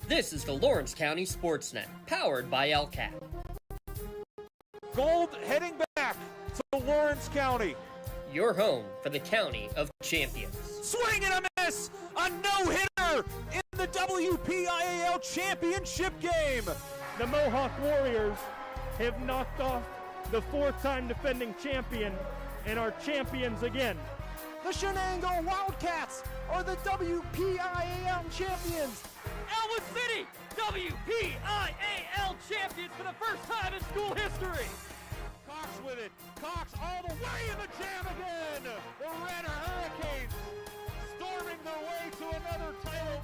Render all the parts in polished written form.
This is the Lawrence County SportsNet, powered by LCAT. Gold heading back to Lawrence County. Your home for the County of Champions. Swing and a miss! A no-hitter in the WPIAL Championship game. The Mohawk Warriors have knocked off the four-time defending champion and are champions again. The Shenango Wildcats are the WPIAL champions. Elwood City, WPIAL champions for the first time in school history. Cox with it. Cox all the way in the jam again. The Red Hurricanes storming their way to another title.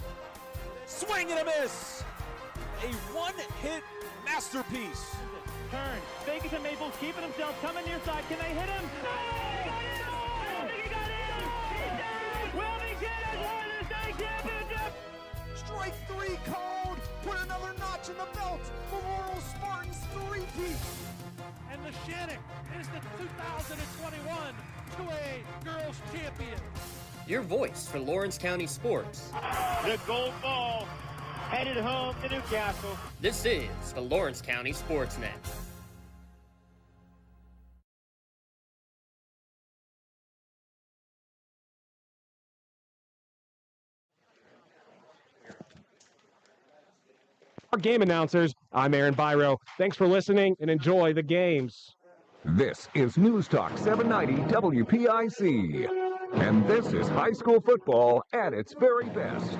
Swing and a miss. A one-hit masterpiece. Turn. Vegas and Maples keeping themselves coming near side. Can they hit him? No! He got in! Wilmington has won the state championship! Strike three called. Put another notch in the belt. Memorial Spartans three-peat. And the Shannock is the 2021 2A Girls Champion. Your voice for Lawrence County sports. The gold ball headed home to Newcastle. This is the Lawrence County SportsNet. Our game announcers, I'm Aaron Byro. Thanks for listening and enjoy the games. This is News Talk 790 WPIC. And this is high school football at its very best.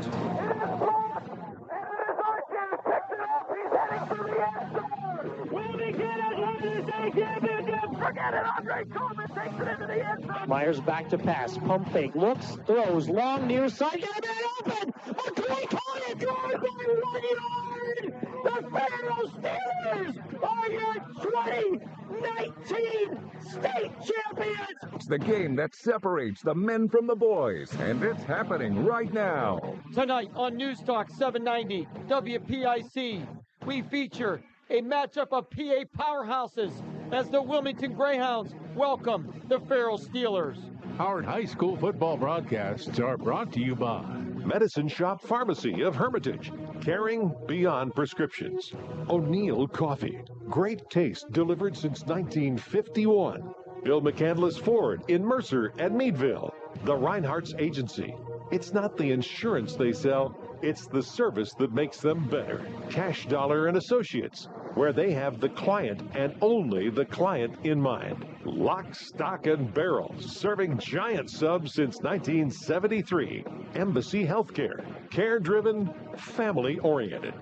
Myers back to pass. Pump fake. Looks. Throws. Long near side. Get it open. McCoy caught it. Drive by 1 yard. The Farrell Steelers are your 2019 state champions. It's the game that separates the men from the boys. And it's happening right now. Tonight on News Talk 790 WPIC, we feature a matchup of PA powerhouses as the Wilmington Greyhounds welcome the Farrell Steelers. Our high school football broadcasts are brought to you by Medicine Shop Pharmacy of Hermitage, caring beyond prescriptions. O'Neill Coffee, great taste delivered since 1951. Bill McCandless Ford in Mercer and Meadville. The Reinhardt's Agency. It's not the insurance they sell, it's the service that makes them better. Cash Dollar and Associates, where they have the client and only the client in mind. Lock, Stock, and Barrel, serving giant subs since 1973. Embassy Healthcare, care-driven, family-oriented.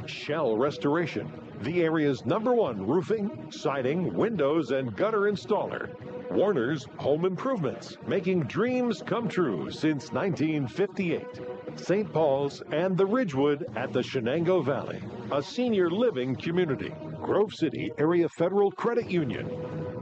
Shell Restoration, the area's #1 roofing, siding, windows, and gutter installer. Warner's Home Improvements, making dreams come true since 1958. St. Paul's and the Ridgewood at the Shenango Valley, a senior living community. Grove City Area Federal Credit Union,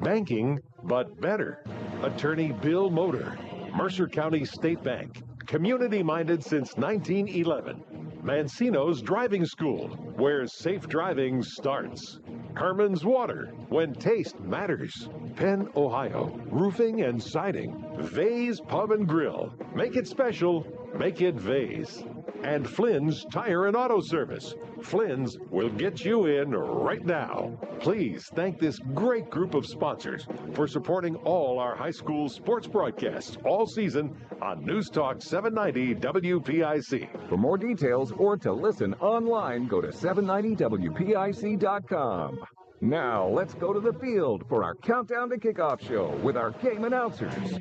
banking but better. Attorney Bill Motor, Mercer County State Bank, community-minded since 1911. Mancino's Driving School, where safe driving starts. Herman's Water, when taste matters. Penn, Ohio, roofing and siding. Vay's Pub and Grill. Make it special, make it Vay's. And Flynn's Tire and Auto Service. Flynn's will get you in right now. Please thank this great group of sponsors for supporting all our high school sports broadcasts all season on News Talk 790 WPIC. For more details or to listen online, go to 790WPIC.com. Now, let's go to the field for our Countdown to Kickoff show with our game announcers,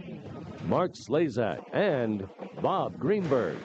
Mark Slazak and Bob Greenberg.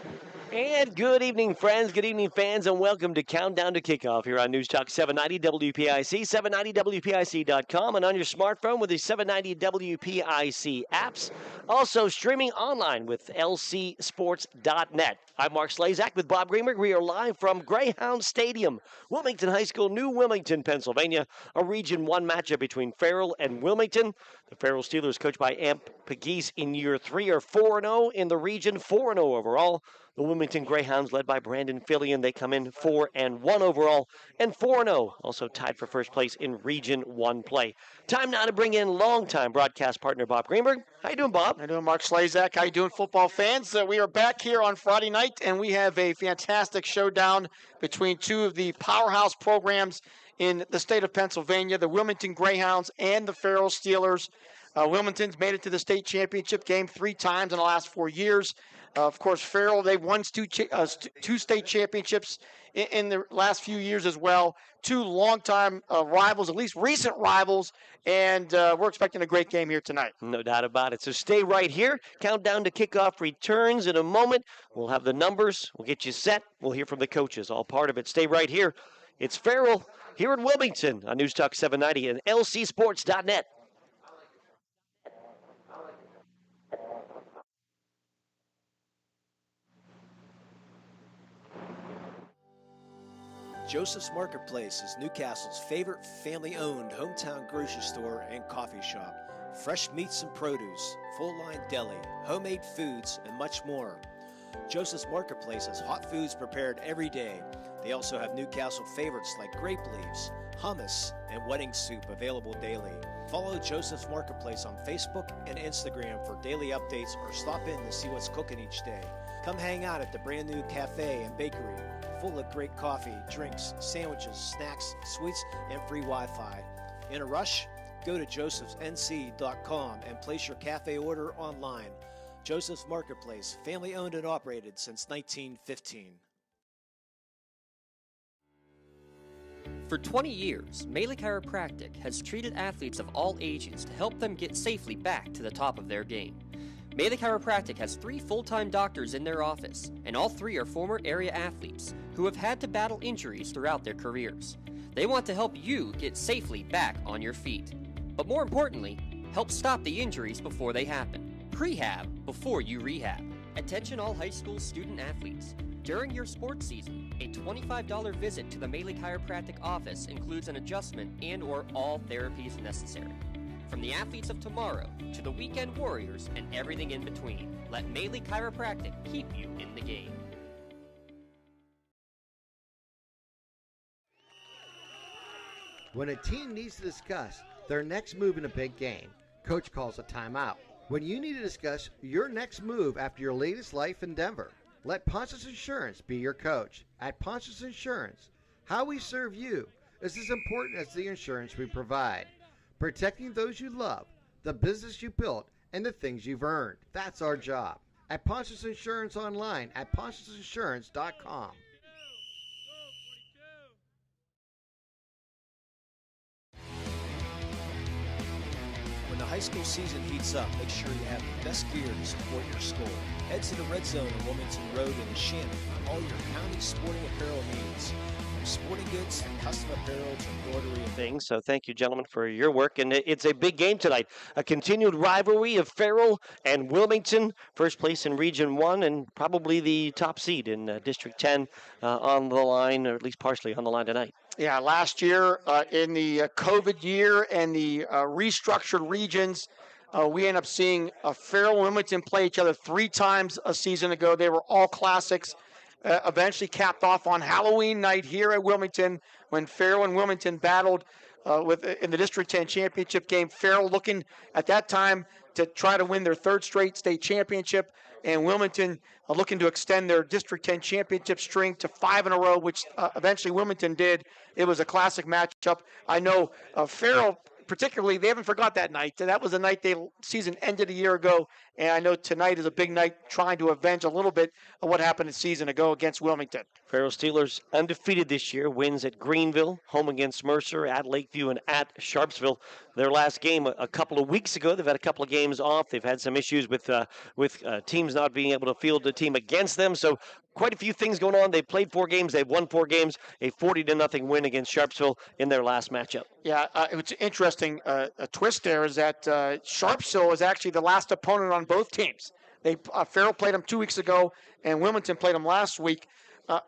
And good evening, friends. Good evening, fans, and welcome to Countdown to Kickoff here on News Talk 790 WPIC, 790WPIC.com, and on your smartphone with the 790 WPIC apps. Also streaming online with lcsports.net. I'm Mark Slazak with Bob Greenberg. We are live from Greyhound Stadium, Wilmington High School, New Wilmington, Pennsylvania. A Region 1 matchup between Farrell and Wilmington. The Farrell Steelers, coached by Amp Pegues in year 3, are 4-0 in the region, 4-0 overall. The Wilmington Greyhounds, led by Brandon Fillion. They come in 4-1 overall and 4-0, also tied for first place in Region 1 play. Time now to bring in longtime broadcast partner Bob Greenberg. How you doing, Bob? How you doing, Mark Slazak? How you doing, football fans? We are back here on Friday night, and we have a fantastic showdown between two of the powerhouse programs in the state of Pennsylvania, the Wilmington Greyhounds and the Farrell Steelers. Wilmington's made it to the state championship game 3 times in the last 4 years. Of course, Farrell, they've won two state championships in the last few years as well. 2 longtime rivals, at least recent rivals, and we're expecting a great game here tonight. No doubt about it. So stay right here. Countdown to kickoff returns in a moment. We'll have the numbers. We'll get you set. We'll hear from the coaches. All part of it. Stay right here. It's Farrell here in Wilmington on News Talk 790 and lcsports.net. Joseph's Marketplace is Newcastle's favorite family-owned hometown grocery store and coffee shop. Fresh meats and produce, full-line deli, homemade foods, and much more. Joseph's Marketplace has hot foods prepared every day. They also have Newcastle favorites like grape leaves, hummus, and wedding soup available daily. Follow Joseph's Marketplace on Facebook and Instagram for daily updates or stop in to see what's cooking each day. Come hang out at the brand new cafe and bakery, full of great coffee, drinks, sandwiches, snacks, sweets, and free Wi-Fi. In a rush? Go to josephsnc.com and place your cafe order online. Joseph's Marketplace, family owned and operated since 1915. For 20 years, Melee Chiropractic has treated athletes of all ages to help them get safely back to the top of their game. Melee Chiropractic has 3 full-time doctors in their office, and all 3 are former area athletes who have had to battle injuries throughout their careers. They want to help you get safely back on your feet. But more importantly, help stop the injuries before they happen. Prehab before you rehab. Attention all high school student athletes. During your sports season, a $25 visit to the Melee Chiropractic office includes an adjustment and/or all therapies necessary. From the athletes of tomorrow to the weekend warriors and everything in between, let Melee Chiropractic keep you in the game. When a team needs to discuss their next move in a big game, coach calls a timeout. When you need to discuss your next move after your latest life endeavor, let Ponce's Insurance be your coach. At Ponce's Insurance, how we serve you is as important as the insurance we provide. Protecting those you love, the business you built, and the things you've earned. That's our job. At Ponce's Insurance online at poncesinsurance.com. When the high school season heats up, make sure you have the best gear to support your school. Head to the Red Zone on Wilmington Road in the Shannon for all your county sporting apparel needs. Sporting goods and custom apparel to embroidery and things. So thank you, gentlemen, for your work. And it's a big game tonight. A continued rivalry of Farrell and Wilmington. First place in Region 1 and probably the top seed in District 10 on the line, or at least partially on the line tonight. Yeah, last year in the COVID year and the restructured regions, we end up seeing Farrell and Wilmington play each other 3 times a season ago. They were all classics. Eventually capped off on Halloween night here at Wilmington when Farrell and Wilmington battled in the District 10 championship game. Farrell looking at that time to try to win their 3rd straight state championship, and Wilmington looking to extend their District 10 championship string to 5 in a row, which eventually Wilmington did. It was a classic matchup. I know Farrell particularly, they haven't forgot that night. That was the night their season ended a year ago, and I know tonight is a big night trying to avenge a little bit of what happened a season ago against Wilmington. Farrell Steelers undefeated this year, wins at Greenville, home against Mercer, at Lakeview, and at Sharpsville. Their last game a couple of weeks ago. They've had a couple of games off. They've had some issues with teams not being able to field a team against them. So quite a few things going on. They've played 4 games. They've won 4 games. A 40-0 win against Sharpsville in their last matchup. Yeah, it's interesting. A twist there is that Sharpsville is actually the last opponent on both teams. Farrell played them 2 weeks ago, and Wilmington played them last week.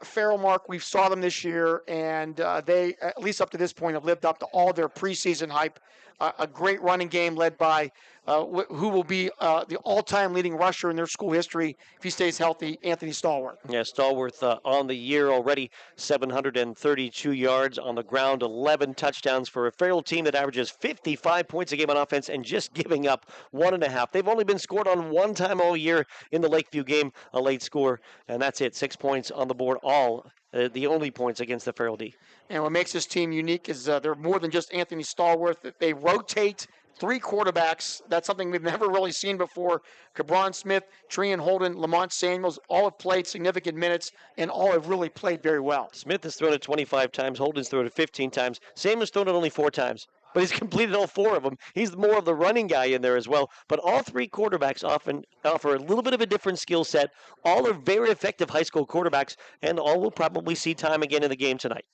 Farrell, Mark, we saw them this year, and they, at least up to this point, have lived up to all their preseason hype. A great running game led by who will be the all-time leading rusher in their school history if he stays healthy, Anthony Stallworth. Yeah, Stallworth on the year already, 732 yards on the ground, 11 touchdowns for a Farrell team that averages 55 points a game on offense and just giving up 1.5. They've only been scored on one time all year in the Lakeview game, a late score, and that's it. 6 points on the board, all the only points against the Farrell D. And what makes this team unique is they're more than just Anthony Stallworth. They rotate 3 quarterbacks. That's something we've never really seen before. Cabron Smith, Trean Holden, Lamont Samuels, all have played significant minutes, and all have really played very well. Smith has thrown it 25 times. Holden's thrown it 15 times. Samuel's thrown it only 4 times. But he's completed all 4 of them. He's more of the running guy in there as well. But all 3 quarterbacks often offer a little bit of a different skill set. All are very effective high school quarterbacks, and all will probably see time again in the game tonight.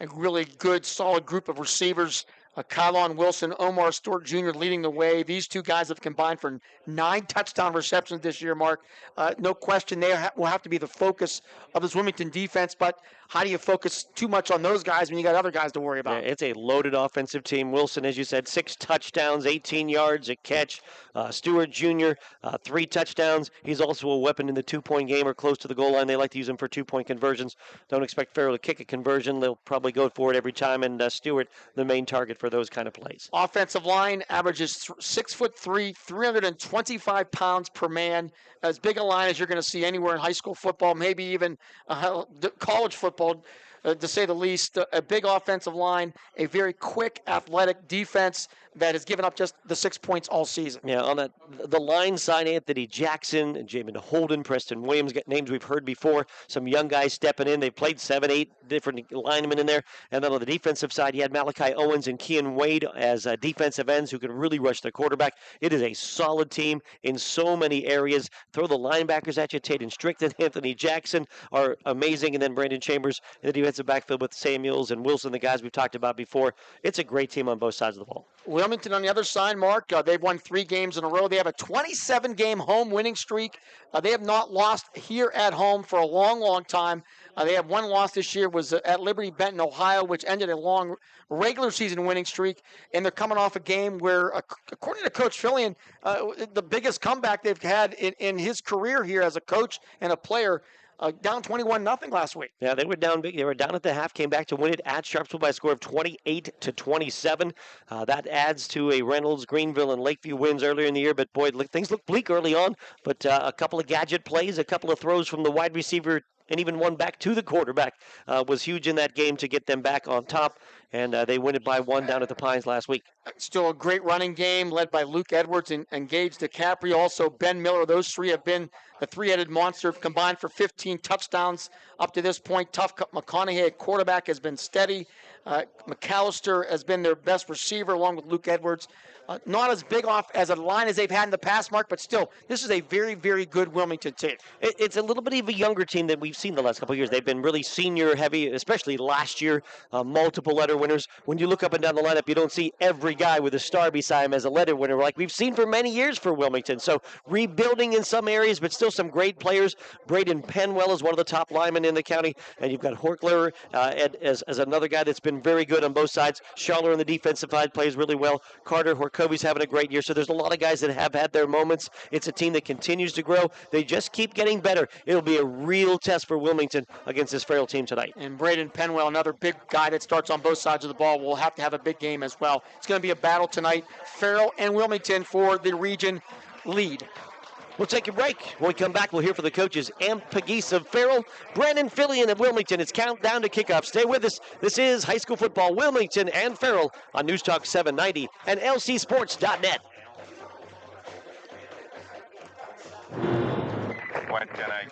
A really good, solid group of receivers. Kylon Wilson, Omar Stewart Jr. leading the way. These 2 guys have combined for 9 touchdown receptions this year, Mark. No question they will have to be the focus of this Wilmington defense, but how do you focus too much on those guys when you got other guys to worry about? Yeah, it's a loaded offensive team. Wilson, as you said, 6 touchdowns, 18 yards, a catch. Stewart Jr., 3 touchdowns. He's also a weapon in the 2-point game or close to the goal line. They like to use him for 2-point conversions. Don't expect Farrell to kick a conversion. They'll probably go for it every time, and Stewart, the main target for those kind of plays. Offensive line averages 6'3", 325 pounds per man. As big a line as you're going to see anywhere in high school football, maybe even college football, to say the least. A big offensive line, a very quick, athletic defense that has given up just the 6 points all season. Yeah, on the line side, Anthony Jackson and Jamin Holden, Preston Williams, get names we've heard before. Some young guys stepping in. They've played 7, 8 different linemen in there. And then on the defensive side, you had Malachi Owens and Kean Wade as defensive ends who could really rush the quarterback. It is a solid team in so many areas. Throw the linebackers at you. Taden Strickland, Anthony Jackson are amazing. And then Brandon Chambers in the defensive backfield with Samuels and Wilson, the guys we've talked about before. It's a great team on both sides of the ball. Wilmington on the other side, Mark, they've won 3 games in a row. They have a 27-game home winning streak. They have not lost here at home for a long, long time. They have 1 loss this year, was at Liberty Benton, Ohio, which ended a long regular season winning streak. And they're coming off a game where, according to Coach Fillion, the biggest comeback they've had in his career here as a coach and a player. Down 21-0 last week. Yeah, they were down big. They were down at the half, came back to win it at Sharpsville by a score of 28-27. That adds to a Reynolds, Greenville, and Lakeview wins earlier in the year. But, boy, things look bleak early on. But a couple of gadget plays, a couple of throws from the wide receiver, and even one back to the quarterback was huge in that game to get them back on top. And they win it by 1 down at the Pines last week. Still a great running game led by Luke Edwards and Gage DeCaprio. Also Ben Miller. Those 3 have been the 3-headed monster, combined for 15 touchdowns up to this point. Tough McConaughey at quarterback has been steady. McAllister has been their best receiver along with Luke Edwards. Not as big off as a line as they've had in the past, Mark, but still, this is a very, very good Wilmington team. It's a little bit of a younger team than we've seen the last couple of years. They've been really senior heavy, especially last year, multiple letter winners. When you look up and down the lineup, you don't see every guy with a star beside him as a letter winner like we've seen for many years for Wilmington. So rebuilding in some areas, but still some great players. Braden Penwell is one of the top linemen in the county, and you've got Horkler as another guy that's been very good on both sides. Schaller on the defensive side plays really well. Carter Horkovi's having a great year. So there's a lot of guys that have had their moments. It's a team that continues to grow. They just keep getting better. It'll be a real test for Wilmington against this Farrell team tonight. And Braden Penwell, another big guy that starts on both sides of the ball, will have to have a big game as well. It's going to be a battle tonight. Farrell and Wilmington for the region lead. We'll take a break. When we come back, we'll hear from the coaches, Amp Pagese of Farrell, Brandon Fillion of Wilmington. It's countdown to kickoff. Stay with us. This is high school football, Wilmington and Farrell on News Talk 790 and lcsports.net. What can I...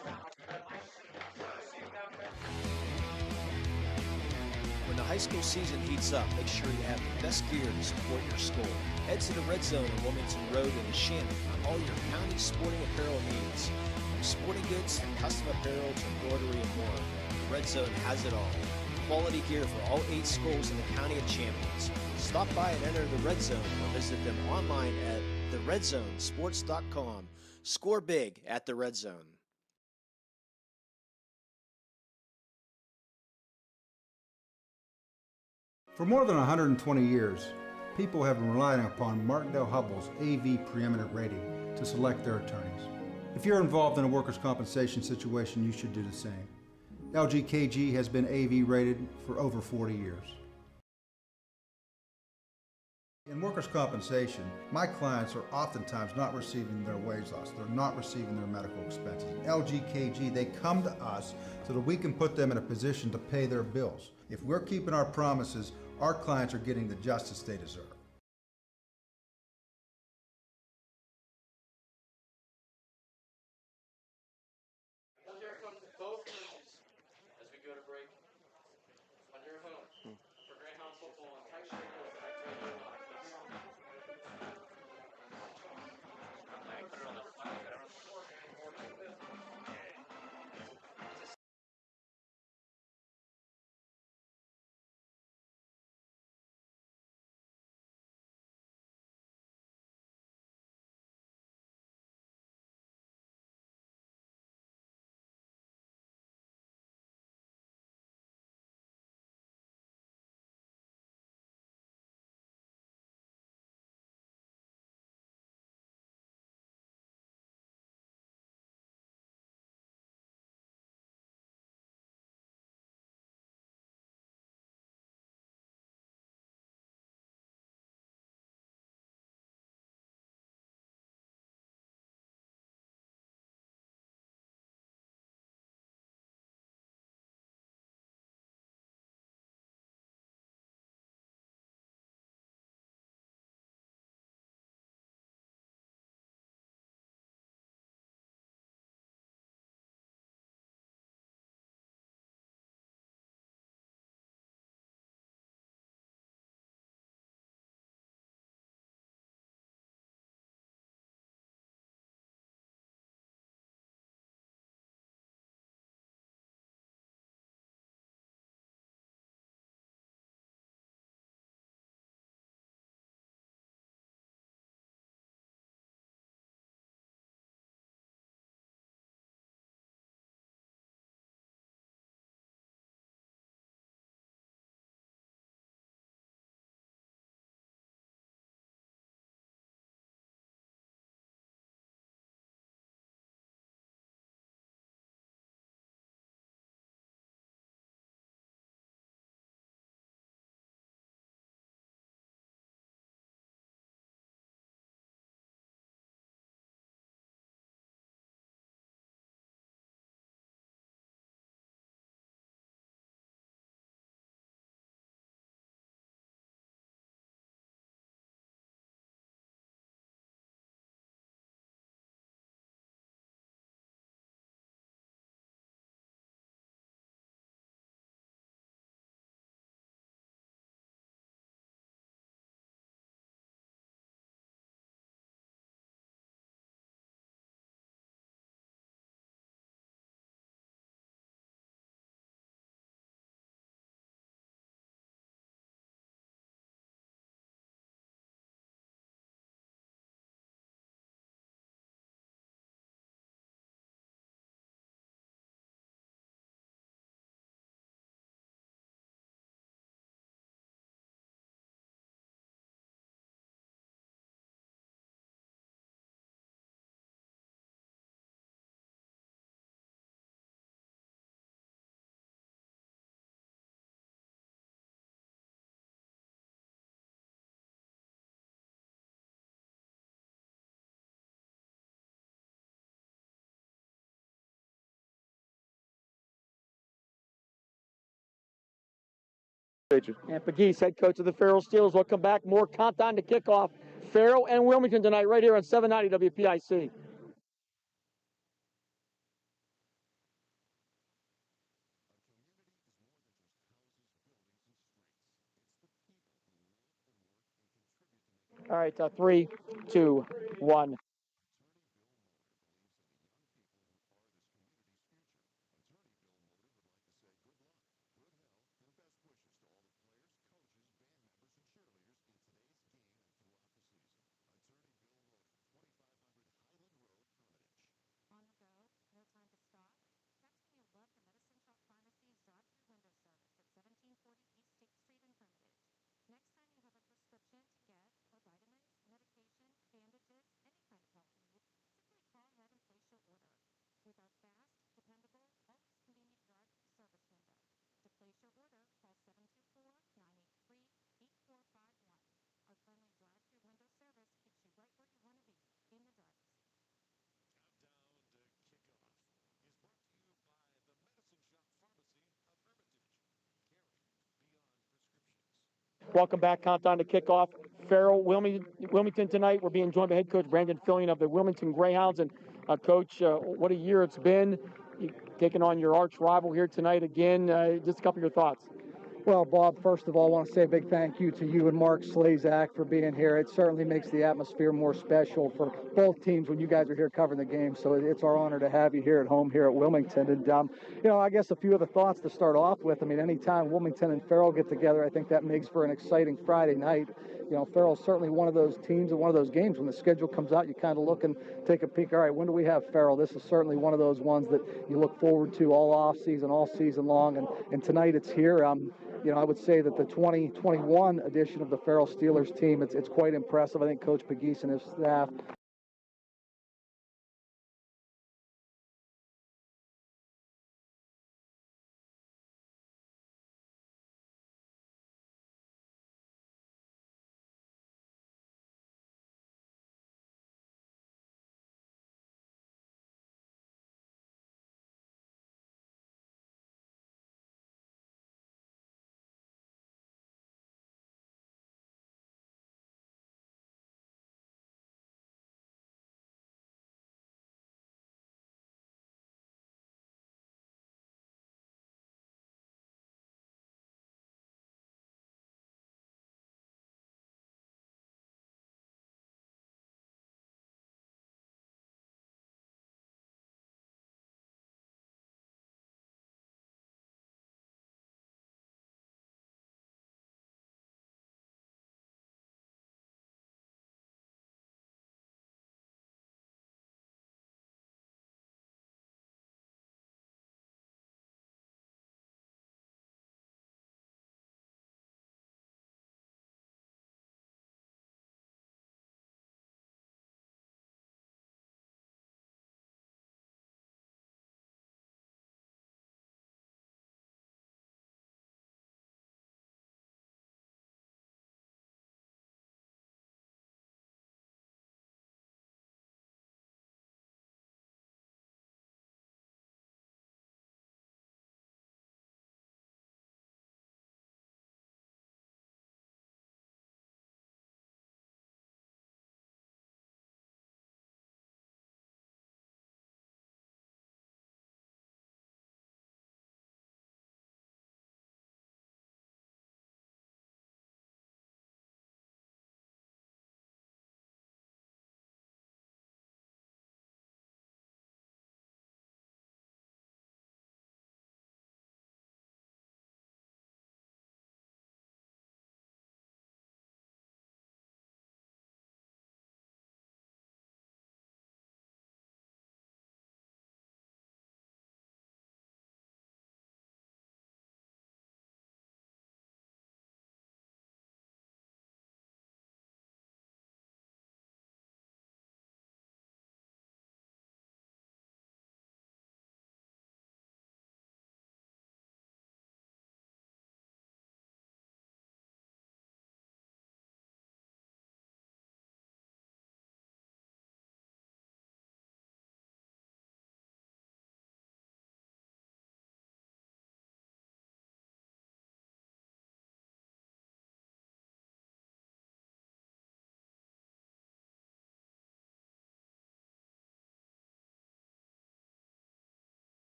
When the high school season heats up, make sure you have the best gear to support your school. Head to the Red Zone on Wilmington Road in the Shannon for all your county sporting apparel needs. From sporting goods to custom apparel to embroidery and more, the Red Zone has it all. Quality gear for all 8 schools in the County of Champions. Stop by and enter the Red Zone or visit them online at theredzonesports.com. Score big at the Red Zone. For more than 120 years, people have been relying upon Martindale Hubbell's AV preeminent rating to select their attorneys. If you're involved in a workers' compensation situation, you should do the same. LGKG has been AV rated for over 40 years. In workers' compensation, my clients are oftentimes not receiving their wage loss. They're not receiving their medical expenses. LGKG, they come to us so that we can put them in a position to pay their bills. If we're keeping our promises, our clients are getting the justice they deserve. As we go to break, on your home for Greyhounds football and Tight And Pegues, head coach of the Farrell Steelers. Welcome back. More countdown to kickoff. Farrell and Wilmington tonight, right here on 790 WPIC. All right, 3, 2, 1. Love the Medicine Shop Pharmacy's drive-through window service at 1740 East State Street in Hermitage. Welcome back. Countdown to kickoff. Farrell, Wilmington tonight. We're being joined by head coach Brandon Fillion of the Wilmington Greyhounds. And Coach, what a year it's been. You've taken on your arch rival here tonight again. Just a couple of your thoughts. Well, Bob, first of all, I want to say a big thank you to you and Mark Slazak for being here. It certainly makes the atmosphere more special for both teams when you guys are here covering the game. So it's our honor to have you here at home here at Wilmington. And, I guess a few of the thoughts to start off with. I mean, anytime Wilmington and Farrell get together, I think that makes for an exciting Friday night. Farrell's certainly one of those teams and one of those games. When the schedule comes out, you kind of look and take a peek. All right, when do we have Farrell? This is certainly one of those ones that you look forward to all season long. And tonight it's here. I would say that the 2021 edition of the Farrell Steelers team, it's quite impressive. I think Coach Pegues and his staff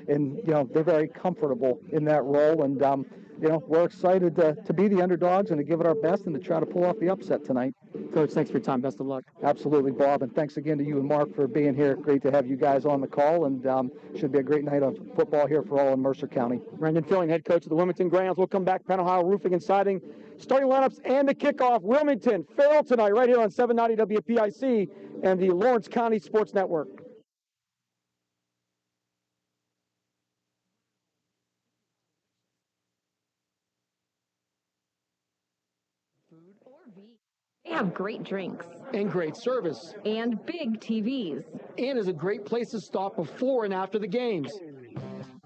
and they're very comfortable in that role. And we're excited to be the underdogs and to give it our best and to try to pull off the upset tonight. Coach, thanks for your time. Best of luck. Absolutely, Bob, and thanks again to you and Mark for being here. Great to have you guys on the call, and should be a great night of football here for all in Mercer County. Brandon Fillion, head coach of the Wilmington Greyhounds. We'll come back. Penn Ohio Roofing and Siding. Starting lineups and the kickoff. Wilmington, Farrell tonight right here on 790 WPIC and the Lawrence County Sports Network. They have great drinks. And great service. And big TVs. And is a great place to stop before and after the games.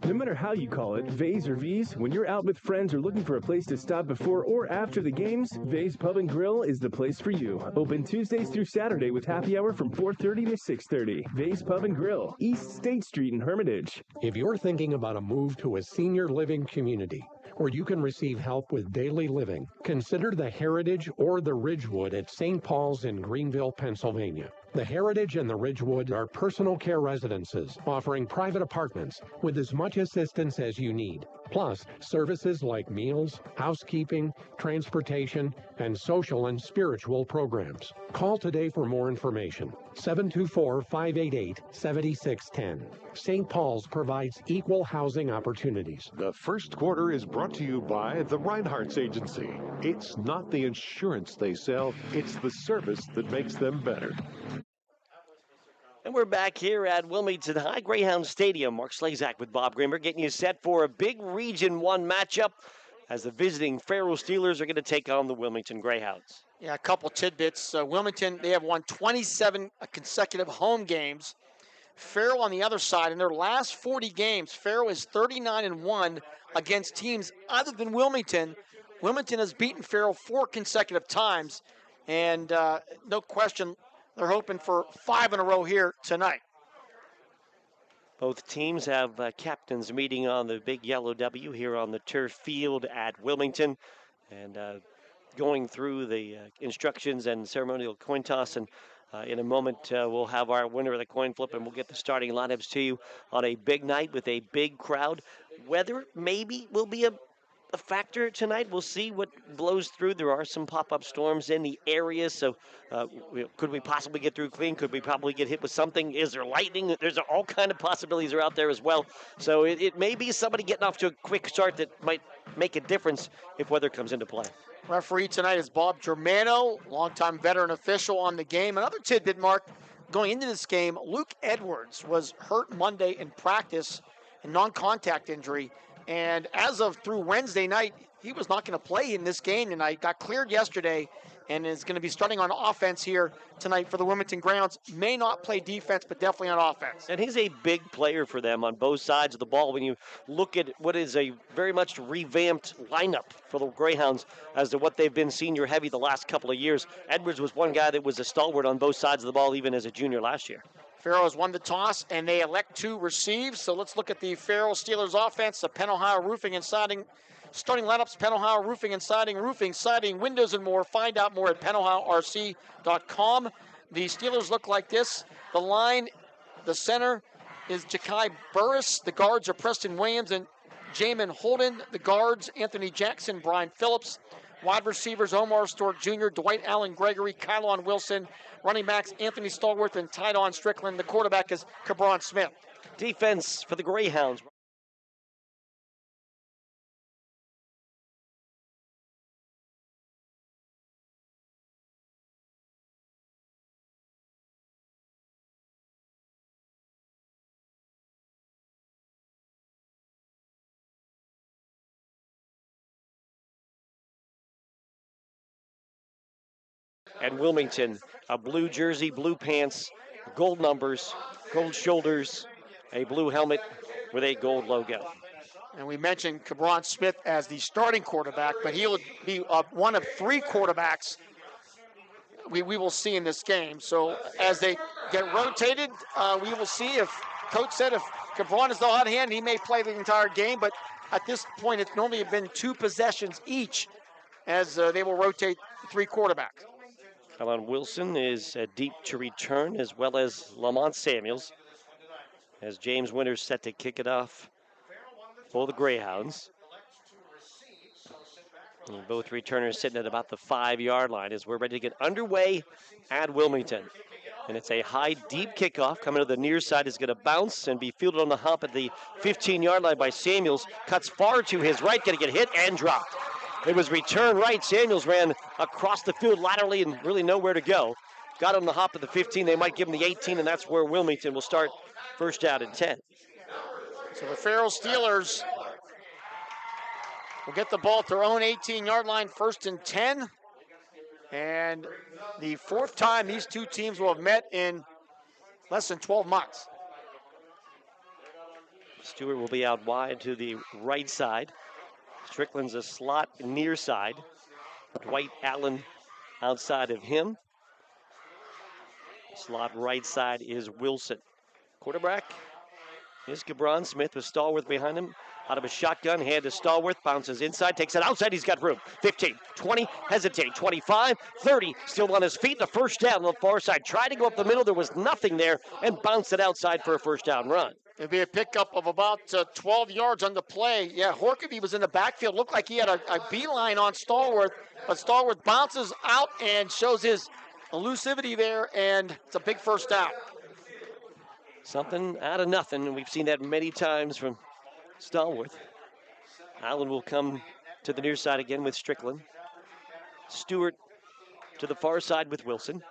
No matter how you call it, V's or V's, when you're out with friends or looking for a place to stop before or after the games, V's Pub and Grill is the place for you. Open Tuesdays through Saturday with happy hour from 4:30 to 6:30. V's Pub and Grill, East State Street in Hermitage. If you're thinking about a move to a senior living community where you can receive help with daily living, consider the Heritage or the Ridgewood at St. Paul's in Greenville, Pennsylvania. The Heritage and the Ridgewood are personal care residences offering private apartments with as much assistance as you need. Plus, services like meals, housekeeping, transportation, and social and spiritual programs. Call today for more information. 724-588-7610. St. Paul's provides equal housing opportunities. The first quarter is brought to you by the Reinhardt's Agency. It's not the insurance they sell, it's the service that makes them better. And we're back here at Wilmington High Greyhound Stadium. Mark Slazak with Bob Grimmer getting you set for a big Region 1 matchup as the visiting Farrell Steelers are going to take on the Wilmington Greyhounds. Yeah, a couple tidbits. Wilmington, they have won 27 consecutive home games. Farrell on the other side, in their last 40 games, Farrell is 39-1 against teams other than Wilmington. Wilmington has beaten Farrell 4 consecutive times, and no question, they're hoping for 5 in a row here tonight. Both teams have captains meeting on the big yellow W here on the turf field at Wilmington, and going through the instructions and ceremonial coin toss. And in a moment, we'll have our winner of the coin flip, and we'll get the starting lineups to you on a big night with a big crowd. Weather maybe will be a factor tonight. We'll see what blows through. There are some pop-up storms in the area, so could we possibly get through clean? Could we probably get hit with something? Is there lightning? There's all kind of possibilities are out there as well. So it may be somebody getting off to a quick start that might make a difference if weather comes into play. Referee tonight is Bob Germano, longtime veteran official on the game. Another tidbit, Mark, going into this game, Luke Edwards was hurt Monday in practice, a non-contact injury. And as of through Wednesday night, he was not going to play in this game tonight. Got cleared yesterday and is going to be starting on offense here tonight for the Wilmington Greyhounds. May not play defense, but definitely on offense. And he's a big player for them on both sides of the ball. When you look at what is a very much revamped lineup for the Greyhounds as to what they've been senior heavy the last couple of years, Edwards was one guy that was a stalwart on both sides of the ball even as a junior last year. Farrell has won the toss, and they elect to receive. So let's look at the Farrell Steelers offense. The Penn Ohio Roofing and Siding starting lineups. Penn Ohio Roofing and Siding, roofing, siding, windows, and more. Find out more at pennohiorc.com. The Steelers look like this. The line, the center is Ja'Kai Burris. The guards are Preston Williams and Jamin Holden. The guards, Anthony Jackson, Brian Phillips. Wide receivers, Omar Stork Jr., Dwight Allen Gregory, Kylon Wilson. Running backs, Anthony Stallworth and Tydon Strickland. The quarterback is Cabron Smith. Defense for the Greyhounds. And Wilmington, a blue jersey, blue pants, gold numbers, gold shoulders, a blue helmet with a gold logo. And we mentioned Cabron Smith as the starting quarterback, but he'll be one of 3 quarterbacks we will see in this game. So as they get rotated, we will see if, Coach said if Cabron is the hot hand, he may play the entire game, but at this point it's normally been 2 possessions each as they will rotate 3 quarterbacks. Kylon Wilson is deep to return, as well as Lamont Samuels, as James Winters set to kick it off for the Greyhounds. And both returners sitting at about the 5-yard line as we're ready to get underway at Wilmington. And it's a high, deep kickoff coming to the near side. Is going to bounce and be fielded on the hop at the 15-yard line by Samuels. Cuts far to his right, going to get hit and dropped. It was return right. Samuels ran across the field laterally and really nowhere to go. Got on the hop at the 15. They might give him the 18, and that's where Wilmington will start first out and 10. So the Farrell Steelers will get the ball at their own 18-yard line, first and 10. And the fourth time these two teams will have met in less than 12 months. Stewart will be out wide to the right side. Strickland's a slot near side. Dwight Allen outside of him. Slot right side is Wilson. Quarterback is Cabron Smith with Stallworth behind him. Out of a shotgun, hand to Stallworth, bounces inside, takes it outside, he's got room. 15, 20, hesitate, 25, 30, still on his feet, the first down on the far side. Tried to go up the middle, there was nothing there, and bounced it outside for a first down run. It'd be a pickup of about 12 yards on the play. Yeah, Horkeby was in the backfield. Looked like he had a beeline on Stallworth, but Stallworth bounces out and shows his elusivity there, and it's a big first down. Something out of nothing, and we've seen that many times from Stallworth. Allen will come to the near side again with Strickland. Stewart to the far side with Wilson.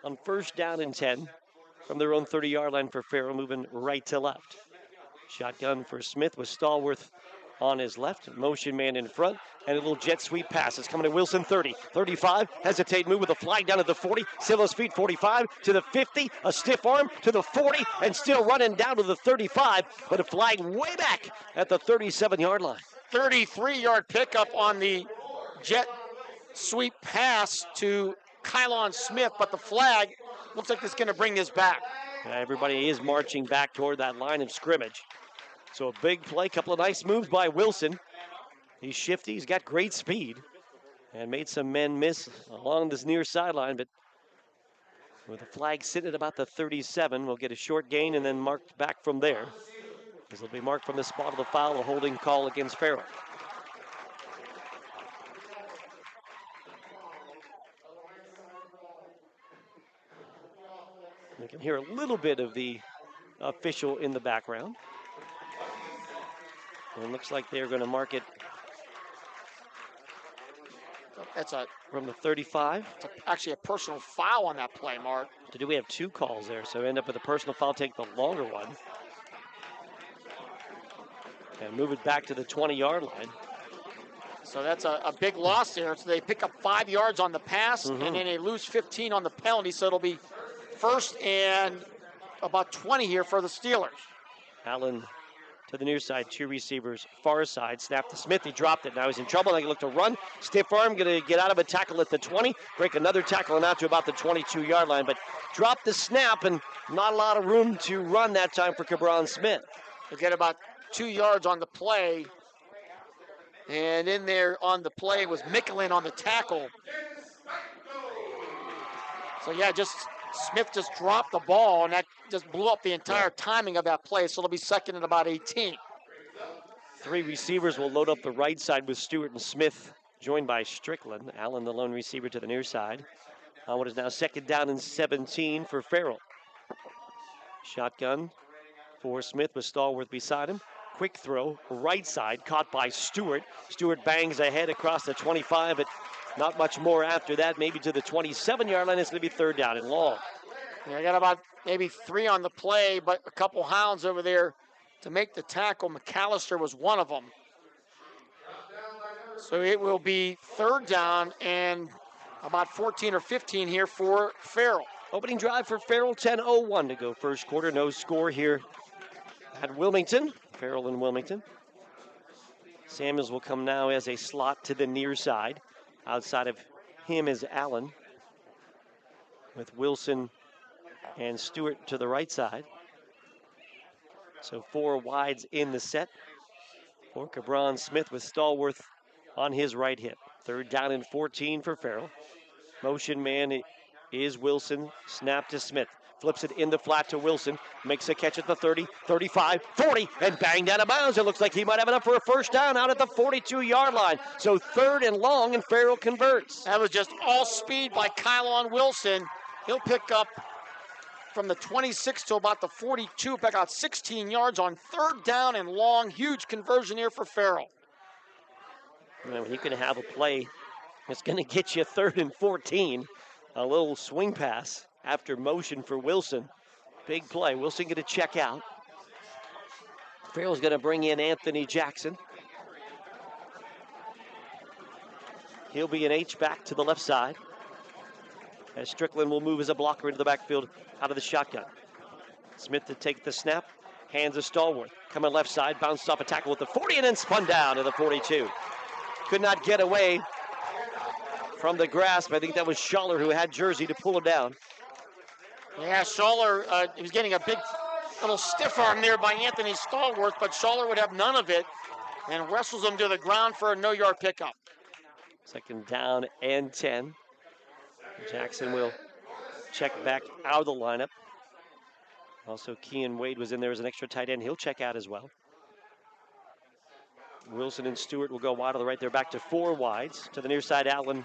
On first down and 10 from their own 30-yard line for Farrell, moving right to left. Shotgun for Smith with Stallworth on his left. Motion man in front, and a little jet sweep pass. It's coming to Wilson, 30, 35. Hesitate move with a flag down at the 40. Still his feet, 45 to the 50. A stiff arm to the 40, and still running down to the 35. But a flag way back at the 37-yard line. 33-yard pickup on the jet sweep pass to Kylon Smith, but the flag looks like it's going to bring this back. Yeah, everybody is marching back toward that line of scrimmage. So a big play, couple of nice moves by Wilson. He's shifty, he's got great speed, and made some men miss along this near sideline, but with the flag sitting at about the 37, we'll get a short gain and then marked back from there. This will be marked from the spot of the foul, a holding call against Farrell. You can hear a little bit of the official in the background. And it looks like they're going to mark it. That's from the 35. It's actually a personal foul on that play, Mark. We have two calls there, so end up with a personal foul, take the longer one. And move it back to the 20-yard line. So that's a big loss there. So they pick up 5 yards on the pass, and then they lose 15 on the penalty. So it'll be first and about 20 here for the Steelers. Allen to the near side, two receivers, far side, snap to Smith, he dropped it, now he's in trouble, now he look to run, stiff arm, gonna get out of a tackle at the 20, break another tackle and out to about the 22-yard line, but drop the snap and not a lot of room to run that time for Cabron Smith. They get about 2 yards on the play, and in there on the play was Mickelin on the tackle. So yeah, Smith just dropped the ball, and that just blew up the entire timing of that play, so it'll be second and about 18. Three receivers will load up the right side with Stewart and Smith, joined by Strickland. Allen, the lone receiver, to the near side. What is now second down and 17 for Farrell. Shotgun for Smith with Stallworth beside him. Quick throw, right side, caught by Stewart. Stewart bangs ahead across the 25, but not much more after that, maybe to the 27-yard line. It's going to be third down and long. Yeah, I got about maybe 3 on the play, but a couple hounds over there to make the tackle. McAllister was one of them. So it will be third down and about 14 or 15 here for Farrell. Opening drive for Farrell, 10:01 to go first quarter. No score here at Wilmington. Farrell in Wilmington. Samuels will come now as a slot to the near side. Outside of him is Allen, with Wilson and Stewart to the right side. So 4 wides in the set for Cabron Smith with Stallworth on his right hip. Third down and 14 for Farrell. Motion man is Wilson. Snap to Smith. Flips it in the flat to Wilson. Makes a catch at the 30, 35, 40, and banged out of bounds. It looks like he might have enough for a first down out at the 42-yard line. So third and long, and Farrell converts. That was just all speed by Kylon Wilson. He'll pick up from the 26 to about the 42, back out 16 yards on third down and long. Huge conversion here for Farrell. When you can have a play that's going to get you third and 14, a little swing pass after motion for Wilson. Big play. Wilson going to check out. Farrell's going to bring in Anthony Jackson. He'll be an H back to the left side. as Strickland will move as a blocker into the backfield out of the shotgun. Smith to take the snap, hands to Stallworth. Coming left side, bounced off a tackle at the 40 and then spun down to the 42. Could not get away from the grasp. I think that was Schaller who had Jersey to pull him down. Yeah, Schaller, he was getting a big little stiff arm there by Anthony Stallworth, but Schaller would have none of it and wrestles him to the ground for a no-yard pickup. Second down and 10. Jackson will check back out of the lineup. Also, Kean Wade was in there as an extra tight end. He'll check out as well. Wilson and Stewart will go wide to the right. They're back to 4 wides. To the near side, Allen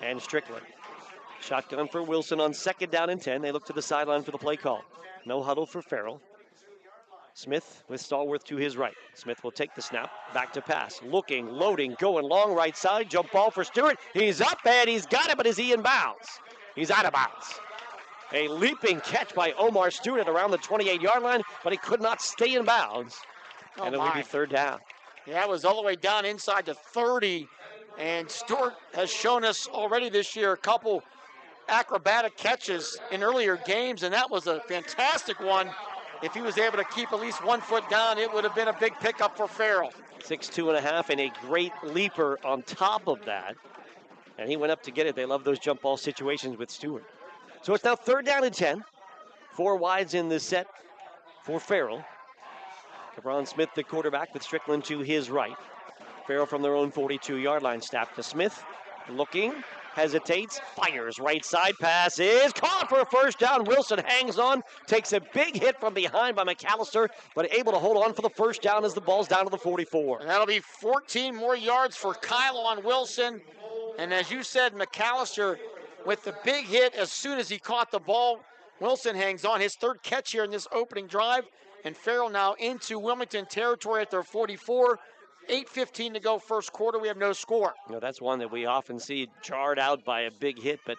and Strickland. Shotgun for Wilson on second down and 10. They look to the sideline for the play call. No huddle for Farrell. Smith with Stallworth to his right. Smith will take the snap, back to pass. Looking, loading, going long right side. Jump ball for Stewart. He's up and he's got it, but is he in bounds? He's out of bounds. A leaping catch by Omar Stewart at around the 28-yard line, but he could not stay in bounds. And it will be third down. Yeah, it was all the way down inside to 30. And Stewart has shown us already this year a couple acrobatic catches in earlier games, and that was a fantastic one. If he was able to keep at least 1 foot down, it would have been a big pickup for Farrell. 6'2.5", and a great leaper on top of that. And he went up to get it. They love those jump ball situations with Stewart. So it's now third down and 10. 4 wides in this set for Farrell. Cabron Smith, the quarterback, with Strickland to his right. Farrell from their own 42-yard line. Snap to Smith. Looking, hesitates, fires. Right side pass is caught for a first down. Wilson hangs on, takes a big hit from behind by McAllister, but able to hold on for the first down as the ball's down to the 44. And that'll be 14 more yards for Kyle on Wilson. And as you said, McAllister with the big hit as soon as he caught the ball. Wilson hangs on, his third catch here in this opening drive. And Farrell now into Wilmington territory at their 44. 8:15 to go first quarter. We have no score. You know, that's one that we often see jarred out by a big hit, but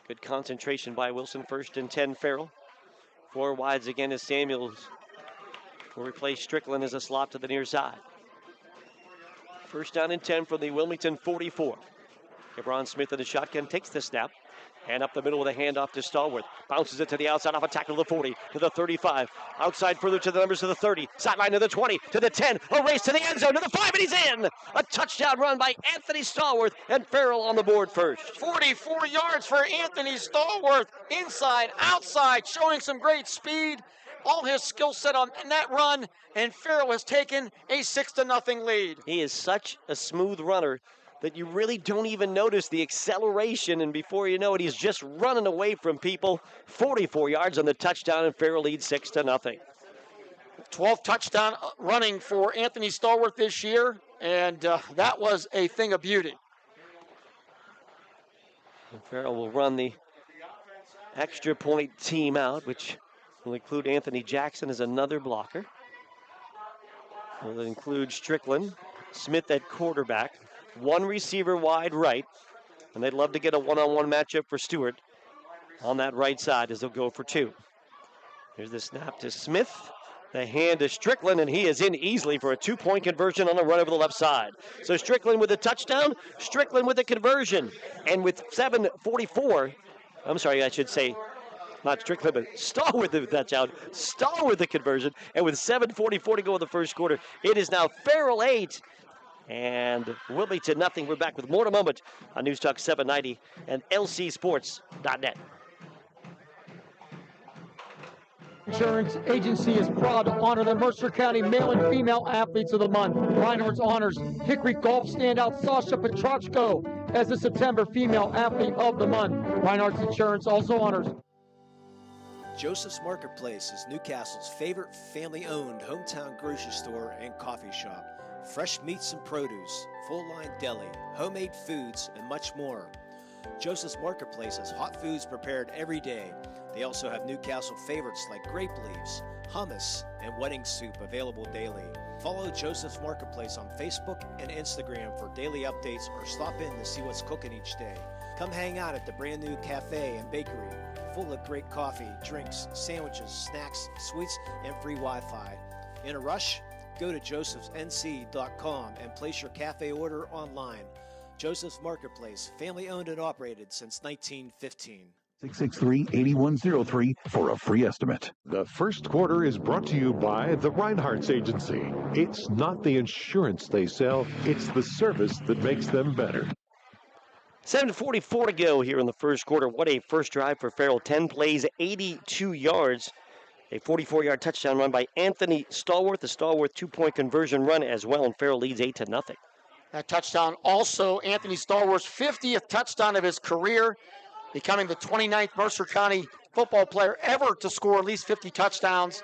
good concentration by Wilson. First and 10, Farrell. 4 wides again as Samuels will replace Strickland as a slot to the near side. First down and 10 from the Wilmington 44. Cabron Smith in the shotgun takes the snap. And up the middle with a handoff to Stallworth. Bounces it to the outside off a tackle to the 40, to the 35. Outside further to the numbers to the 30. Sideline to the 20, to the 10. A race to the end zone, to the 5, and he's in! A touchdown run by Anthony Stallworth, and Farrell on the board first. 44 yards for Anthony Stallworth. Inside, outside, showing some great speed. All his skill set on that run, and Farrell has taken a 6-0 lead. He is such a smooth runner that you really don't even notice the acceleration, and before you know it, he's just running away from people. 44 yards on the touchdown, and Farrell leads 6-0. 12 touchdown running for Anthony Stallworth this year, and that was a thing of beauty. And Farrell will run the extra point team out, which will include Anthony Jackson as another blocker. Will include Strickland, Smith at quarterback. 1 receiver wide right, and they'd love to get a one-on-one matchup for Stewart on that right side as they'll go for 2. Here's the snap to Smith, the hand to Strickland, and he is in easily for a 2-point conversion on a run over the left side. So Strickland with a touchdown, Strickland with a conversion, and with 7:44, I'm sorry, I should say, not Strickland, but Stallworth with the touchdown, Stallworth the conversion, and with 7:44 to go in the first quarter, it is now Farrell 8, and Wilmington nothing. We're back with more in a moment on News Talk 790 and lcsports.net. Insurance Agency is proud to honor the Mercer County Male and Female Athletes of the Month. Reinhardt's honors Hickory Golf standout Sasha Petrachko as the September Female Athlete of the Month. Reinhardt's Insurance also honors Joseph's Marketplace is Newcastle's favorite family-owned hometown grocery store and coffee shop. Fresh meats and produce, full-line deli, homemade foods, and much more. Joseph's Marketplace has hot foods prepared every day. They also have Newcastle favorites like grape leaves, hummus, and wedding soup available daily. Follow Joseph's Marketplace on Facebook and Instagram for daily updates, or stop in to see what's cooking each day. Come hang out at the brand new cafe and bakery, full of great coffee, drinks, sandwiches, snacks, sweets, and free Wi-Fi. In a rush? Go to josephsnc.com and place your cafe order online. Joseph's Marketplace, family owned and operated since 1915. 663-8103 for a free estimate. The first quarter is brought to you by the Reinhardt's Agency. It's not the insurance they sell, it's the service that makes them better. 7:44 to go here in the first quarter. What a first drive for Farrell. 10 plays, 82 yards. A 44-yard touchdown run by Anthony Stallworth. The Stallworth two-point conversion run as well, and Farrell leads 8-0. That touchdown also Anthony Stallworth's 50th touchdown of his career, becoming the 29th Mercer County football player ever to score at least 50 touchdowns.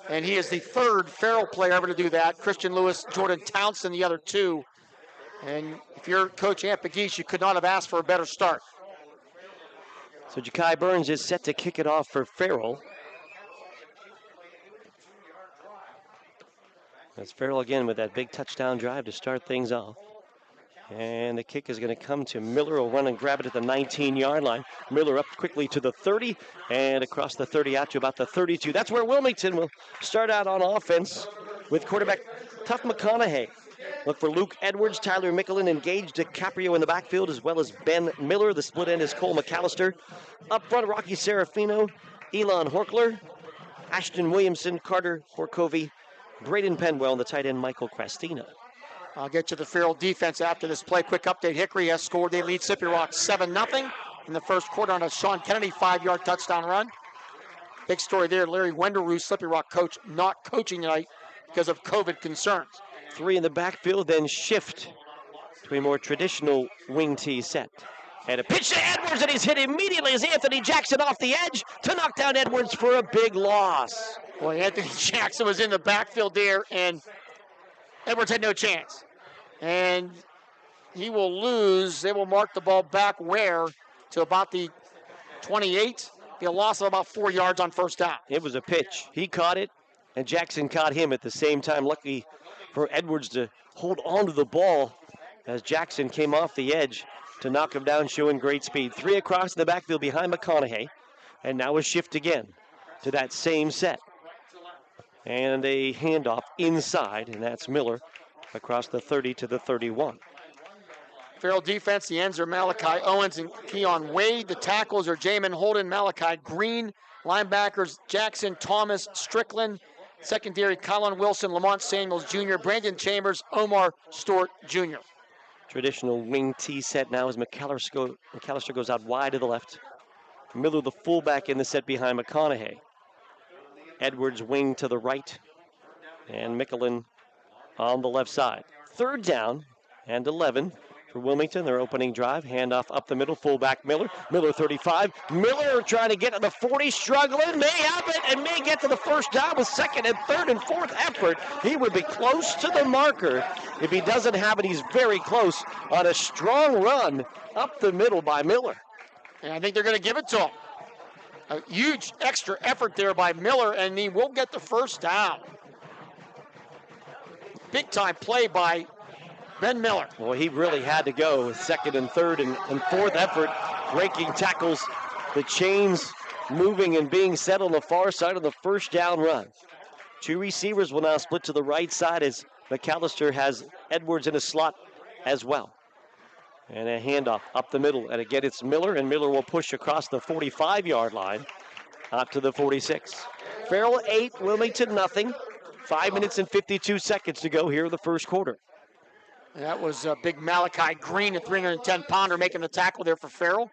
And he is the third Farrell player ever to do that. Christian Lewis, Jordan Townsend, the other two. And if you're Coach Ant Pegues, you could not have asked for a better start. So Ja'Kai Burns is set to kick it off for Farrell. That's Farrell again with that big touchdown drive to start things off. And the kick is going to come to Miller. Will run and grab it at the 19-yard line. Miller up quickly to the 30 and across the 30 out to about the 32. That's where Wilmington will start out on offense with quarterback Tuff McConaughey. Look for Luke Edwards, Tyler Mickelin, engaged DiCaprio in the backfield, as well as Ben Miller. The split end is Cole McAllister. Up front, Rocky Serafino, Elon Horkler, Ashton Williamson, Carter Horkovy, Braden Penwell, and the tight end Michael Crastina. I'll get to the Farrell defense after this play. Quick update, Hickory has scored. They lead Sippy Rock 7-0 in the first quarter on a Sean Kennedy 5-yard touchdown run. Big story there, Larry Wenderoos, Sippy Rock coach, not coaching tonight because of COVID concerns. 3 in the backfield, then shift to a more traditional wing tee set. And a pitch to Edwards, and he's hit immediately as Anthony Jackson off the edge to knock down Edwards for a big loss. Boy, Anthony Jackson was in the backfield there, and Edwards had no chance. And he will lose. They will mark the ball back where? To about the 28. Be a loss of about 4 yards on first down. It was a pitch. He caught it, and Jackson caught him at the same time. Lucky for Edwards to hold on to the ball as Jackson came off the edge to knock him down, showing great speed. 3 across the backfield behind McConaughey. And now a shift again to that same set. And a handoff inside, and that's Miller across the 30 to the 31. Farrell defense, the ends are Malachi Owens and Keon Wade. The tackles are Jamin Holden, Malachi Green. Linebackers Jackson, Thomas, Strickland. Secondary Colin Wilson, Lamont Samuels Jr., Brandon Chambers, Omar Stewart Jr. Traditional wing tee set now as McAllister goes out wide to the left. Miller the fullback in the set behind McConaughey. Edwards wing to the right, and Mickelin on the left side. Third down and 11 for Wilmington. Their opening drive, handoff up the middle, fullback Miller. Miller 35. Miller trying to get to the 40, struggling, may have it, and may get to the first down with second and third and fourth effort. He would be close to the marker. If he doesn't have it, he's very close on a strong run up the middle by Miller. And I think they're going to give it to him. A huge extra effort there by Miller, and he will get the first down. Big time play by Ben Miller. Well, he really had to go with second and third and fourth effort, breaking tackles, the chains moving and being set on the far side of the first down run. 2 receivers will now split to the right side as McAllister has Edwards in a slot as well. And a handoff up the middle. And again, it's Miller, and Miller will push across the 45-yard line out to the 46. Farrell 8, Wilmington nothing. 5 minutes and 52 seconds to go here in the first quarter. And that was big Malachi Green, a 310-pounder, making the tackle there for Farrell.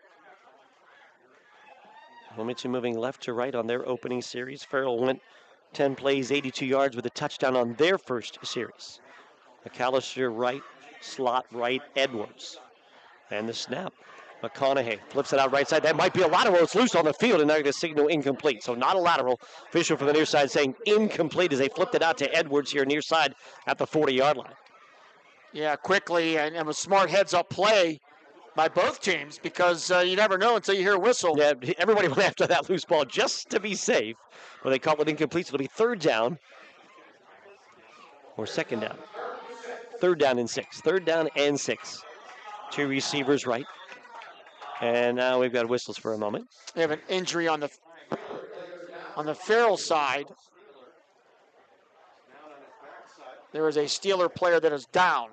Wilmington moving left to right on their opening series. Farrell went 10 plays, 82 yards with a touchdown on their first series. McAllister right, slot right, Edwards. And the snap. McConaughey flips it out right side. That might be a lateral. It's loose on the field, and they're going to signal incomplete. So not a lateral. Official from the near side saying incomplete as they flipped it out to Edwards here near side at the 40-yard line. Yeah, quickly, and a smart heads-up play by both teams because you never know until you hear a whistle. Yeah, everybody went after that loose ball just to be safe. Well, they call it incomplete, so it'll be third down or second down. Third down and 6. Third down and 6. 2 receivers right. And now we've got whistles for a moment. We have an injury on the Farrell side. There is a Steeler player that is down.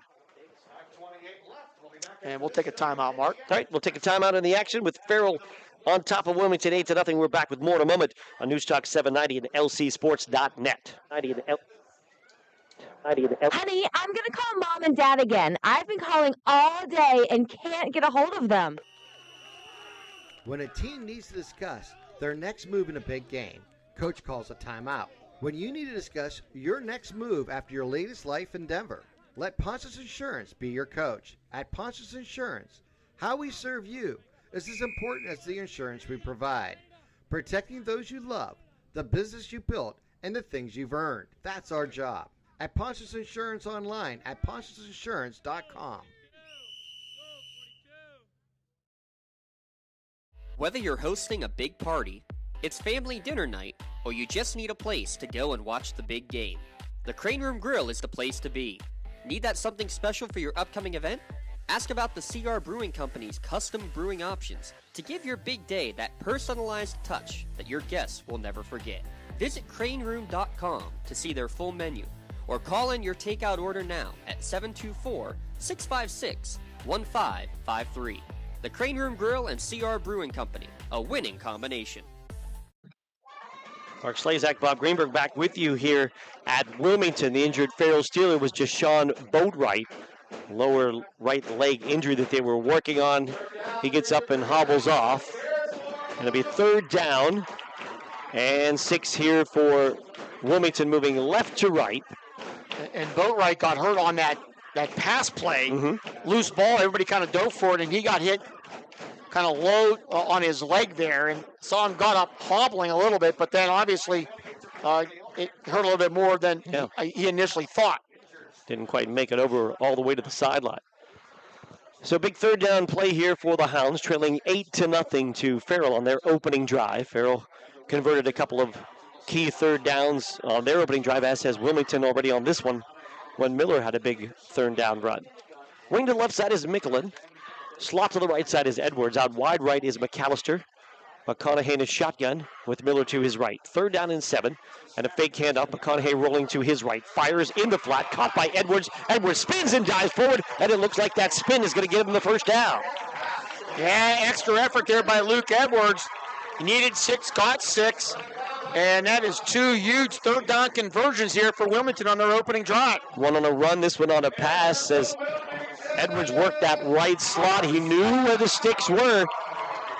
And we'll take a timeout, Mark. All right, we'll take a timeout in the action with Farrell on top of Wilmington 8-0. We're back with more in a moment on News Talk 790 and lcsports.net. Honey, I'm going to call Mom and Dad again. I've been calling all day and can't get a hold of them. When a team needs to discuss their next move in a big game, Coach calls a timeout. When you need to discuss your next move after your latest life endeavor, let Ponce's Insurance be your coach. At Ponce's Insurance, how we serve you is as important as the insurance we provide. Protecting those you love, the business you built, and the things you've earned. That's our job. At Ponce's Insurance online at poncesinsurance.com. Whether you're hosting a big party, it's family dinner night, or you just need a place to go and watch the big game, the Crane Room Grill is the place to be. Need that something special for your upcoming event? Ask about the CR Brewing Company's custom brewing options to give your big day that personalized touch that your guests will never forget. Visit craneroom.com to see their full menu, or call in your takeout order now at 724-656-1553. The Crane Room Grill and CR Brewing Company, a winning combination. Mark Slazak, Bob Greenberg back with you here at Wilmington. The injured Farrell Steeler was Jashawn Boatwright. Lower right leg injury that they were working on. He gets up and hobbles off. It'll be 3rd down and 6 here for Wilmington, moving left to right. And Boatwright got hurt on that pass play. Loose ball, everybody kind of dove for it, and he got hit kind of low on his leg there, and saw him got up hobbling a little bit, but then obviously it hurt a little bit more than he initially thought. Didn't quite make it over all the way to the sideline. So big 3rd down play here for the Hounds, trailing 8-0 to Farrell on their opening drive. Farrell converted a couple of key 3rd downs on their opening drive, as has Wilmington already on this one, when Miller had a big 3rd down run. Wing to the left side is Mickelin. Slot to the right side is Edwards. Out wide right is McAllister. McConaughey in his shotgun with Miller to his right. 3rd down and 7. And a fake handoff. McConaughey rolling to his right. Fires in the flat. Caught by Edwards. Edwards spins and dives forward. And it looks like that spin is going to give him the 1st down. Yeah, extra effort there by Luke Edwards. He needed 6, got 6. And that is 2 huge 3rd down conversions here for Wilmington on their opening drive. One on a run, this one on a pass, as Edwards worked that right slot. He knew where the sticks were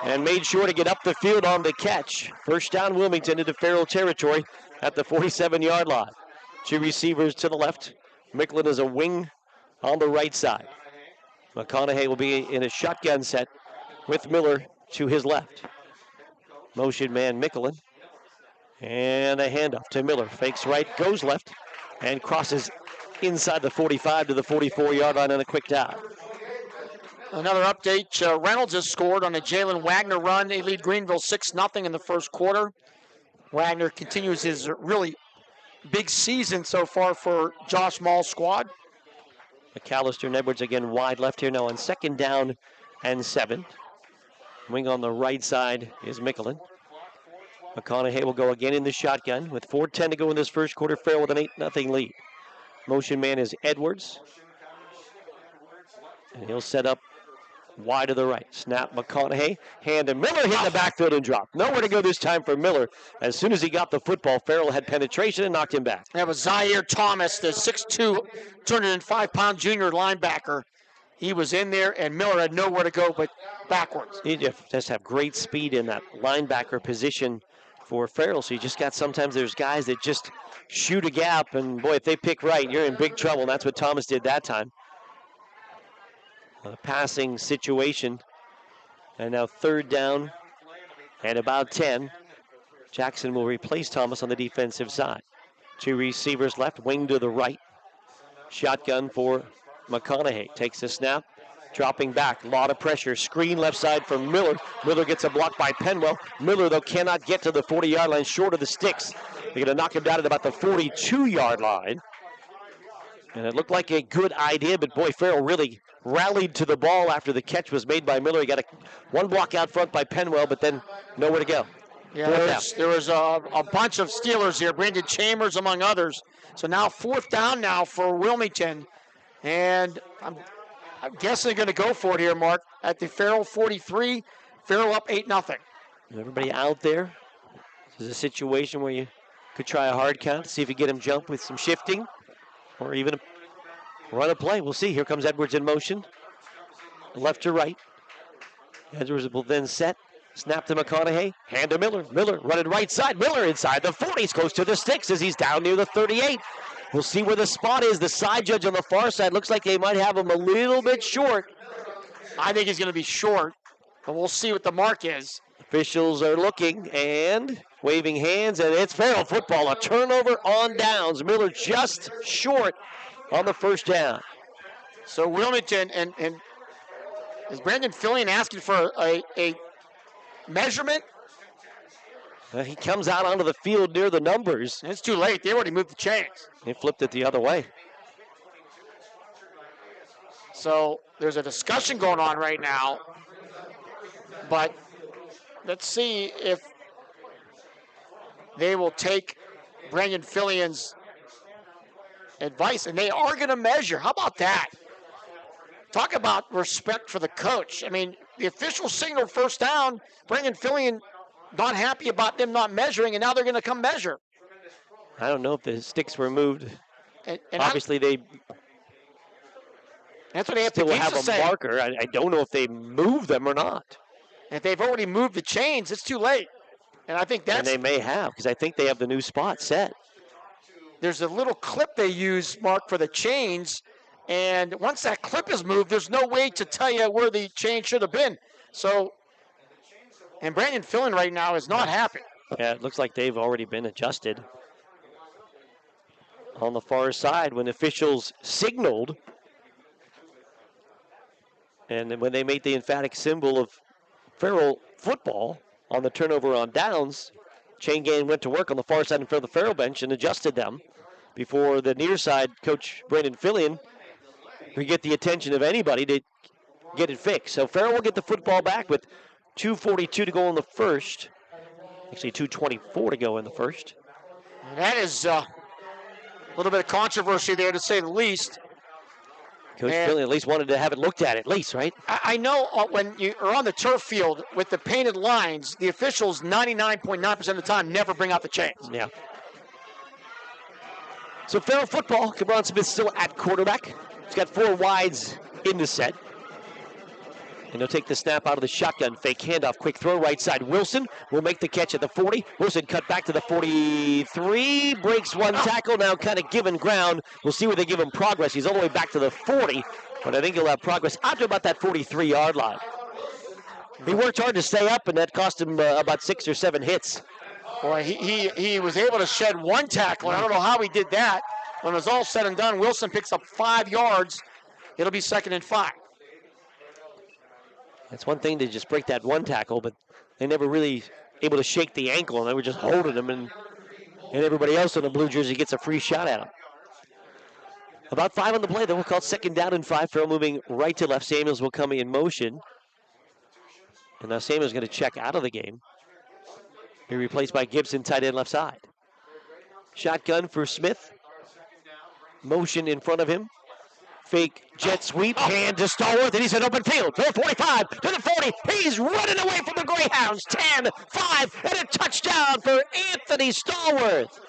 and made sure to get up the field on the catch. 1st down Wilmington into Farrell territory at the 47-yard line. 2 receivers to the left. Mickelin is a wing on the right side. McConaughey will be in a shotgun set with Miller to his left. Motion man Mickelin. And a handoff to Miller. Fakes right, goes left, and crosses inside the 45 to the 44-yard line on a quick dive. Another update, Reynolds has scored on a Jalen Wagner run. They lead Greenville 6-0 in the 1st quarter. Wagner continues his really big season so far for Josh Mall's squad. McAllister and Edwards again wide left here now on 2nd down and 7. Wing on the right side is Mickelin. McConaughey will go again in the shotgun with 4:10 to go in this 1st quarter. Farrell with an 8-0 lead. Motion man is Edwards. And he'll set up wide to the right. Snap McConaughey. Hand to Miller, hit the backfield and drop. Nowhere to go this time for Miller. As soon as he got the football, Farrell had penetration and knocked him back. That was Zaire Thomas, the 6'2", 205-pound junior linebacker. He was in there, and Miller had nowhere to go but backwards. He just have great speed in that linebacker position for Farrell. So you just got, sometimes there's guys that just shoot a gap, and boy, if they pick right, you're in big trouble. And that's what Thomas did that time. A passing situation. And now 3rd down and about 10. Jackson will replace Thomas on the defensive side. 2 receivers left, wing to the right. Shotgun for McConaughey. Takes the snap, dropping back. A lot of pressure. Screen left side for Miller. Miller gets a block by Penwell. Miller, though, cannot get to the 40-yard line, short of the sticks. They're going to knock him down at about the 42-yard line. And it looked like a good idea, but boy, Farrell really rallied to the ball after the catch was made by Miller. He got one block out front by Penwell, but then nowhere to go. Yeah, there was a bunch of Steelers here, Brandon Chambers among others. So now 4th down now for Wilmington. And I'm guessing they're going to go for it here, Mark. At the Farrell 43, Farrell up 8-0. Everybody out there. This is a situation where you could try a hard count to see if you get him jump with some shifting or even run a play. We'll see. Here comes Edwards in motion. Left to right. Edwards will then set. Snap to McConaughey. Hand to Miller. Miller running right side. Miller inside the 40s. Close to the sticks as he's down near the 38. We'll see where the spot is. The side judge on the far side looks like they might have him a little bit short. I think he's going to be short, but we'll see what the mark is. Officials are looking and waving hands, and it's Farrell football. A turnover on downs. Miller just short on the first down. So Wilmington and is Brandon Fillion asking for a measurement? He comes out onto the field near the numbers. It's too late. They already moved the chains. They flipped it the other way. So there's a discussion going on right now. But let's see if they will take Brandon Fillion's advice. And they are going to measure. How about that? Talk about respect for the coach. I mean, the official signaled first down. Brandon Fillion not happy about them not measuring, and now they're going to come measure. I don't know if the sticks were moved. And obviously, that's what they have still to have a say. marker. I don't know if they moved them or not. If they've already moved the chains, it's too late. And I think that's... And they may have, because I think they have the new spot set. There's a little clip they use, Mark, for the chains. And once that clip is moved, there's no way to tell you where the chain should have been. So, and Brandon Fillion right now is not happy. Yeah, it looks like they've already been adjusted. On the far side, when officials signaled, and then when they made the emphatic symbol of Farrell football on the turnover on downs, chain gang went to work on the far side in front of the Farrell bench and adjusted them before the near side coach Brandon Fillion could get the attention of anybody to get it fixed. So Farrell will get the football back with 2:42 to go in the first. Actually, 2:24 to go in the first. And that is a little bit of controversy there, to say the least. Coach Fillion at least wanted to have it looked at least, right? I know when you are on the turf field with the painted lines, the officials 99.9% of the time never bring out the chains. Yeah. So Farrell football, Cabron Smith still at quarterback. He's got 4 wides in the set. And he'll take the snap out of the shotgun. Fake handoff, quick throw right side. Wilson will make the catch at the 40. Wilson cut back to the 43. Breaks one tackle, now kind of given ground. We'll see where they give him progress. He's all the way back to the 40. But I think he'll have progress out to about that 43-yard line. He worked hard to stay up, and that cost him about 6 or 7 hits. Boy, he was able to shed one tackle. I don't know how he did that. When it was all said and done, Wilson picks up 5 yards. It'll be 2nd and 5. It's one thing to just break that one tackle, but they never really able to shake the ankle, and they were just holding him, and everybody else in the blue jersey gets a free shot at him. About 5 on the play, then we'll call it 2nd down and 5. Farrell moving right to left. Samuels will come in motion. And now Samuels going to check out of the game. Be replaced by Gibson, tight end left side. Shotgun for Smith. Motion in front of him. Fake jet sweep, hand to Stallworth, and he's in open field. To the 45, to the 40. He's running away from the Greyhounds. 10, 5, and a touchdown for Anthony Stallworth.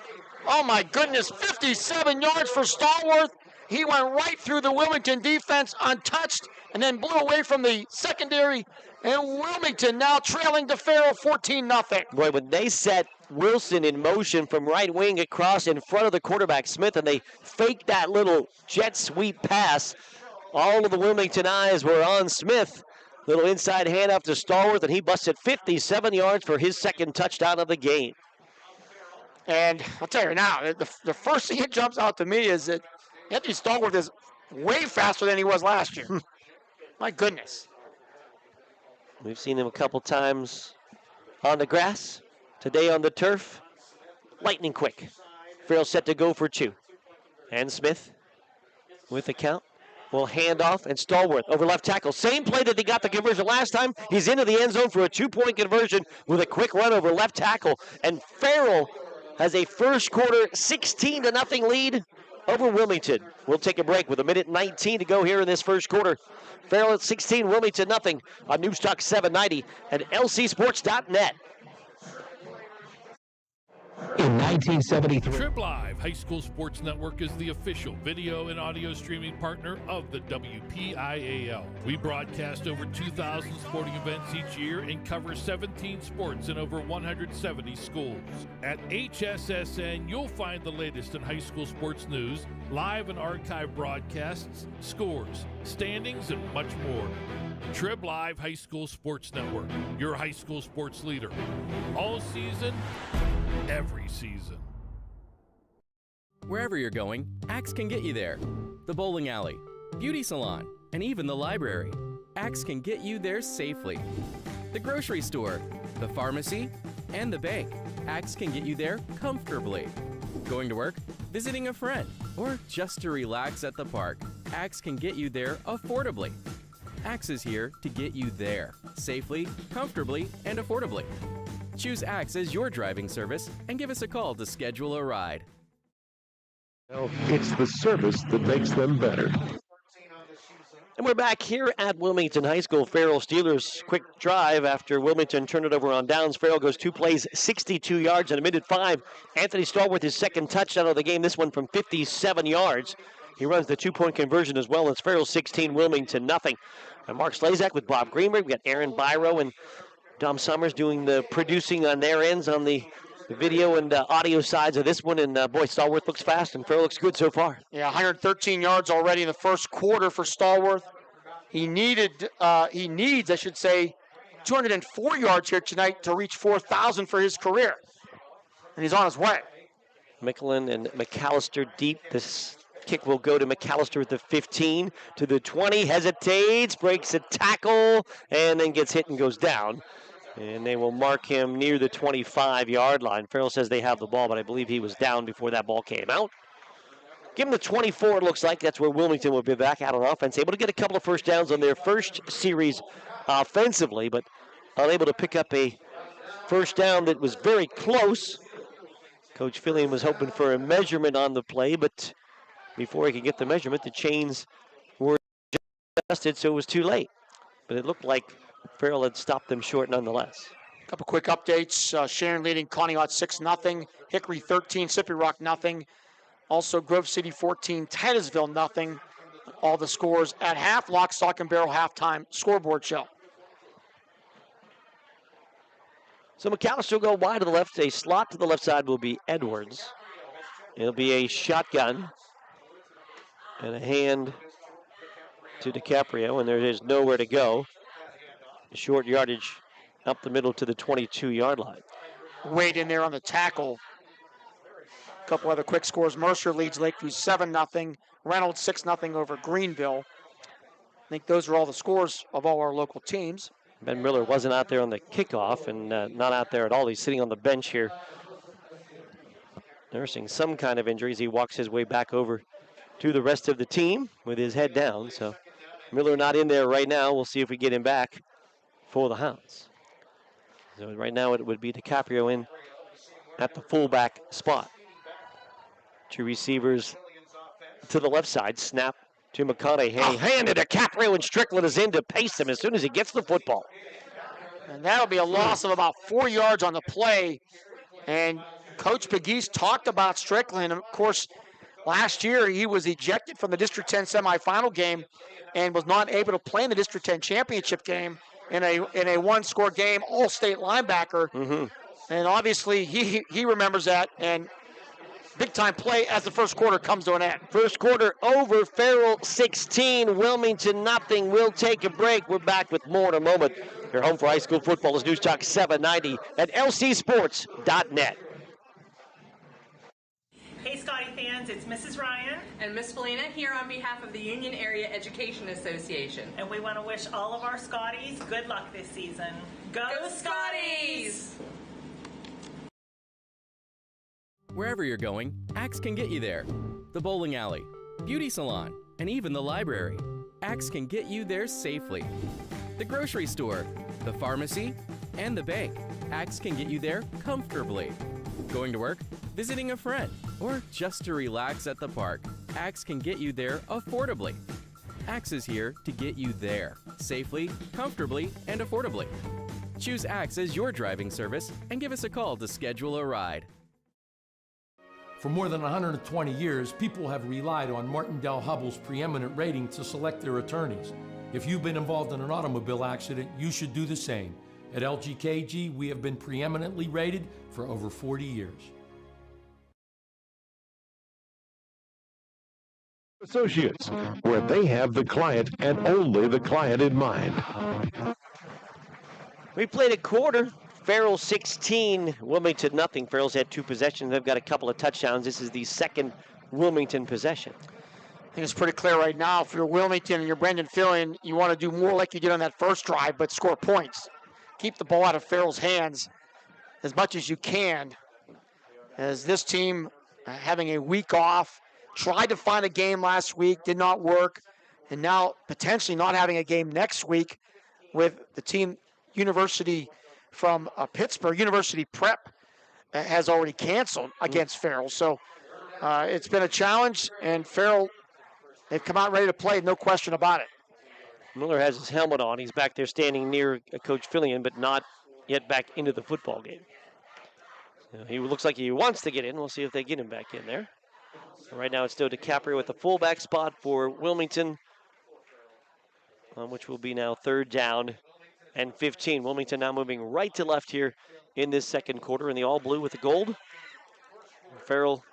Oh my goodness, 57 yards for Stallworth. He went right through the Wilmington defense untouched and then blew away from the secondary. And Wilmington now trailing to Farrell 14-0. Boy, when they set Wilson in motion from right wing across in front of the quarterback Smith, and they faked that little jet sweep pass, all of the Wilmington eyes were on Smith. Little inside handoff to Stallworth, and he busted 57 yards for his 2nd touchdown of the game. And I'll tell you now, the first thing that jumps out to me is that Anthony Stallworth is way faster than he was last year. My goodness. We've seen him a couple times on the grass. Today on the turf, lightning quick. Farrell set to go for 2. And Smith with the count will hand off, and Stallworth over left tackle. Same play that they got the conversion last time. He's into the end zone for a 2-point conversion with a quick run over left tackle. And Farrell has a first quarter 16-0 lead over Wilmington. We'll take a break with 1:19 to go here in this first quarter. Farrell at 16, Wilmington nothing on News Talk 790 and lcsports.net. In 1973, Trib Live High School Sports Network is the official video and audio streaming partner of the WPIAL. We broadcast over 2,000 sporting events each year and cover 17 sports in over 170 schools. At HSSN, you'll find the latest in high school sports news, live and archive broadcasts, scores, standings, and much more. Trib Live High School Sports Network, your high school sports leader. All season, every season. Wherever you're going, Axe can get you there. The bowling alley, beauty salon, and even the library. Axe can get you there safely. The grocery store, the pharmacy, and the bank. Axe can get you there comfortably. Going to work, visiting a friend, or just to relax at the park. Axe can get you there affordably. Axe is here to get you there safely, comfortably, and affordably. Choose Axe as your driving service and give us a call to schedule a ride. It's the service that makes them better. And we're back here at Wilmington High School. Farrell Steelers quick drive after Wilmington turned it over on downs. Farrell goes 2 plays, 62 yards in a minute 5. Anthony Stallworth, his second touchdown of the game, this one from 57 yards. He runs the 2-point conversion as well. It's Farrell 16, Wilmington nothing. And Mark Slazak with Bob Greenberg. We got Aaron Byro and Dom Summers doing the producing on their ends on the video and audio sides of this one. And boy, Stallworth looks fast and Farrell looks good so far. Yeah, 113 yards already in the first quarter for Stallworth. He needs, 204 yards here tonight to reach 4,000 for his career. And he's on his way. Mickelin and McAllister deep. This kick will go to McAllister at the 15, to the 20, hesitates, breaks a tackle, and then gets hit and goes down. And they will mark him near the 25-yard line. Farrell says they have the ball, but I believe he was down before that ball came out. Give him the 24, it looks like. That's where Wilmington will be back out on offense. Able to get a couple of first downs on their first series offensively, but unable to pick up a first down that was very close. Coach Fillion was hoping for a measurement on the play, but before he could get the measurement, the chains were adjusted, so it was too late. But it looked like Farrell had stopped them short nonetheless. A couple quick updates. Sharon leading Conneaut 6-0. Hickory 13, Sippy Rock nothing. Also Grove City 14, Titusville nothing. All the scores at half. Lock, stock, and barrel halftime scoreboard show. So McAllister will go wide to the left. A slot to the left side will be Edwards. It'll be a shotgun. And a hand to DiCaprio, and there is nowhere to go. Short yardage up the middle to the 22-yard line. Wade in there on the tackle. A couple other quick scores. Mercer leads Lakeview 7-0. Reynolds 6-0 over Greenville. I think those are all the scores of all our local teams. Ben Miller wasn't out there on the kickoff and not out there at all. He's sitting on the bench here, nursing some kind of injuries. He walks his way back over to the rest of the team with his head down. So Miller not in there right now. We'll see if we get him back for the Hounds. So right now it would be DiCaprio in at the fullback spot. Two receivers to the left side. Snap to McConaughey. Hand to DiCaprio, and Strickland is in to pace him as soon as he gets the football. And that'll be a loss of about 4 yards on the play. And Coach Pegues talked about Strickland. Of course, last year he was ejected from the District 10 semifinal game and was not able to play in the District 10 championship game in a one-score game, all-state linebacker. Mm-hmm. And obviously he remembers that, and big-time play as the first quarter comes to an end. First quarter over, Farrell 16, Wilmington nothing. We'll take a break. We're back with more in a moment. Your home for high school football is News Talk 790 at lcsports.net. Hey Scotty fans, it's Mrs. Ryan and Miss Felina here on behalf of the Union Area Education Association. And we want to wish all of our Scotties good luck this season. Go Scotties! Wherever you're going, Axe can get you there. The bowling alley, beauty salon, and even the library. Axe can get you there safely. The grocery store, the pharmacy, and the bank. Axe can get you there comfortably. Going to work, visiting a friend, or just to relax at the park, Axe can get you there affordably. Axe is here to get you there, safely, comfortably, and affordably. Choose Axe as your driving service and give us a call to schedule a ride. For more than 120 years, people have relied on Martindale Hubbell's preeminent rating to select their attorneys. If you've been involved in an automobile accident, you should do the same. At LGKG, we have been preeminently rated for over 40 years. Associates, where they have the client and only the client in mind. We played a quarter. Farrell 16, Wilmington nothing. Farrell's had 2 possessions. They've got a couple of touchdowns. This is the second Wilmington possession. I think it's pretty clear right now, if you're Wilmington and you're Brendan Fillion, you want to do more like you did on that first drive, but score points. Keep the ball out of Farrell's hands as much as you can. As this team having a week off, tried to find a game last week, did not work, and now potentially not having a game next week with the team University from Pittsburgh. University Prep has already canceled against Farrell. So it's been a challenge, and Farrell, they've come out ready to play, no question about it. Miller has his helmet on. He's back there standing near Coach Fillion, but not yet back into the football game. He looks like he wants to get in. We'll see if they get him back in there. Right now it's still DiCaprio at the fullback spot for Wilmington, which will be now 3rd down and 15. Wilmington now moving right to left here in this second quarter in the all blue with the gold. Farrell,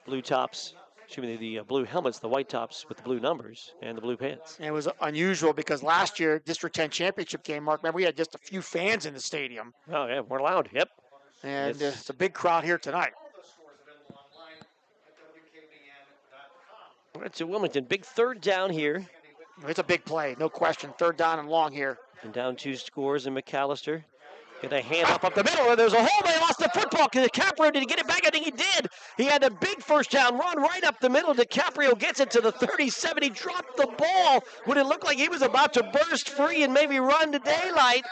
blue tops, the blue helmets, the white tops with the blue numbers and the blue pants. And it was unusual because last year, District 10 championship game, Mark, remember we had just a few fans in the stadium. Oh, yeah, we're allowed, yep. And it's a big crowd here tonight. All right, so Wilmington, big 3rd down here. It's a big play, no question. 3rd down and long here. And down 2 scores, and McAllister get a hand up the middle, and there's a hole. They lost the football. DiCaprio, did he get it back? I think he did. He had a big first down run right up the middle. DiCaprio gets it to the 37. He dropped the ball when it looked like he was about to burst free and maybe run to daylight.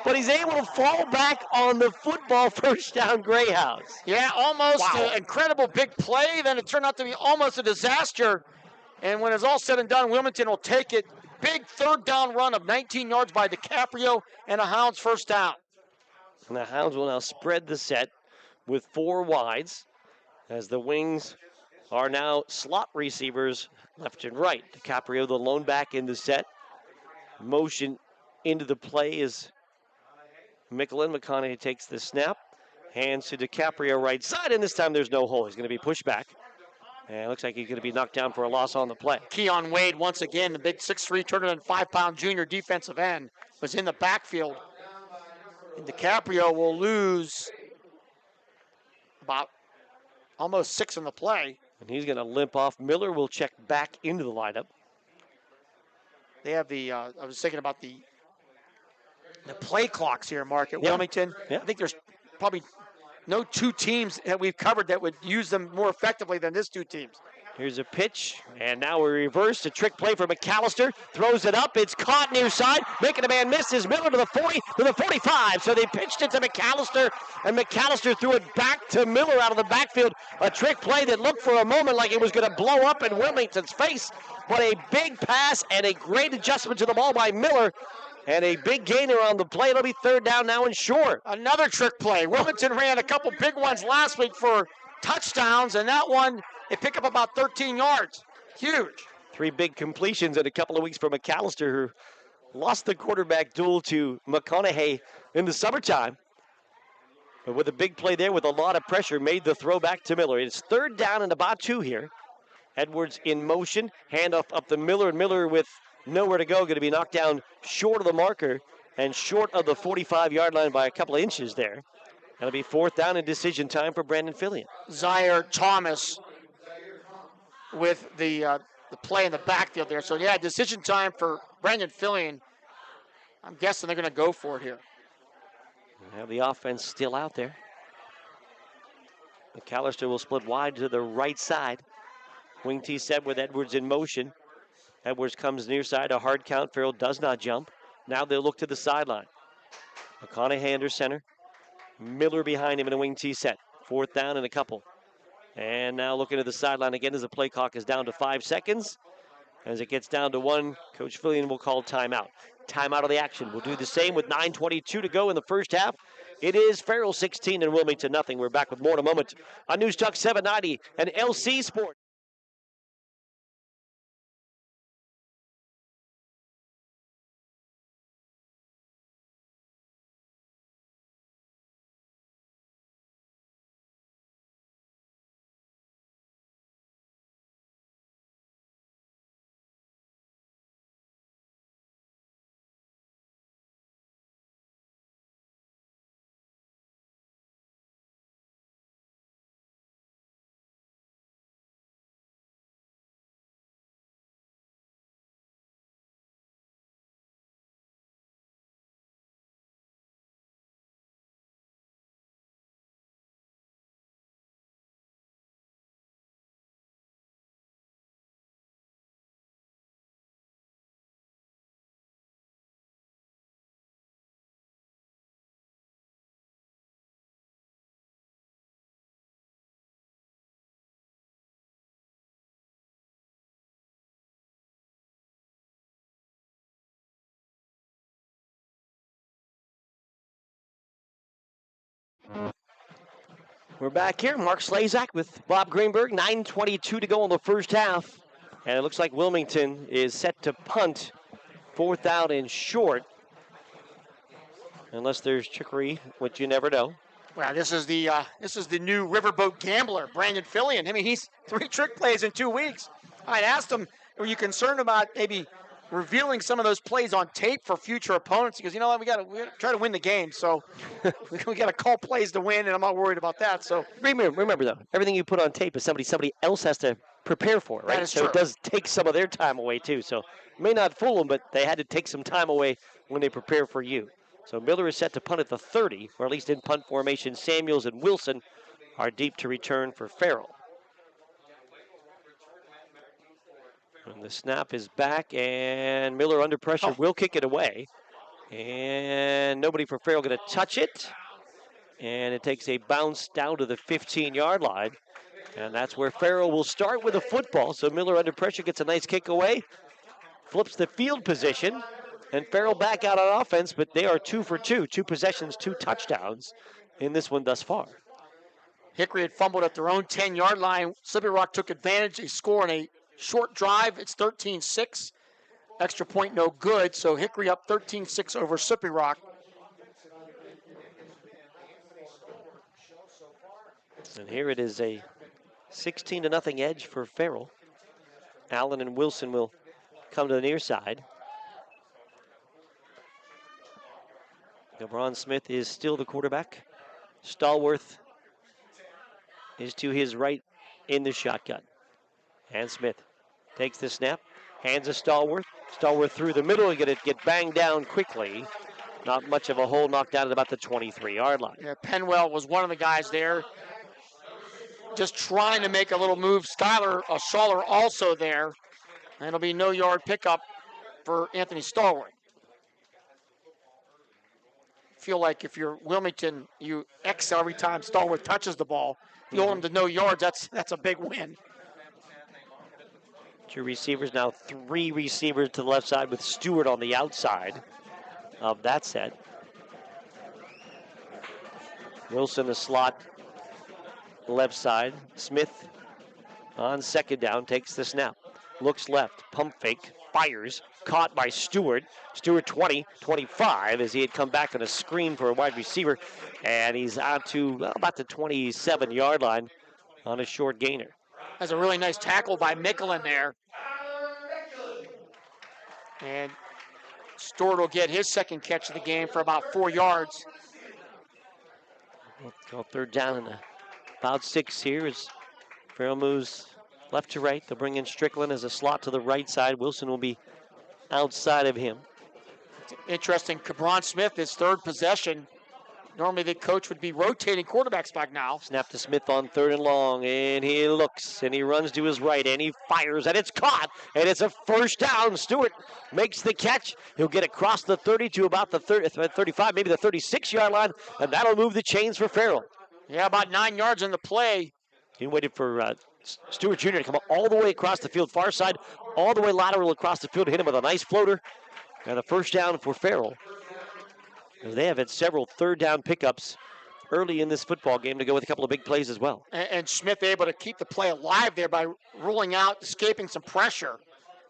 But he's able to fall back on the football. First down, Greyhounds. Yeah, almost an incredible big play. Then it turned out to be almost a disaster. And when it's all said and done, Wilmington will take it. Big 3rd down run of 19 yards by DiCaprio and a Hounds first down. And the Hounds will now spread the set with 4 wides as the wings are now slot receivers left and right. DiCaprio, the lone back in the set. Motion into the play is Mickelin. McConaughey takes the snap. Hands to DiCaprio right side, and this time there's no hole. He's going to be pushed back. And it looks like he's going to be knocked down for a loss on the play. Keon Wade, once again, the big 6'3", 205-pound junior defensive end, was in the backfield. And DiCaprio will lose about almost 6 in the play. And he's going to limp off. Miller will check back into the lineup. They have the, I was thinking about the play clocks here, Mark, at Wilmington. Yeah. I think there's probably no 2 teams that we've covered that would use them more effectively than this 2 teams. Here's a pitch, and now we reverse a trick play for McAllister. Throws it up, it's caught near side, making a man miss is Miller to the 40, to the 45. So they pitched it to McAllister, and McAllister threw it back to Miller out of the backfield. A trick play that looked for a moment like it was going to blow up in Wilmington's face, but a big pass and a great adjustment to the ball by Miller. And a big gainer on the play. It'll be 3rd down now and short. Another trick play. Wilmington ran a couple big ones last week for touchdowns, and that one, it picked up about 13 yards. Huge. 3 big completions in a couple of weeks for McAllister, who lost the quarterback duel to McConaughey in the summertime. But with a big play there with a lot of pressure, made the throw back to Miller. It's 3rd down and about 2 here. Edwards in motion. Handoff up to Miller, and Miller with nowhere to go, going to be knocked down short of the marker and short of the 45-yard line by a couple of inches there. That'll be 4th down and decision time for Brandon Fillion. Zaire Thomas with the play in the backfield there. So, yeah, decision time for Brandon Fillion. I'm guessing they're going to go for it here. Have the offense still out there. McAllister will split wide to the right side. Wing T set with Edwards in motion. Edwards comes near side, a hard count. Farrell does not jump. Now they'll look to the sideline. McConaughey under center. Miller behind him in a wing T set. 4th down and a couple. And now looking to the sideline again as the play clock is down to 5 seconds. As it gets down to 1, Coach Fillion will call timeout. Timeout of the action. We'll do the same with 9:22 to go in the first half. It is Farrell 16 and Wilmington nothing. We're back with more in a moment on News Talk 790 and LC Sports. We're back here. Mark Slazak with Bob Greenberg. 9:22 to go in the first half. And it looks like Wilmington is set to punt. 4th out and short. Unless there's trickery, which you never know. Well, this is the new riverboat gambler, Brandon Fillion. I mean, he's 3 trick plays in 2 weeks. I asked him, were you concerned about maybe revealing some of those plays on tape for future opponents? He goes, you know what, we got to try to win the game, so we got to call plays to win, and I'm not worried about that. So remember though, everything you put on tape is somebody else has to prepare for, right? That is so true. It does take some of their time away too. So it may not fool them, but they had to take some time away when they prepare for you. So Miller is set to punt at the 30, or at least in punt formation. Samuels and Wilson are deep to return for Farrell. And the snap is back, and Miller under pressure will kick it away. And nobody for Farrell going to touch it. And it takes a bounce down to the 15-yard line. And that's where Farrell will start with the football. So Miller under pressure gets a nice kick away, flips the field position, and Farrell back out on offense, but they are 2 for 2. 2 possessions, 2 touchdowns in this one thus far. Hickory had fumbled at their own 10-yard line. Slippery Rock took advantage. They score on a short drive. It's 13-6. Extra point no good, so Hickory up 13-6 over Slippery Rock. And here it is a 16-0 edge for Farrell. Allen and Wilson will come to the near side. LeBron Smith is still the quarterback. Stallworth is to his right in the shotgun. And Smith takes the snap, hands to Stallworth. Stallworth through the middle, going to get banged down quickly. Not much of a hole, knocked down at about the 23-yard line. Yeah, Penwell was one of the guys there, just trying to make a little move. Skylar Schaller also there. And it'll be no yard pickup for Anthony Stallworth. Feel like if you're Wilmington, you excel every time Stallworth touches the ball. If you hold him to no yards, that's a big win. 2 receivers, now 3 receivers to the left side with Stewart on the outside of that set. Wilson the slot left side. Smith on 2nd down takes the snap. Looks left, pump fake, fires, caught by Stewart. Stewart 20, 25 as he had come back on a screen for a wide receiver. And he's out to about the 27-yard line on a short gainer. That's a really nice tackle by Mickelin there. And Stewart will get his 2nd catch of the game for about 4 yards. We'll go 3rd down and about 6 here as Farrell moves left to right. They'll bring in Strickland as a slot to the right side. Wilson will be outside of him. Interesting, Cabron Smith, his 3rd possession. Normally the coach would be rotating quarterbacks back now. Snap to Smith on 3rd and long, and he looks, and he runs to his right, and he fires, and it's caught, and it's a 1st down. Stewart makes the catch. He'll get across the 30 to about the 35, maybe the 36-yard line, and that'll move the chains for Farrell. Yeah, about 9 yards in the play. He waited for Stewart Jr. to come all the way across the field, far side, all the way lateral across the field to hit him with a nice floater. And a first down for Farrell. They have had several third down pickups early in this football game to go with a couple of big plays as well. And Smith able to keep the play alive there by ruling out, escaping some pressure.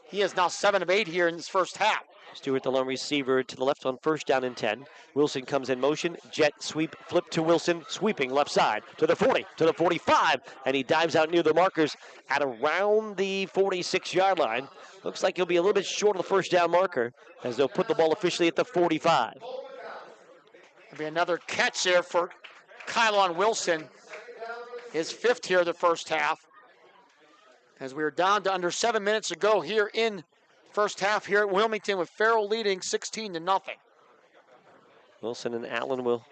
He is now 7 of 8 here in this first half. Stewart, the lone receiver, to the left on first down and 10. Wilson comes in motion. Jet sweep, flip to Wilson, sweeping left side to the 40, to the 45, and he dives out near the markers at around the 46-yard line. Looks like he'll be a little bit short of the first down marker as they'll put the ball officially at the 45. There'll be another catch there for Kylon Wilson. His 5th here of the first half. As we are down to under 7 minutes to go here in first half here at Wilmington with Farrell leading 16-0. Wilson and Allen will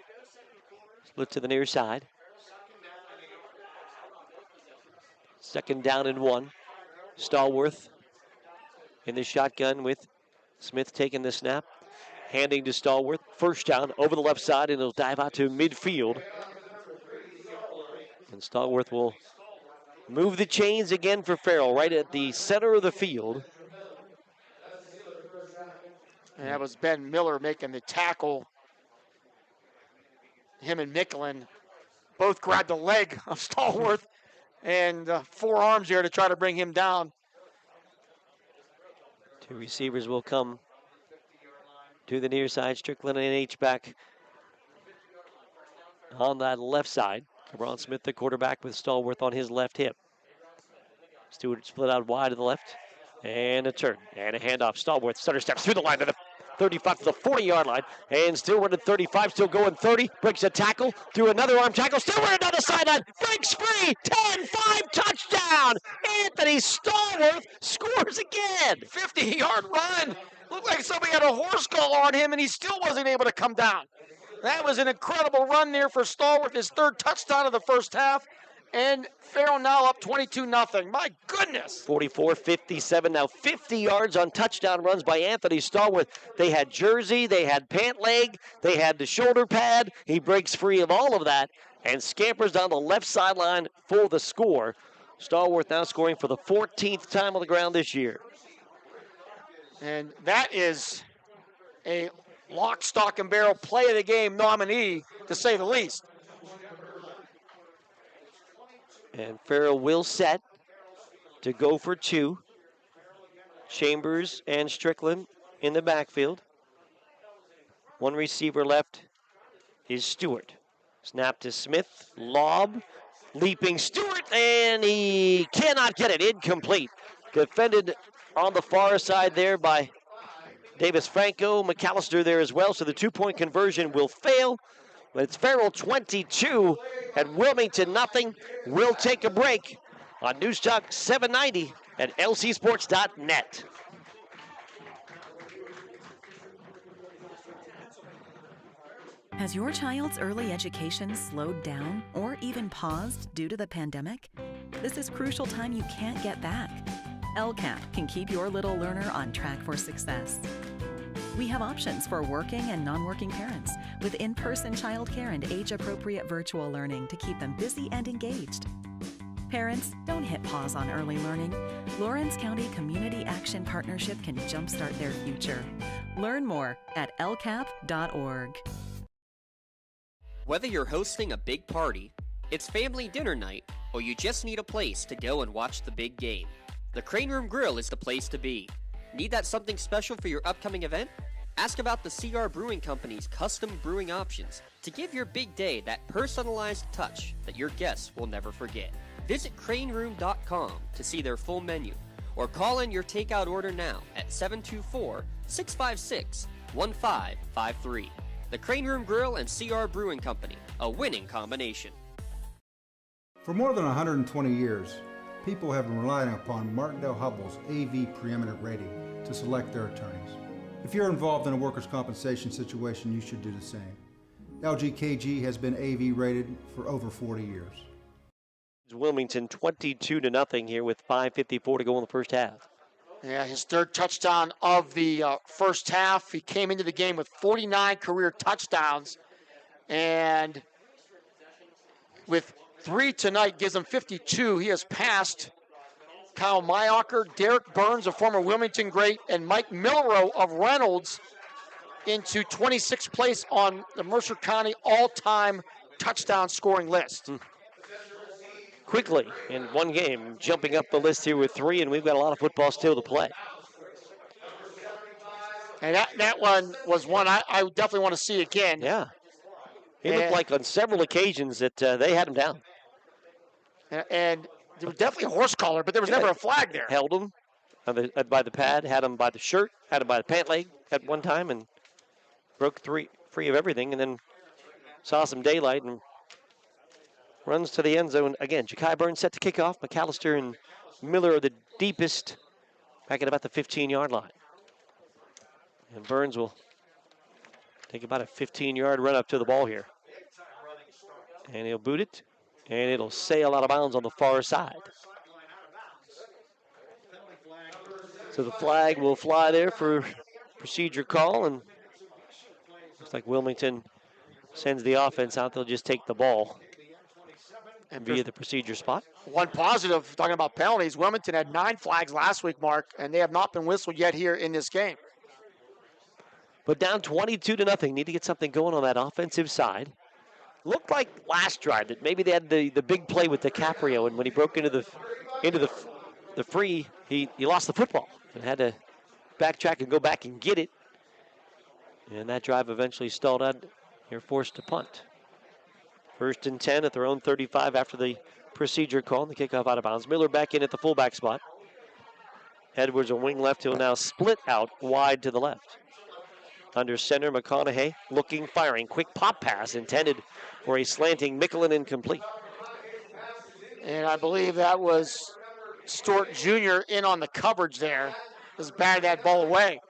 split to the near side. Second down and 1. Stallworth in the shotgun with Smith taking the snap. Handing to Stallworth. First down over the left side, and he'll dive out to midfield. And Stallworth will move the chains again for Farrell right at the center of the field. And that was Ben Miller making the tackle. Him and Micklin both grabbed the leg of Stallworth and 4 arms here to try to bring him down. 2 receivers will come to the near side. Strickland and H-back on that left side. Cabron Smith, the quarterback, with Stallworth on his left hip. Stewart split out wide to the left. And a turn. And a handoff. Stallworth stutter steps through the line to the 35 to the 40-yard line. And Stewart at 35, still going 30. Breaks a tackle. Through another arm tackle. Stewart on the sideline. Breaks free. 10-5 touchdown. Anthony Stallworth scores again. 50-yard run. Looked like somebody had a horse collar on him, and he still wasn't able to come down. That was an incredible run there for Stallworth, his 3rd touchdown of the first half. And Farrell now up 22-0. My goodness. 44-57. Now 50 yards on touchdown runs by Anthony Stallworth. They had jersey, they had pant leg, they had the shoulder pad. He breaks free of all of that and scampers down the left sideline for the score. Stallworth now scoring for the 14th time on the ground this year. And that is a lock, stock, and barrel play of the game nominee, to say the least. And Farrell will set to go for 2. Chambers and Strickland in the backfield. 1 receiver left is Stewart. Snap to Smith, lob, leaping Stewart, and he cannot get it, incomplete. Defended on the far side there by Davis Franco, McAllister there as well, so the 2-point conversion will fail. But it's Farrell 22 and Wilmington nothing. We'll take a break on News Talk 790 at lcsports.net. Has your child's early education slowed down or even paused due to the pandemic? This is crucial time you can't get back. LCAP can keep your little learner on track for success. We have options for working and non-working parents with in-person childcare and age-appropriate virtual learning to keep them busy and engaged. Parents, don't hit pause on early learning. Lawrence County Community Action Partnership can jumpstart their future. Learn more at lcap.org. Whether you're hosting a big party, it's family dinner night, or you just need a place to go and watch the big game, the Crane Room Grill is the place to be. Need that something special for your upcoming event? Ask about the CR Brewing Company's custom brewing options to give your big day that personalized touch that your guests will never forget. Visit craneroom.com to see their full menu, or call in your takeout order now at 724-656-1553. The Crane Room Grill and CR Brewing Company, a winning combination. For more than 120 years, people have been relying upon Martindale Hubbell's AV preeminent rating to select their attorneys. If you're involved in a workers' compensation situation, you should do the same. LGKG has been AV rated for over 40 years. Wilmington 22-0 here with 5:54 to go in the first half. Yeah, his 3rd touchdown of the first half. He came into the game with 49 career touchdowns, and with 3 tonight gives him 52. He has passed Kyle Mayocker, Derek Burns, a former Wilmington great, and Mike Milrow of Reynolds into 26th place on the Mercer County all-time touchdown scoring list. Quickly, in one game, jumping up the list here with 3, and we've got a lot of football still to play. And that one was one I definitely want to see again. Yeah. It looked like on several occasions that they had him down. And there was definitely a horse collar, but there was never a flag there. Held him by the pad, had him by the shirt, had him by the pant leg at one time, and broke free of everything, and then saw some daylight and runs to the end zone. Again, Ja'Kai Burns set to kick off. McAllister and Miller are the deepest, back at about the 15-yard line. And Burns will take about a 15-yard run up to the ball here. And he'll boot it, and it'll sail out of bounds on the far side. So the flag will fly there for procedure call, and looks like Wilmington sends the offense out. They'll just take the ball and via the procedure spot. One positive, talking about penalties, Wilmington had 9 flags last week, Mark, and they have not been whistled yet here in this game. But down 22-0. Need to get something going on that offensive side. Looked like last drive that maybe they had the big play with DiCaprio, and when he broke into the free, he lost the football and had to backtrack and go back and get it. And that drive eventually stalled out. You're forced to punt. 1st and 10 at their own 35 after the procedure call and the kickoff out of bounds. Miller back in at the fullback spot. Edwards a wing left. He'll now split out wide to the left. Under center, McConaughey looking, firing. Quick pop pass intended for a slanting Mickelin, incomplete. And I believe that was Stewart Jr. in on the coverage there. Just batted that ball away.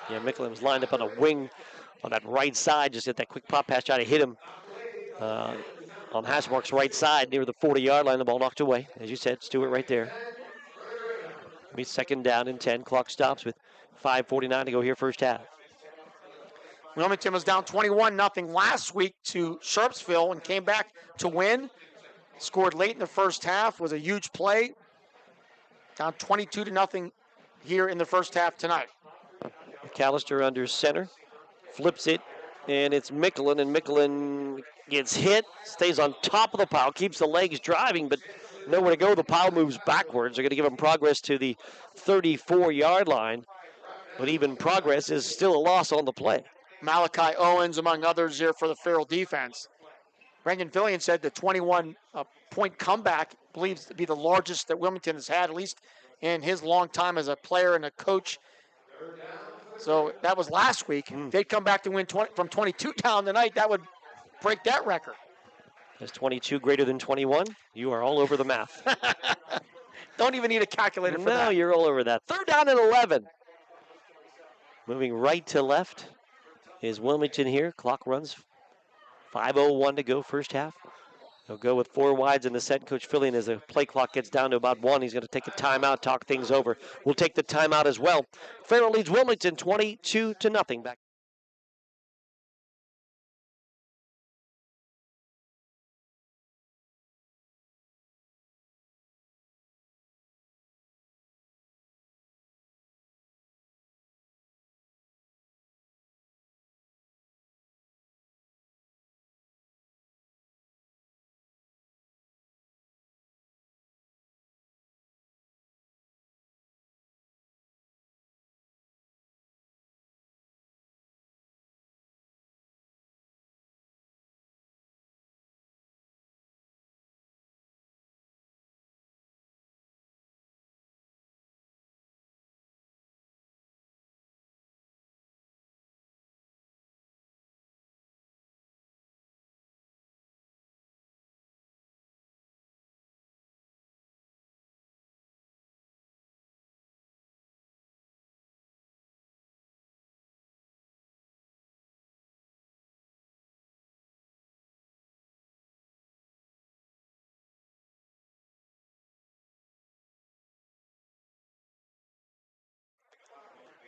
Yeah, Mickelin was lined up on a wing on that right side. Just hit that quick pop pass, try to hit him on Hashmark's right side near the 40-yard line. The ball knocked away. As you said, Stewart right there. Meets 2nd down and 10. Clock stops with 5:49 to go here first half. Wilmington was down 21-0 last week to Sharpsville and came back to win. Scored late in the first half, was a huge play. Down 22-0 here in the first half tonight. McAllister under center, flips it, and it's Mickelin, and Mickelin gets hit, stays on top of the pile, keeps the legs driving, but nowhere to go. The pile moves backwards. They're going to give him progress to the 34-yard line, but even progress is still a loss on the play. Malachi Owens, among others, here for the Farrell defense. Brendan Fillion said the 21-point comeback believes to be the largest that Wilmington has had, at least in his long time as a player and a coach. So that was last week. They'd come back to win from 22 down tonight. That would break that record. Is 22 greater than 21? You are all over the math. Don't even need a calculator for that. No, you're all over that. 3rd down and 11. Moving right to left is Wilmington here. Clock runs. 5:01 to go first half. They'll go with 4 wides in the set. Coach Fillion, as the play clock gets down to about 1, he's going to take a timeout, talk things over. We'll take the timeout as well. Farrell leads Wilmington 22-0. Back.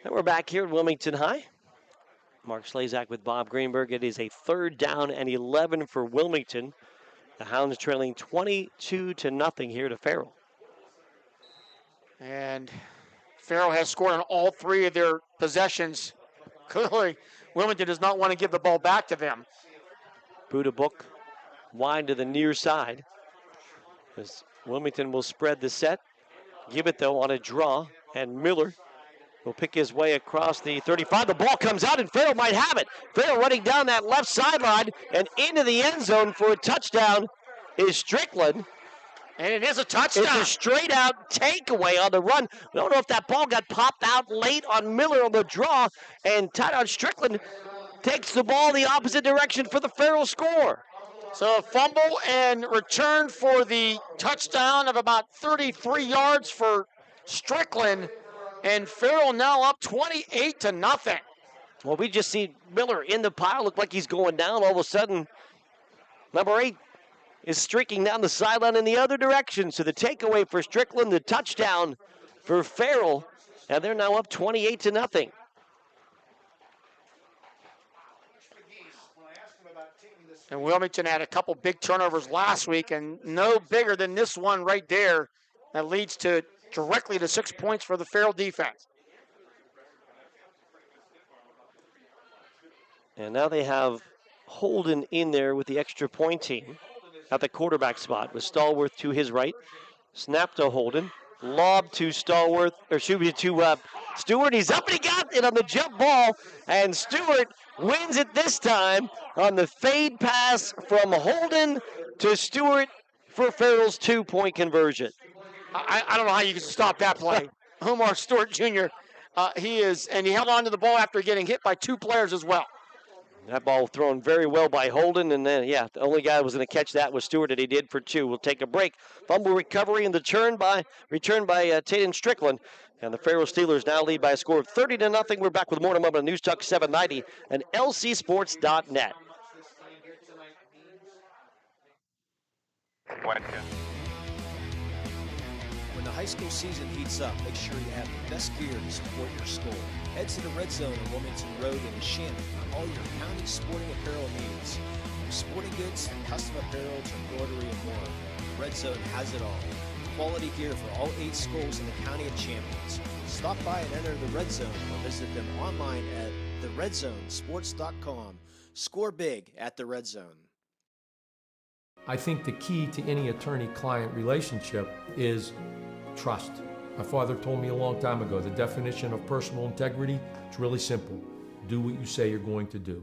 And we're back here at Wilmington High. Mark Slazak with Bob Greenberg. It is a 3rd down and 11 for Wilmington. The Hounds trailing 22-0 here to Farrell. And Farrell has scored on all 3 of their possessions. Clearly, Wilmington does not want to give the ball back to them. Buddha Book wide to the near side. As Wilmington will spread the set. Give it, though, on a draw. And Miller will pick his way across the 35. The ball comes out, and Farrell might have it. Farrell running down that left sideline and into the end zone for a touchdown is Strickland. And it is a touchdown. It's a straight-out takeaway on the run. I don't know if that ball got popped out late on Miller on the draw, and touchdown Strickland takes the ball the opposite direction for the Farrell score. So a fumble and return for the touchdown of about 33 yards for Strickland, and Farrell now up 28-0. Well, we just see Miller in the pile, look like he's going down. All of a sudden, number 8 is streaking down the sideline in the other direction. So the takeaway for Strickland, the touchdown for Farrell, and they're now up 28-0. And Wilmington had a couple big turnovers last week, and no bigger than this one right there that leads to directly to 6 points for the Farrell defense. And now they have Holden in there with the extra point team at the quarterback spot with Stallworth to his right. Snap to Holden. Lob to Stallworth, or should be to Stewart. He's up and he got it on the jump ball, and Stewart wins it this time on the fade pass from Holden to Stewart for Farrell's 2-point conversion. I don't know how you can stop that play. Omar Stewart Jr., he held on to the ball after getting hit by 2 players as well. That ball thrown very well by Holden, and then, the only guy who was going to catch that was Stewart, and he did for 2. We'll take a break. Fumble recovery and the return by Tatum Strickland. And the Farrell Steelers now lead by a score of 30-0. We're back with more in a moment on News Talk 790 and lcsports.net. When the high school season heats up, make sure you have the best gear to support your school. Head to the Red Zone on Wilmington Road in Shannon for all your county sporting apparel needs. From sporting goods, custom apparel, to embroidery and more, Red Zone has it all. Quality gear for all 8 schools in the County of Champions. Stop by and enter the Red Zone or visit them online at theredzonesports.com. Score big at the Red Zone. I think the key to any attorney-client relationship is trust. My father told me a long time ago, the definition of personal integrity is really simple. Do what you say you're going to do.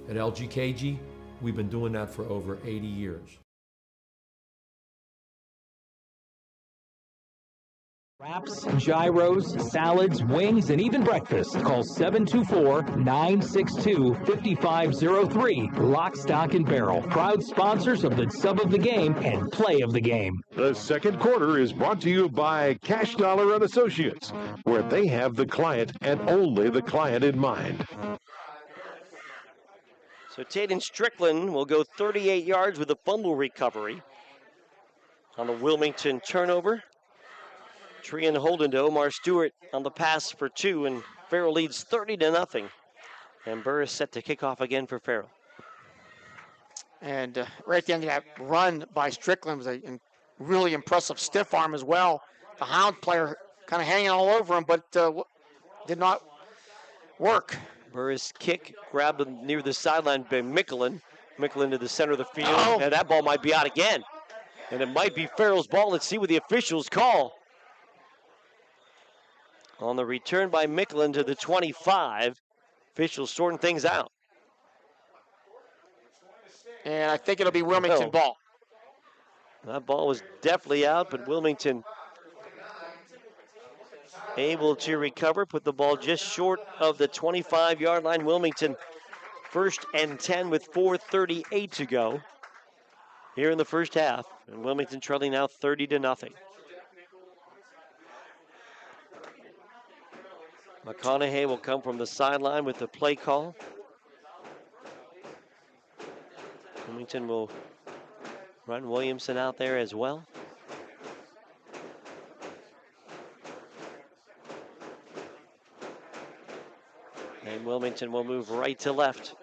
At LGKG, we've been doing that for over 80 years. Wraps, gyros, salads, wings, and even breakfast. Call 724-962-5503. Lock, Stock, and Barrel. Proud sponsors of the Sub of the Game and Play of the Game. The second quarter is brought to you by Cash Dollar and Associates, where they have the client and only the client in mind. So Tatum Strickland will go 38 yards with a fumble recovery on the Wilmington turnover. Trian Holden to Omar Stewart on the pass for 2, and Farrell leads 30-0. And Burris set to kick off again for Farrell. And right at the end of that run by Strickland was a really impressive stiff arm as well. The Hound player kind of hanging all over him, but did not work. Burris kick grabbed near the sideline by Mickelin. Mickelin to the center of the field, and that ball might be out again. And it might be Farrell's ball. Let's see what the officials call. On the return by Mickelin to the 25, officials sorting things out. And I think it'll be Wilmington ball. That ball was definitely out, but Wilmington able to recover, put the ball just short of the 25-yard line. Wilmington 1st and 10 with 4:38 to go here in the first half. And Wilmington trailing now 30-0. McConaughey will come from the sideline with the play call. Wilmington will run Williamson out there as well. And Wilmington will move right to left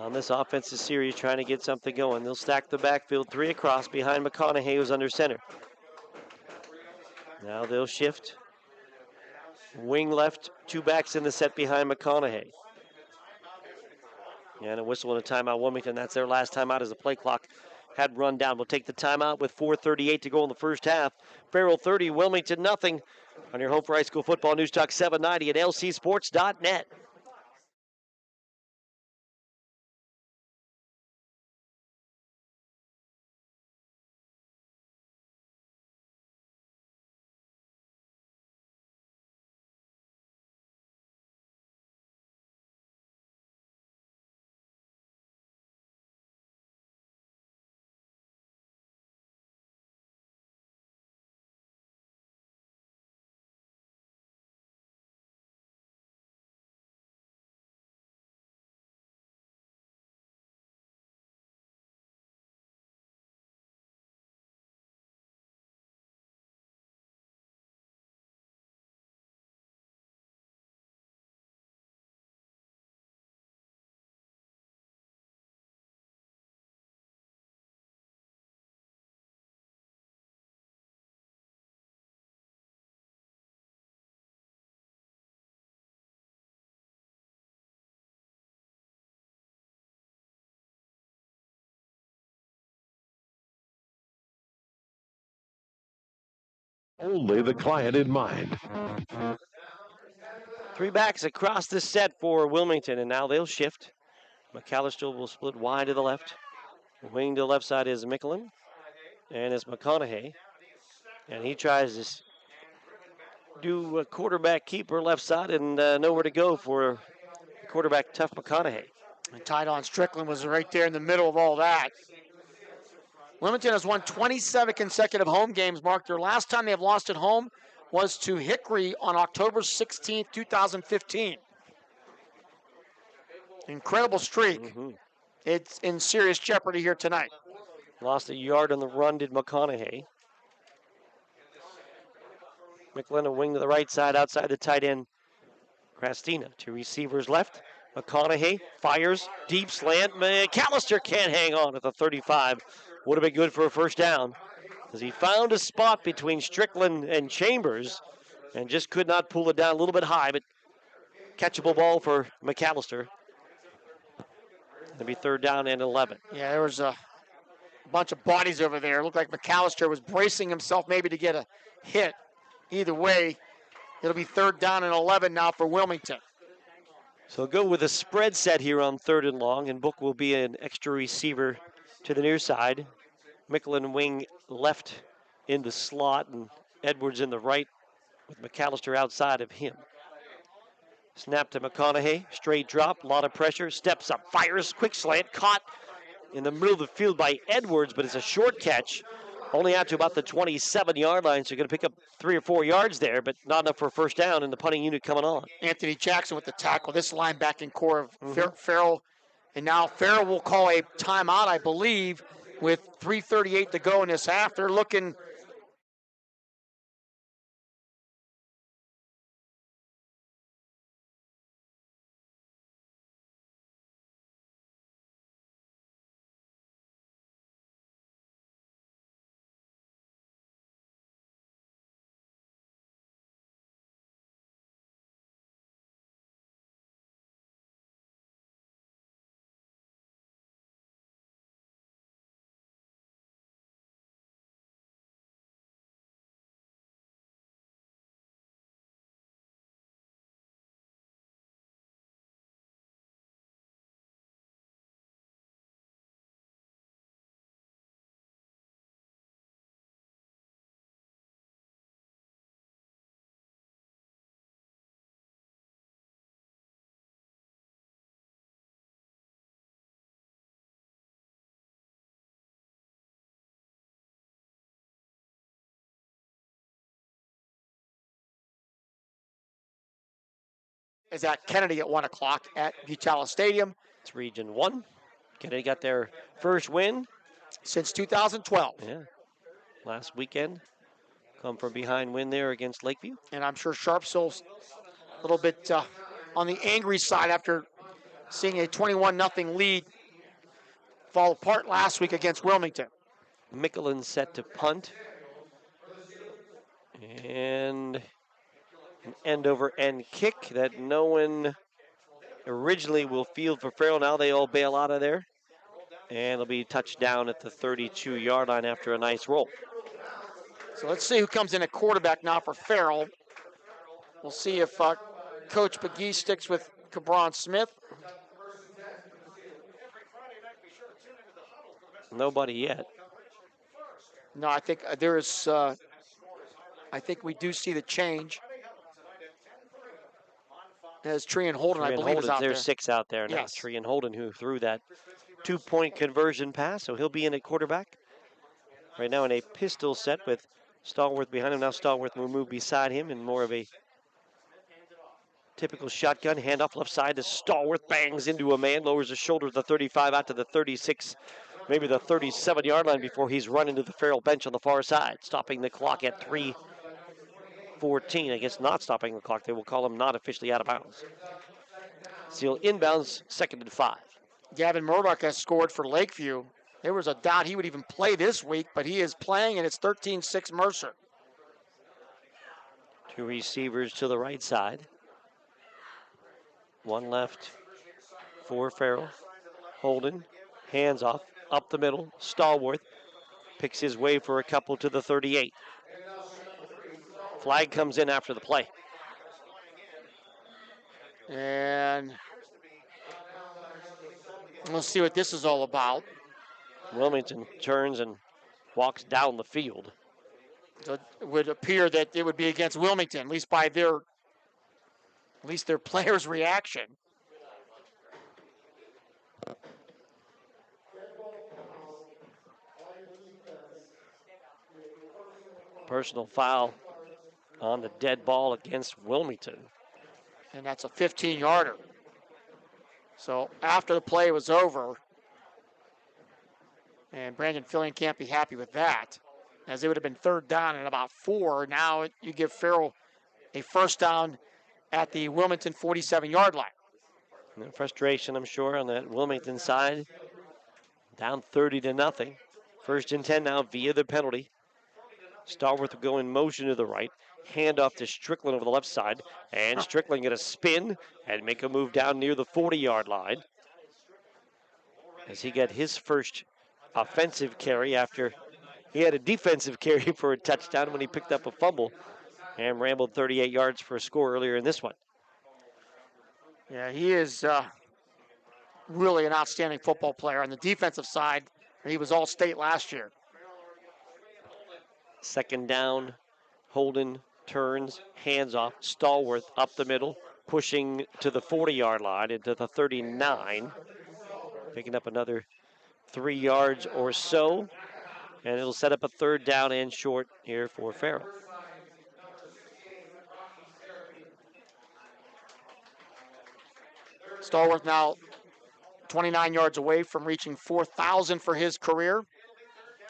on this offensive series trying to get something going. They'll stack the backfield, 3 across behind McConaughey, who's under center. Now they'll shift. Wing left, 2 backs in the set behind McConaughey. And a whistle and a timeout, Wilmington. That's their last timeout as the play clock had run down. We'll take the timeout with 4:38 to go in the first half. Farrell 30, Wilmington nothing. On your home for high school football, News Talk 790 at lcsports.net. Only the client in mind. 3 backs across the set for Wilmington, and now they'll shift. McAllister will split wide to the left. Wing to the left side is Mickelin, and it's McConaughey. And he tries to do a quarterback keeper left side and nowhere to go for quarterback tough McConaughey. And Tydon Strickland was right there in the middle of all that. Wilmington has won 27 consecutive home games, Mark. Their last time they've lost at home was to Hickory on October 16th, 2015. Incredible streak. It's in serious jeopardy here tonight. Lost a yard on the run, did McConaughey. Mickelin a wing to the right side outside the tight end. Krastina, 2 receivers left. McConaughey fires, deep slant. McAllister can't hang on at the 35. Would have been good for a first down as he found a spot between Strickland and Chambers and just could not pull it down a little bit high, but catchable ball for McAllister. It'll be 3rd down and 11. Yeah, there was a bunch of bodies over there. It looked like McAllister was bracing himself maybe to get a hit. Either way, it'll be 3rd down and 11 now for Wilmington. So go with a spread set here on 3rd and long, and Book will be an extra receiver to the near side. Mickelin wing left in the slot, and Edwards in the right with McAllister outside of him. Snap to McConaughey, straight drop, a lot of pressure, steps up, fires, quick slant, caught in the middle of the field by Edwards, but it's a short catch, only out to about the 27-yard line, so you're going to pick up 3 or 4 yards there, but not enough for a first down, and the punting unit coming on. Anthony Jackson with the tackle. This linebacking core of Farrell, and now Farrell will call a timeout, I believe, with 3:38 to go in this half. They're looking. Is at Kennedy at 1 o'clock at Butala Stadium. It's Region 1. Kennedy got their first win since 2012. Yeah, last weekend. Come from behind win there against Lakeview. And I'm sure Sharpsville's a little bit on the angry side after seeing a 21-0 lead fall apart last week against Wilmington. Mickelin set to punt. And an end-over-end kick that no one originally will field for Farrell. Now they all bail out of there. And it'll be touchdown at the 32-yard line after a nice roll. So let's see who comes in at quarterback now for Farrell. We'll see if Coach McGee sticks with Cabron Smith. Nobody yet. No, I think there is. I think we do see the change. As Tree and Holden, I believe, is out there. There's 6 out there now. Yes. Tree and Holden, who threw that 2-point conversion pass, so he'll be in at quarterback. Right now in a pistol set with Stallworth behind him. Now Stallworth will move beside him in more of a typical shotgun. Handoff left side to Stallworth, bangs into a man, lowers his shoulder to the 35 out to the 36, maybe the 37-yard line before he's run into the Farrell bench on the far side, stopping the clock at 3:14. I guess not stopping the clock. They will call him not officially out of bounds. Seal inbounds, 2nd and 5. Gavin Murdoch has scored for Lakeview. There was a doubt he would even play this week, but he is playing, and it's 13-6 Mercer. 2 receivers to the right side. 1 left for Farrell. Holden, hands off, up the middle. Stallworth picks his way for a couple to the 38. Flag comes in after the play. And we'll see what this is all about. Wilmington turns and walks down the field. So it would appear that it would be against Wilmington, at least by their players' reaction. Personal foul on the dead ball against Wilmington. And that's a 15-yarder. So after the play was over, and Brandon Fillion can't be happy with that, as it would have been 3rd down and about 4. Now you give Farrell a 1st down at the Wilmington 47-yard line. No frustration, I'm sure, on that Wilmington side. Down 30-0. 1st and 10 now via the penalty. Stallworth will go in motion to the right. Handoff to Strickland over the left side. And Strickland going to spin and make a move down near the 40-yard line. As he got his first offensive carry after he had a defensive carry for a touchdown when he picked up a fumble and rambled 38 yards for a score earlier in this one. Yeah, he is really an outstanding football player. On the defensive side, he was all-state last year. 2nd down, Holden turns, hands off, Stallworth up the middle, pushing to the 40-yard line into the 39, picking up another 3 yards or so, and it'll set up a 3rd down and short here for Farrell. Stallworth now 29 yards away from reaching 4,000 for his career.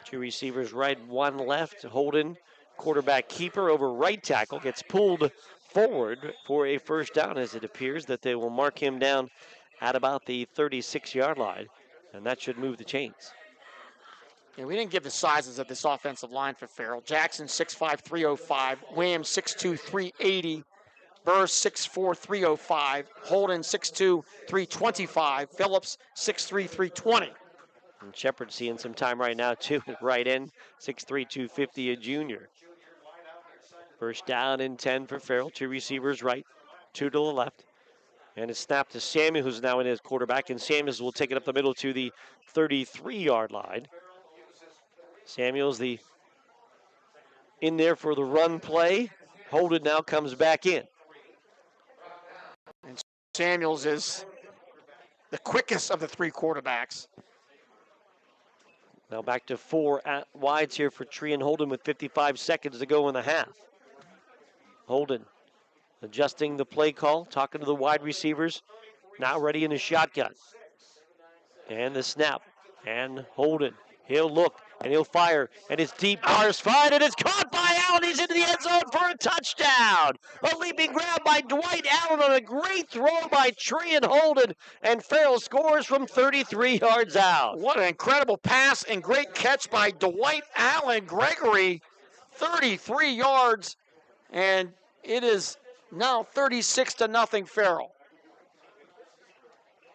2 receivers right, 1 left. Holden, quarterback keeper over right tackle, gets pulled forward for a 1st down, as it appears that they will mark him down at about the 36-yard line, and that should move the chains. Yeah, we didn't give the sizes of this offensive line for Farrell. Jackson 6'5", 305. Williams 6'2", 380. Burrs 6'4", 305. Holden 6'2", 325. Phillips 6'3", 320. And Shepard seeing some time right now, too, at right end, 6'3", 250, a junior. 1st down and 10 for Farrell. 2 receivers right, 2 to the left. And it's snapped to Samuel, who's now in his quarterback, and Samuels will take it up the middle to the 33-yard line. Samuels in there for the run play. Holden now comes back in. And Samuels is the quickest of the 3 quarterbacks. Now back to 4 wides here for Tree and Holden with 55 seconds to go in the half. Holden adjusting the play call, talking to the wide receivers, now ready in the shotgun. And the snap, and Holden, he'll look, and he'll fire, and it's deep, Mars fired, and it's caught by Farrell, and he's into the end zone for a touchdown. A leaping grab by Dwight Allen on a great throw by Trian Holden, and Farrell scores from 33 yards out. What an incredible pass and great catch by Dwight Allen. Gregory, 33 yards, and it is now 36-0 Farrell.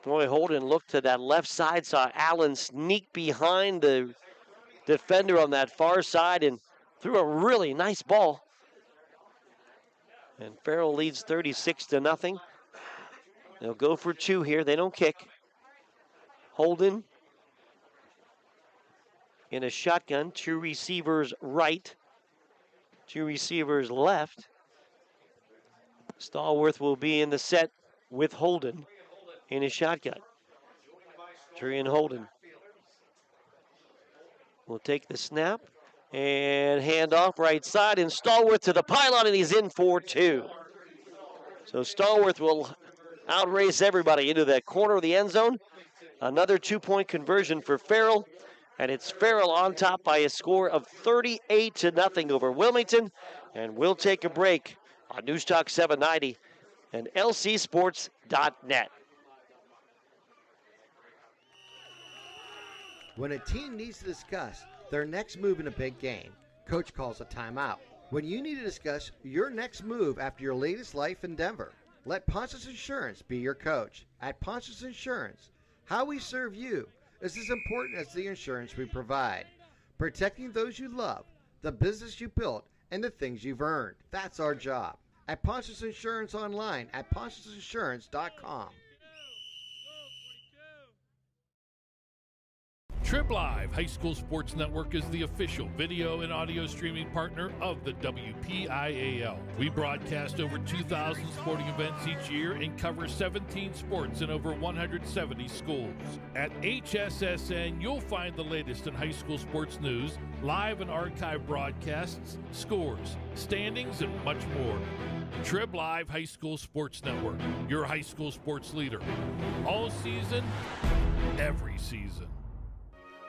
Boy, Holden looked to that left side, saw Allen sneak behind the defender on that far side and threw a really nice ball. And Farrell leads 36-0. They'll go for two here. They don't kick. Holden in a shotgun. Two receivers right. Two receivers left. Stallworth will be in the set with Holden in his shotgun. Trian Holden will take the snap and hand off right side, and Stallworth to the pylon, and he's in for two. So Stallworth will outrace everybody into the corner of the end zone. Another two-point conversion for Farrell, and it's Farrell on top by a score of 38-0 over Wilmington. And we'll take a break on News Talk 790 and lcsports.net. When a team needs to discuss their next move in a big game, coach calls a timeout. When you need to discuss your next move after your latest life endeavor, let Ponce's Insurance be your coach. At Ponce's Insurance, how we serve you is as important as the insurance we provide. Protecting those you love, the business you built, and the things you've earned. That's our job. At Ponce's Insurance online at poncesinsurance.com. Trib Live High School Sports Network is the official video and audio streaming partner of the WPIAL. We broadcast over 2,000 sporting events each year and cover 17 sports in over 170 schools. At HSSN, you'll find the latest in high school sports news, live and archive broadcasts, scores, standings, and much more. Trib Live High School Sports Network, your high school sports leader. All season, every season.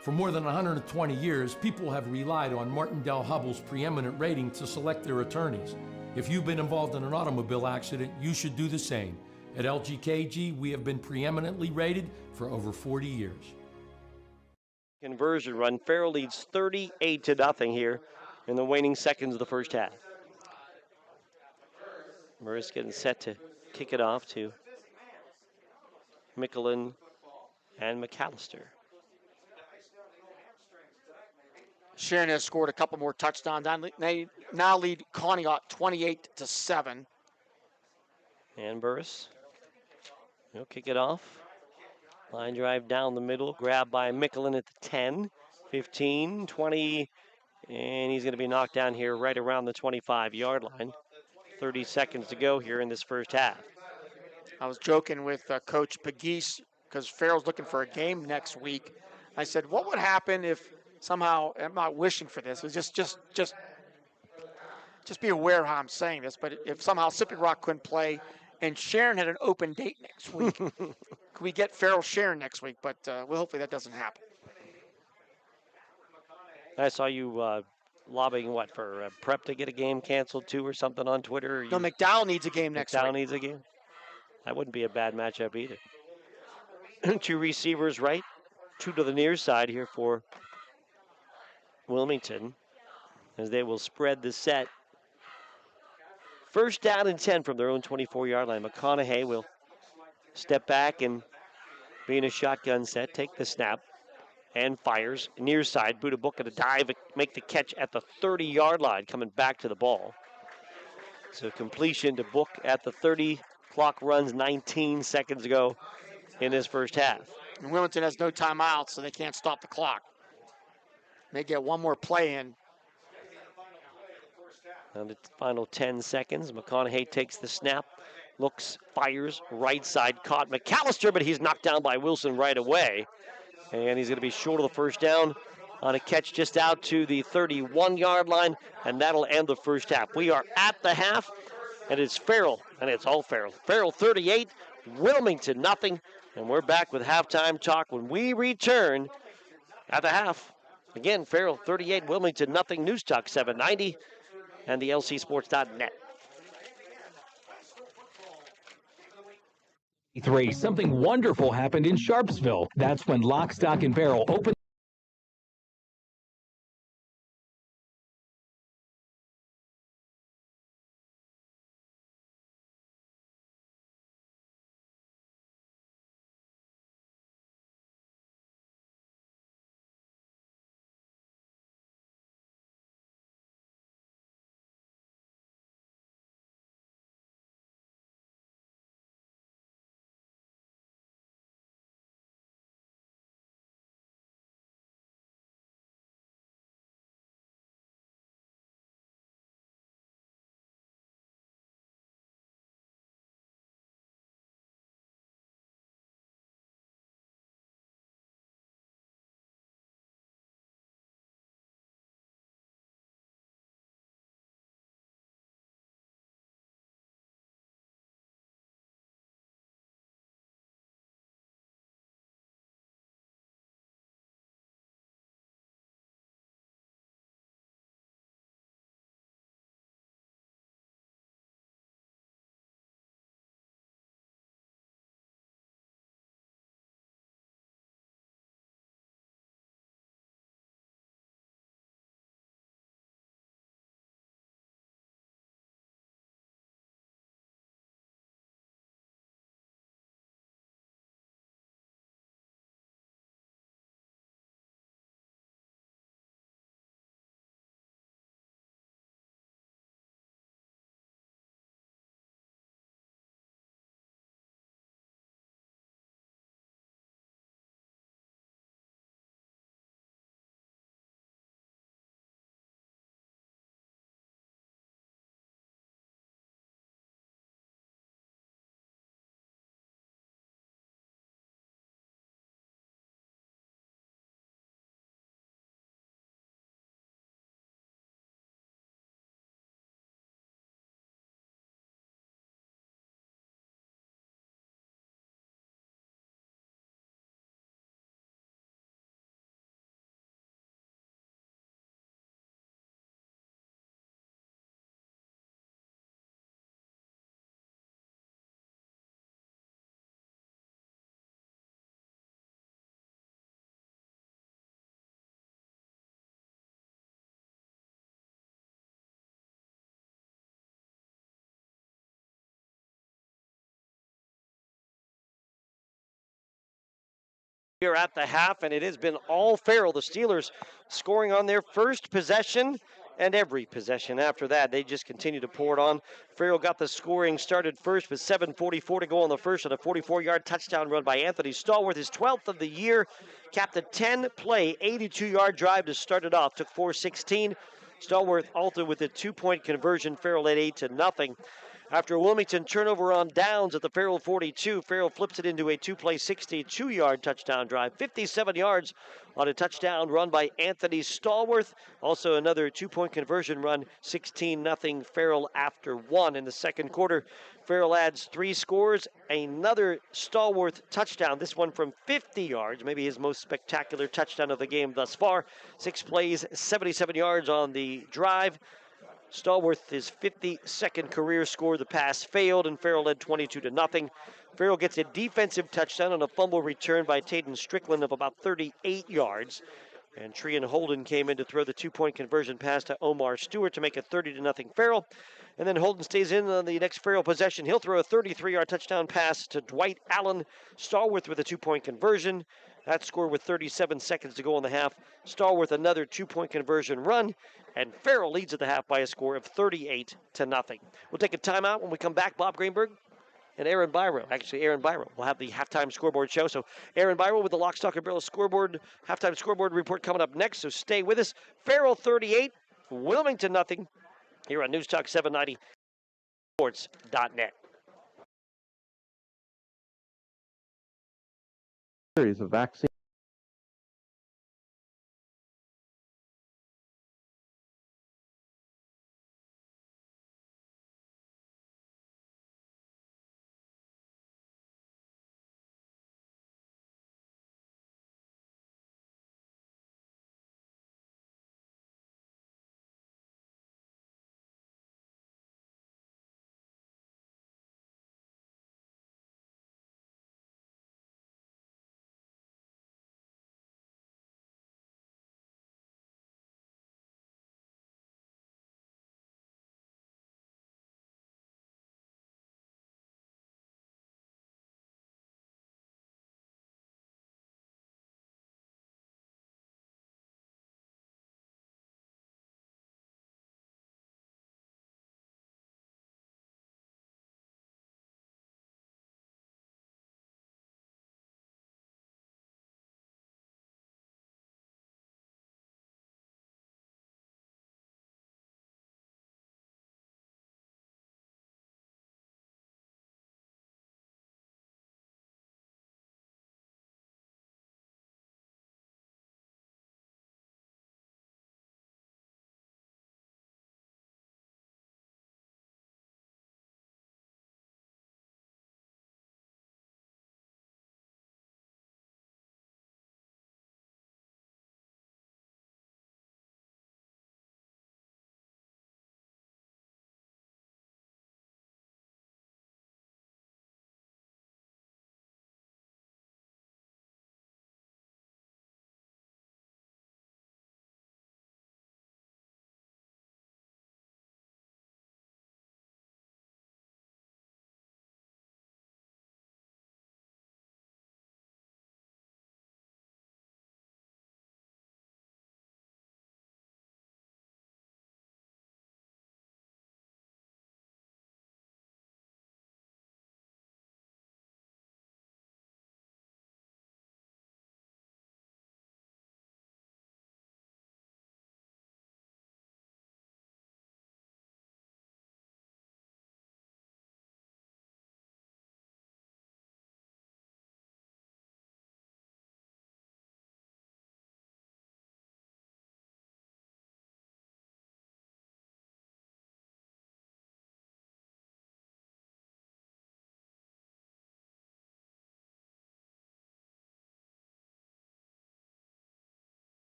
For more than 120 years, people have relied on Martindale Hubbell's preeminent rating to select their attorneys. If you've been involved in an automobile accident, you should do the same. At LGKG, we have been preeminently rated for over 40 years. Conversion run. Farrell leads 38-0 here in the waning seconds of the first half. Murris getting set to kick it off to Mickelin and McAllister. Sharon has scored a couple more touchdowns. They now lead Conneaut 28-7. And Burris, he'll kick it off. Line drive down the middle, grabbed by Mickelin at the 10, 15, 20, and he's going to be knocked down here right around the 25-yard line. 30 seconds to go here in this first half. I was joking with Coach Pegues because Farrell's looking for a game next week. I said, what would happen if somehow, I'm not wishing for this, it was just be aware how I'm saying this, but if somehow Sippy Rock couldn't play and Sharon had an open date next week, could we get Farrell Sharon next week? But well, hopefully that doesn't happen. I saw you lobbying, for prep to get a game canceled too or something on Twitter? No, McDowell needs a game next week. McDowell needs a game? That wouldn't be a bad matchup either. Two receivers right, two to the near side here for Wilmington as they will spread the set. First down and 10 from their own 24-yard line. McConaughey will step back and be in a shotgun set, take the snap, and fires. Near side, Buddha Book at a dive, make the catch at the 30-yard line, coming back to the ball. So completion to Book at the 30. Clock runs 19 seconds ago in this first half. And Wilmington has no timeouts, so they can't stop the clock. They get one more play in. On the final 10 seconds, McConaughey takes the snap, looks, fires, right side, caught McAllister, but he's knocked down by Wilson right away. And he's going to be short of the first down on a catch just out to the 31-yard line, and that'll end the first half. We are at the half, and it's Farrell, and it's all Farrell. Farrell 38, Wilmington nothing, and we're back with halftime talk when we return at the half. Again, Farrell 38, Wilmington nothing. News Talk 790 and the lcsports.net. Something wonderful happened in Sharpsville. That's when Lock, Stock, and Barrel opened. Here at the half, and it has been all Farrell. The Steelers scoring on their first possession and every possession after that. They just continue to pour it on. Farrell got the scoring started first with 7:44 to go on the first, and a 44-yard touchdown run by Anthony Stallworth, his 12th of the year. Capped a 10-play, 82-yard drive to start it off. Took 4:16. Stallworth also with a 2-point conversion. Farrell led 8-0. After a Wilmington turnover on downs at the Farrell 42, Farrell flips it into a 2-play, 62-yard touchdown drive. 57 yards on a touchdown run by Anthony Stallworth. Also another 2-point conversion run, 16-0 Farrell after one. In the second quarter, Farrell adds 3 scores, another Stallworth touchdown, this one from 50 yards, maybe his most spectacular touchdown of the game thus far. 6 plays, 77 yards on the drive. Stallworth, his 52nd career score. The pass failed, and Farrell led 22-0. Farrell gets a defensive touchdown on a fumble return by Taden Strickland of about 38 yards. And Treon Holden came in to throw the 2-point conversion pass to Omar Stewart to make it 30-0 Farrell. And then Holden stays in on the next Farrell possession. He'll throw a 33-yard touchdown pass to Dwight Allen. Stallworth with a 2-point conversion. That score with 37 seconds to go in the half. Stallworth another 2-point conversion run. And Farrell leads at the half by a score of 38-0. We'll take a timeout. When we come back, Bob Greenberg and Aaron Byro. Actually, Aaron Byro will have the halftime scoreboard show. So Aaron Byro with the Lock, Stock, and Barrel scoreboard, halftime scoreboard report coming up next. So stay with us. Farrell 38, Wilmington 0. Here on News Talk 790, SportsNet. Series of vaccine.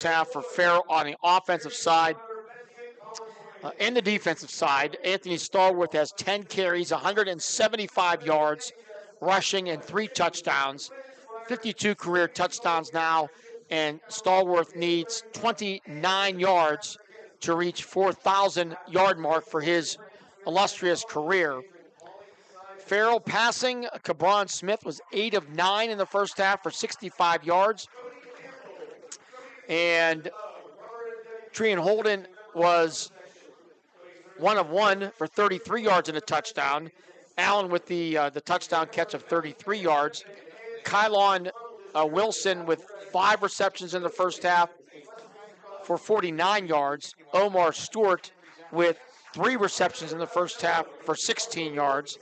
half for Farrell on the offensive side. And the defensive side, Anthony Stallworth has 10 carries, 175 yards, rushing, and 3 touchdowns. 52 career touchdowns now, and Stallworth needs 29 yards to reach 4,000-yard mark for his illustrious career. Farrell passing, Cabron Smith was 8 of 9 in the first half for 65 yards. And Treon Holden was 1 of 1 for 33 yards and a touchdown. Allen with the touchdown catch of 33 yards. Kylon Wilson with 5 receptions in the first half for 49 yards. Omar Stewart with 3 receptions in the first half for 16 yards.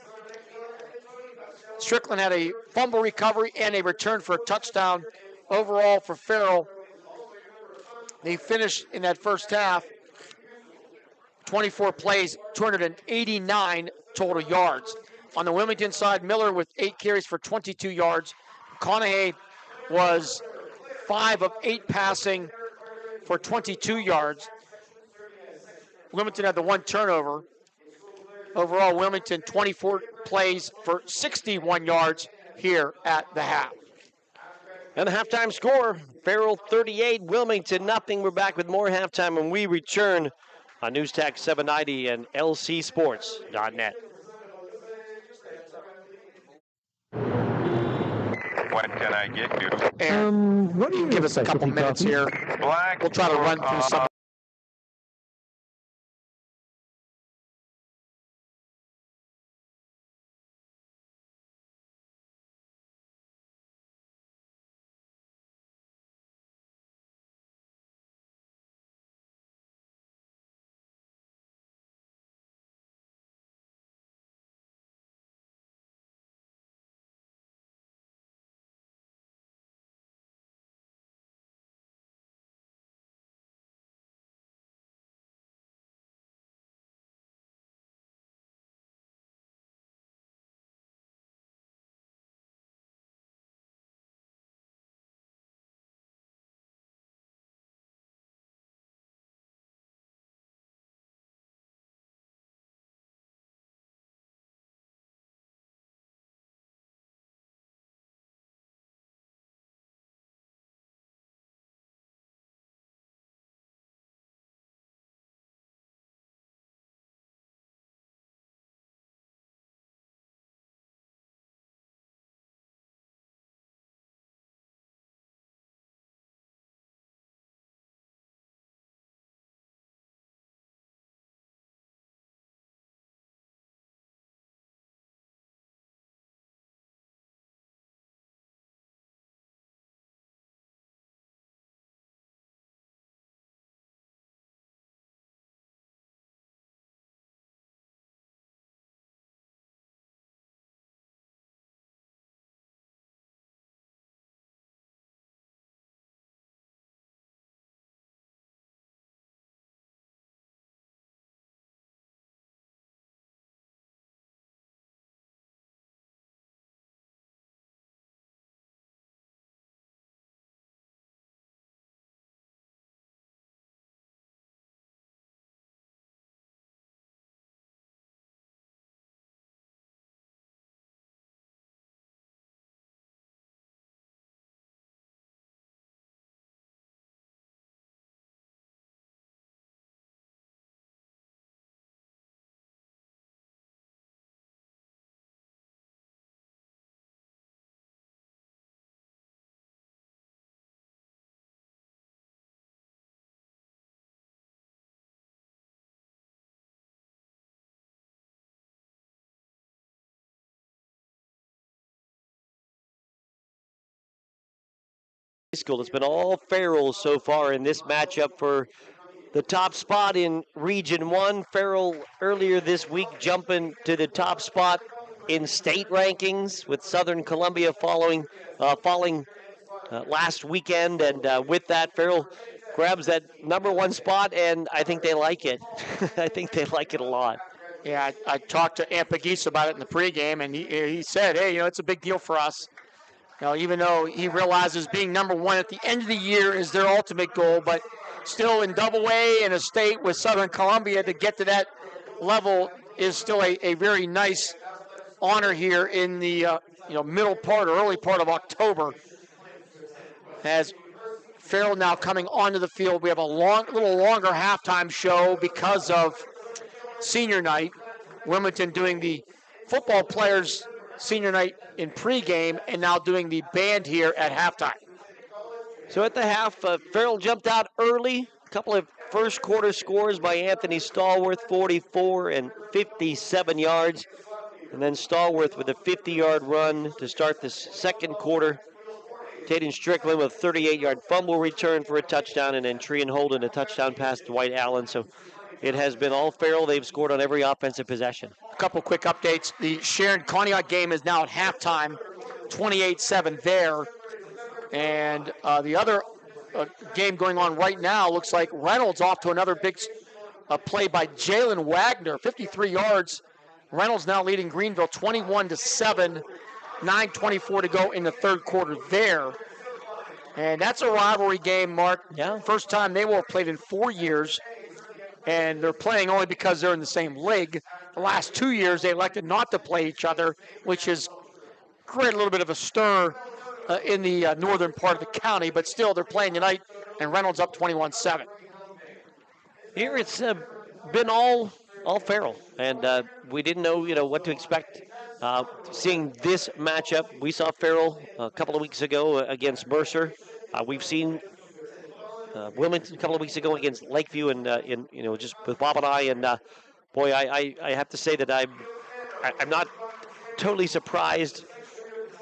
Strickland had a fumble recovery and a return for a touchdown. Overall for Farrell, they finished in that first half 24 plays, 289 total yards. On the Wilmington side, Miller with 8 carries for 22 yards. McConaughey was 5 of 8 passing for 22 yards. Wilmington had the 1 turnover. Overall, Wilmington 24 plays for 61 yards here at the half. And the halftime score, Farrell 38, Wilmington nothing. We're back with more halftime when we return on News Talk 790 and lcsports.net. What can I get you? What do you give us a couple minutes here? Black. We'll try to run through some. School. It's been all Farrell so far in this matchup for the top spot in Region 1. Farrell earlier this week jumping to the top spot in state rankings, with Southern Columbia falling last weekend. And with that, Farrell grabs that #1 spot, and I think they like it. I think they like it a lot. Yeah, I talked to Ampagis about it in the pregame, and he said, hey, it's a big deal for us. Even though he realizes being number one at the end of the year is their ultimate goal, but still in Double A in a state with Southern Columbia to get to that level is still a very nice honor here in the middle part or early part of October. As Farrell now coming onto the field, we have a little longer halftime show because of senior night. Wilmington doing the football players' senior night in pregame, and now doing the band here at halftime. So at the half, Farrell jumped out early. A couple of first quarter scores by Anthony Stallworth, 44 and 57 yards. And then Stallworth with a 50-yard run to start the second quarter. Taden Strickland with a 38-yard fumble return for a touchdown, and then Trean Holden a touchdown pass to Dwight Allen. So it has been all Farrell. They've scored on every offensive possession. A couple quick updates. The Sharon-Conneaut game is now at halftime, 28-7 there. And the other game going on right now looks like Reynolds off to another big play by Jalen Wagner, 53 yards. Reynolds now leading Greenville 21-7, 9:24 to go in the third quarter there. And that's a rivalry game, Mark. Yeah. First time they will have played in 4 years. And they're playing only because they're in the same league. The last 2 years, they elected not to play each other, which has created a little bit of a stir in the northern part of the county. But still, they're playing tonight, and Reynolds up 21-7. Here it's been all Farrell, and we didn't know what to expect. Seeing this matchup, we saw Farrell a couple of weeks ago against Mercer. We've seen Wilmington a couple of weeks ago against Lakeview, and just with Bob and I, and boy, I have to say that I'm not totally surprised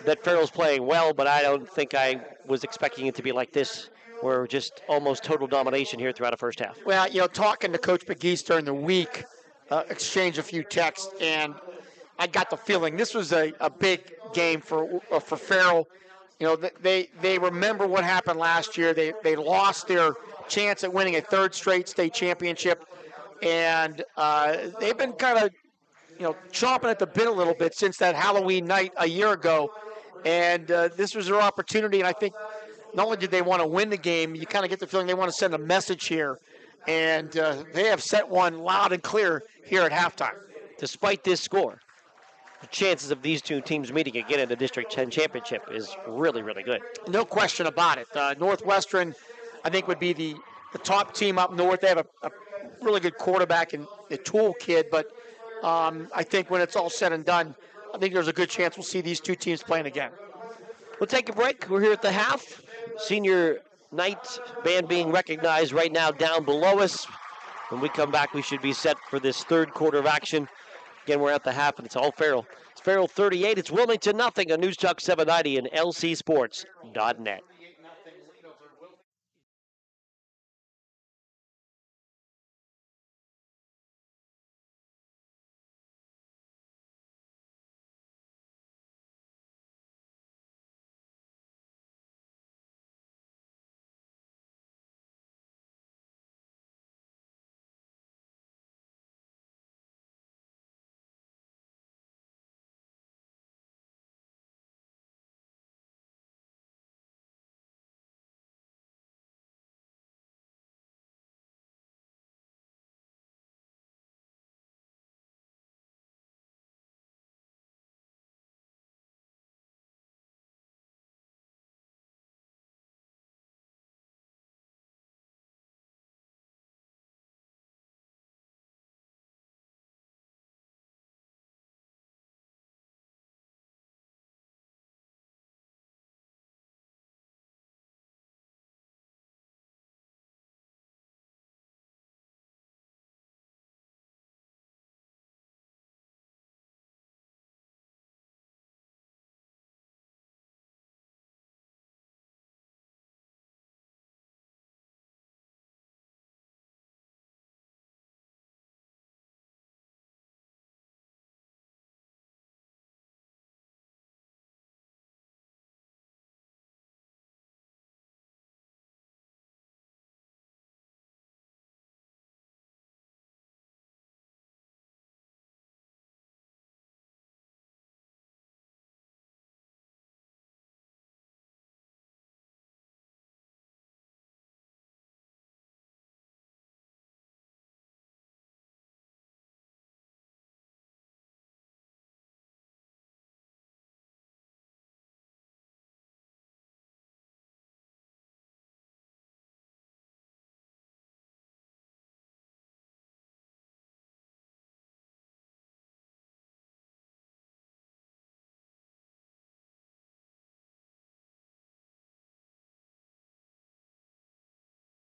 that Farrell's playing well, but I don't think I was expecting it to be like this, where just almost total domination here throughout the first half. Well, talking to Coach McGeese during the week, exchanged a few texts, and I got the feeling this was a big game for Farrell. They remember what happened last year. They lost their chance at winning a third straight state championship, and they've been kind of chomping at the bit a little bit since that Halloween night a year ago. And this was their opportunity, and I think not only did they want to win the game, you kind of get the feeling they want to send a message here. And they have set one loud and clear here at halftime. Despite this score, the chances of these two teams meeting again in the District 10 championship is really, really good. No question about it. Northwestern, I think, would be the top team up north. They have a really good quarterback and a tool kid, but I think when it's all said and done, I think there's a good chance we'll see these two teams playing again. We'll take a break. We're here at the half. Senior night band being recognized right now down below us. When we come back, we should be set for this third quarter of action. Again, we're at the half, and it's all Farrell. It's Farrell 38. It's Wilmington nothing on News Talk 790 and lcsports.net.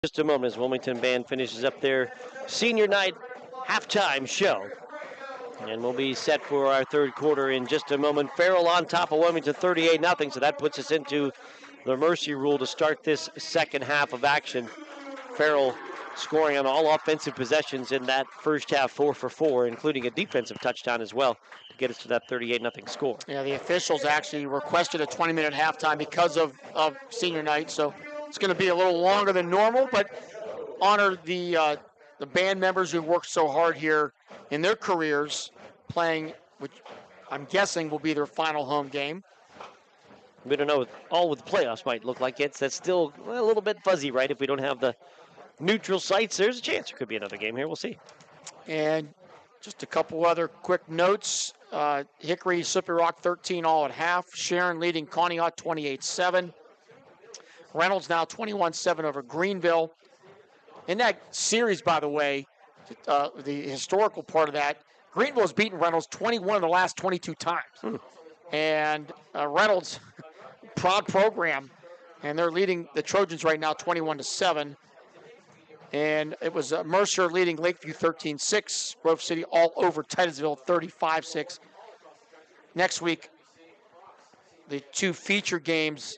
just a moment as Wilmington band finishes up their senior night halftime show. And we'll be set for our third quarter in just a moment. Farrell on top of Wilmington 38-0, so that puts us into the mercy rule to start this second half of action. Farrell scoring on all offensive possessions in that first half, 4 for 4, including a defensive touchdown as well to get us to that 38-0 score. Yeah, the officials actually requested a 20-minute halftime because of senior night, so it's going to be a little longer than normal, but honor the band members who worked so hard here in their careers playing, which I'm guessing will be their final home game. We don't know what the playoffs might look like. That's still a little bit fuzzy, right? If we don't have the neutral sites, there's a chance there could be another game here. We'll see. And just a couple other quick notes. Hickory, Slippery Rock 13 all at half. Sharon leading Conneaut 28-7. Reynolds now 21-7 over Greenville. In that series, by the way, the historical part of that, Greenville has beaten Reynolds 21 of the last 22 times. And Reynolds, proud program, and they're leading the Trojans right now 21-7. And it was Mercer leading Lakeview 13-6. Grove City all over Titusville 35-6. Next week, the two feature games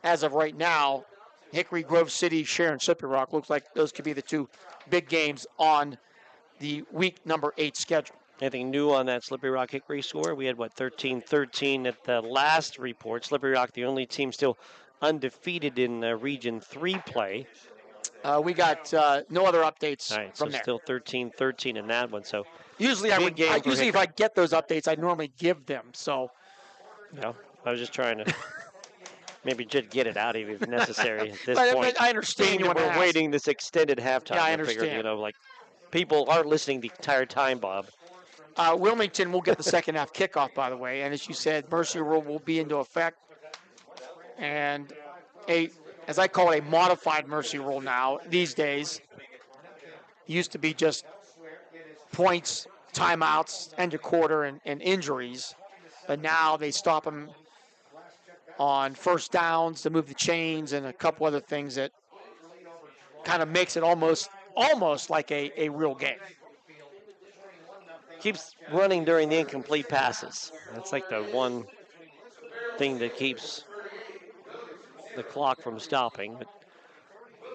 as of right now, Hickory, Grove City, Sharon, Slippery Rock. Looks like those could be the two big games on the week number 8 schedule. Anything new on that Slippery Rock Hickory score? We had, 13-13 at the last report. Slippery Rock, the only team still undefeated in Region 3 play. We got no other updates All right, from so there. still 13-13 in that one. So Usually if I get those updates, I normally give them. So, no, I was just trying to maybe just get it out of you if necessary at this but point. I understand you want to We're ask. waiting this extended halftime. Yeah, I figured, understand. people aren't listening the entire time, Bob. Wilmington will get the second half kickoff, by the way. And as you said, mercy rule will be into effect. And as I call it, a modified mercy rule now these days. Used to be just points, timeouts, end of quarter, and injuries. But now they stop them on first downs to move the chains and a couple other things that kind of makes it almost like a real game. Keeps running during the incomplete passes. That's like the one thing that keeps the clock from stopping. But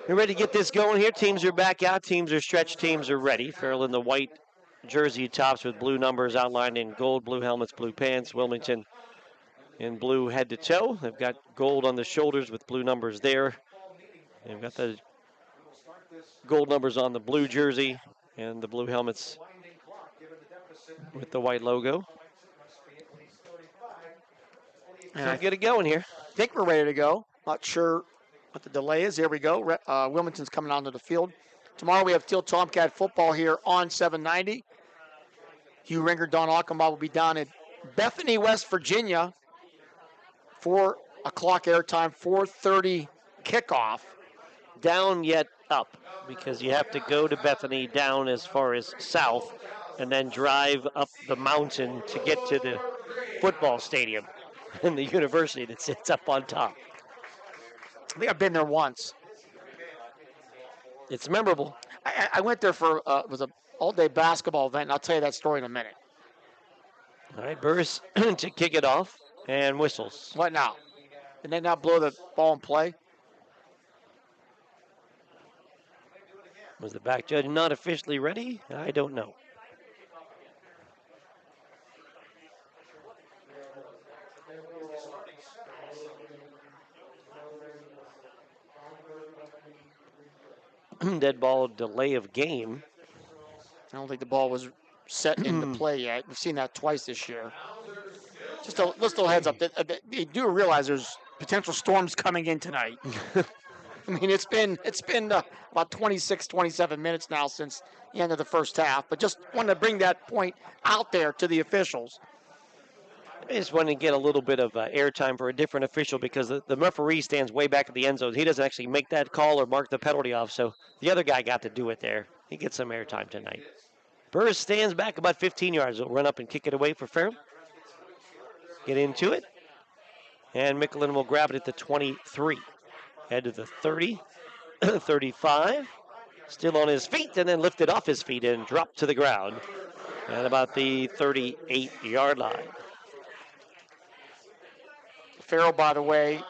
we're ready to get this going here. Teams are back out. Teams are stretched. Teams are ready. Farrell in the white jersey tops with blue numbers outlined in gold, blue helmets, blue pants. Wilmington in blue head to toe. They've got gold on the shoulders with blue numbers there. They've got the gold numbers on the blue jersey and the blue helmets with the white logo. And Let's get it going here. I think we're ready to go. Not sure what the delay is. Here we go. Wilmington's coming onto the field. Tomorrow we have Teal Tomcat football here on 790. Hugh Ringer, Don Achenbaugh will be down in Bethany, West Virginia. 4 o'clock airtime, 4:30 kickoff. Down yet up, because you have to go to Bethany down as far as south and then drive up the mountain to get to the football stadium and the university that sits up on top. I think I've been there once. It's memorable. I went there for it was an all-day basketball event, and I'll tell you that story in a minute. All right, Burris to kick it off and whistles. What now? Did they not blow the ball in play? Was the back judge not officially ready? I don't know. Dead ball delay of game. I don't think the ball was set into play yet. We've seen that twice this year. Just a little heads up. You do realize there's potential storms coming in tonight. I mean, it's been about 26, 27 minutes now since the end of the first half. But just wanted to bring that point out there to the officials. I just wanted to get a little bit of airtime for a different official because the referee stands way back at the end zone. He doesn't actually make that call or mark the penalty off, so the other guy got to do it there. He gets some airtime tonight. Burris stands back about 15 yards. He'll run up and kick it away for Farrell. Get into it. And Michelin will grab it at the 23. Head to the 30. 35. Still on his feet, and then lifted off his feet and dropped to the ground at about the 38-yard line. Farrell, by the way,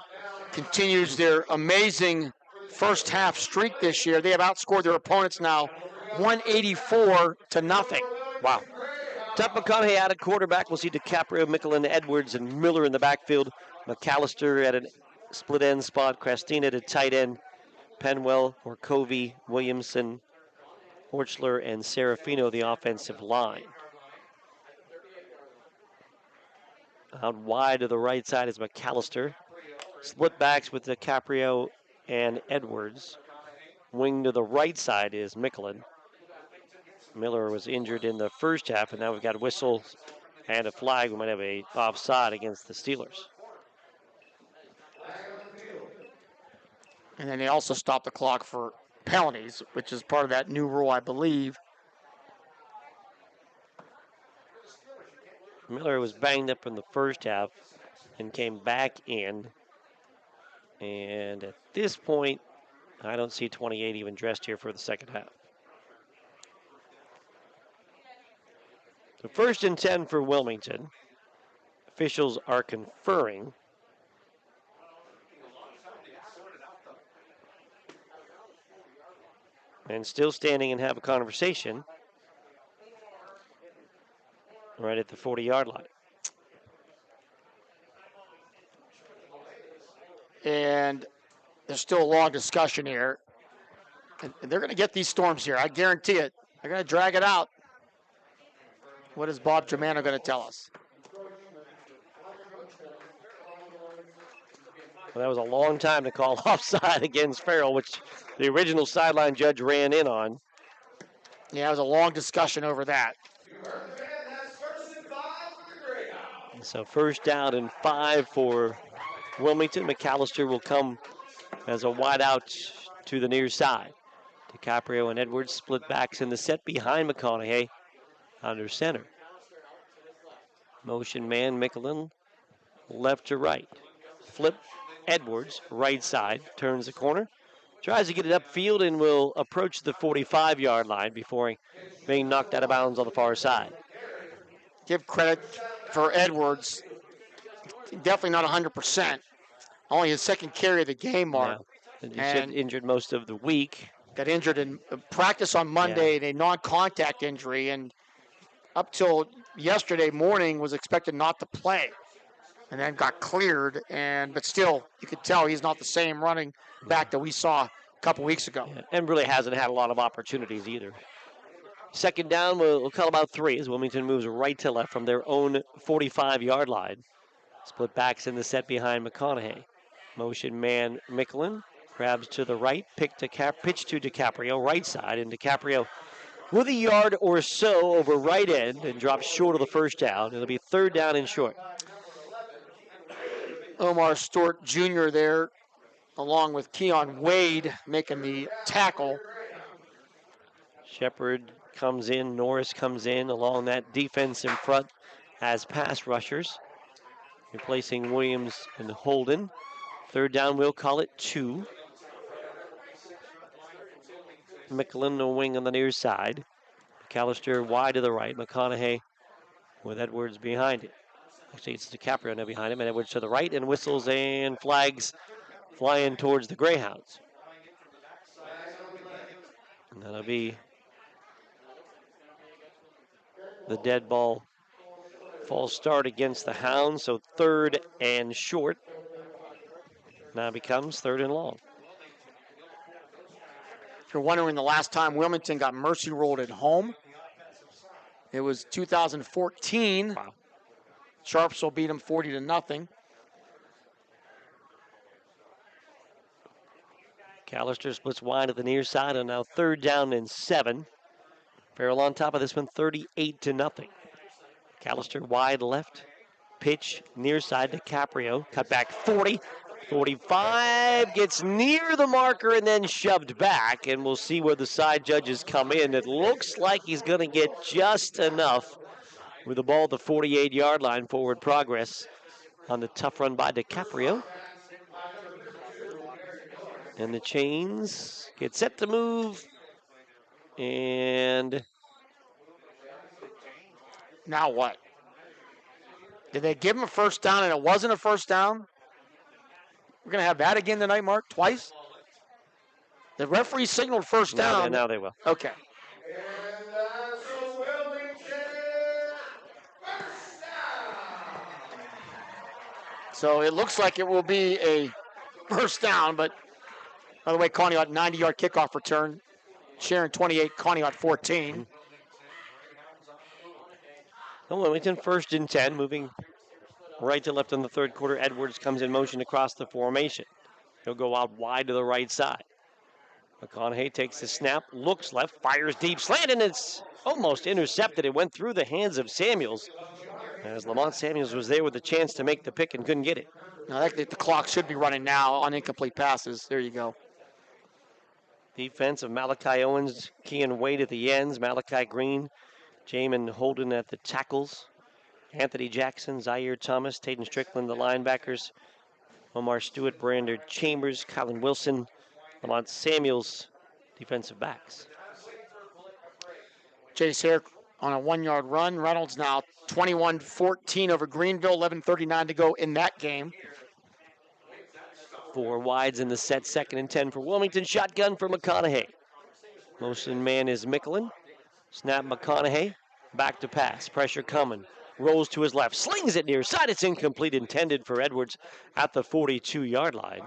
continues their amazing first half streak this year. They have outscored their opponents now 184-0. Wow. Tuck McConaughey out at quarterback. We'll see DiCaprio, Mickelin, Edwards, and Miller in the backfield. McAllister at a split end spot. Crestina at a tight end. Penwell, Orcovey, Williamson, Horchler, and Serafino the offensive line. Out wide to the right side is McAllister. Split backs with DiCaprio and Edwards. Wing to the right side is Mickelin. Miller was injured in the first half, and now we've got whistles and a flag. We might have a offside against the Steelers. And then they also stopped the clock for penalties, which is part of that new rule, I believe. Miller was banged up in the first half and came back in. And at this point, I don't see 28 even dressed here for the second half. So 1st and 10 for Wilmington. Officials are conferring. And still standing and have a conversation right at the 40-yard line. And there's still a long discussion here. And they're going to get these storms here. I guarantee it. They're going to drag it out. What is Bob Germano going to tell us? Well, that was a long time to call offside against Farrell, which the original sideline judge ran in on. Yeah, it was a long discussion over that. So 1st down and 5 for Wilmington. McAllister will come as a wide out to the near side. DiCaprio and Edwards split backs in the set behind McConaughey under center. Motion man Mickelin left to right. Flip Edwards right side, turns the corner. Tries to get it upfield and will approach the 45-yard line before being knocked out of bounds on the far side. Give credit for Edwards. Definitely not 100%. Only his second carry of the game, Mark. Yeah. He said injured most of the week. Got injured in practice on Monday, a non-contact injury, and up till yesterday morning was expected not to play. And then got cleared, but still, you could tell he's not the same running back that we saw a couple weeks ago. Yeah, and really hasn't had a lot of opportunities either. 2nd down, we'll call about 3 as Wilmington moves right to left from their own 45-yard line. Split backs in the set behind McConaughey. Motion man Mickelin grabs to the right, pitch to DiCaprio, right side, and DiCaprio with a yard or so over right end and drops short of the 1st down. It'll be 3rd down and short. Omar Stewart Jr. there, along with Keon Wade making the tackle. Shepard comes in, Norris comes in along that defense in front as pass rushers, replacing Williams and Holden. 3rd down, we'll call it 2. Mickelin, the wing on the near side. McAllister wide to the right. McConaughey with Edwards behind it. Actually, it's DiCaprio now behind him, and Edwards to the right, and whistles and flags flying towards the Greyhounds. And that'll be the dead ball false start against the Hounds, so 3rd and short. Now becomes 3rd and long. If you're wondering the last time Wilmington got mercy rolled at home, it was 2014. Wow. Sharpsville beat them 40-0. McAllister splits wide at the near side, and now 3rd down and 7. Farrell on top of this one, 38-0. McAllister wide left, pitch near side to DiCaprio, cut back 40, 45, gets near the marker and then shoved back, and we'll see where the side judges come in. It looks like he's going to get just enough with the ball at the 48-yard line. Forward progress on the tough run by DiCaprio. And the chains get set to move. And now what? Did they give him a first down and it wasn't a first down? We're going to have that again tonight, Mark, twice? The referee signaled first down. Now they will. Okay. So it looks like it will be a first down, but by the way, Conneaut 90-yard kickoff return. Sharon 28, Conneaut 14. Wilmington 1st and 10, moving right to left in the third quarter. Edwards comes in motion across the formation. He'll go out wide to the right side. McConaughey takes the snap, looks left, fires deep slant, and it's almost intercepted. It went through the hands of Samuels, as Lamont Samuels was there with a chance to make the pick and couldn't get it. Now the clock should be running now on incomplete passes. There you go. Defense of Malachi Owens, Kean Wade at the ends, Malachi Green, Jamin Holden at the tackles, Anthony Jackson, Zaire Thomas, Taden Strickland, the linebackers, Omar Stewart, Brander Chambers, Colin Wilson, Lamont Samuels, defensive backs. Chase Hare on a 1-yard run. Reynolds now 21-14 over Greenville, 11:39 to go in that game. 4 wides in the set, 2nd and 10 for Wilmington. Shotgun for McConaughey. Motion man is Mickelin. Snap McConaughey. Back to pass. Pressure coming. Rolls to his left. Slings it near side. It's incomplete. Intended for Edwards at the 42-yard line.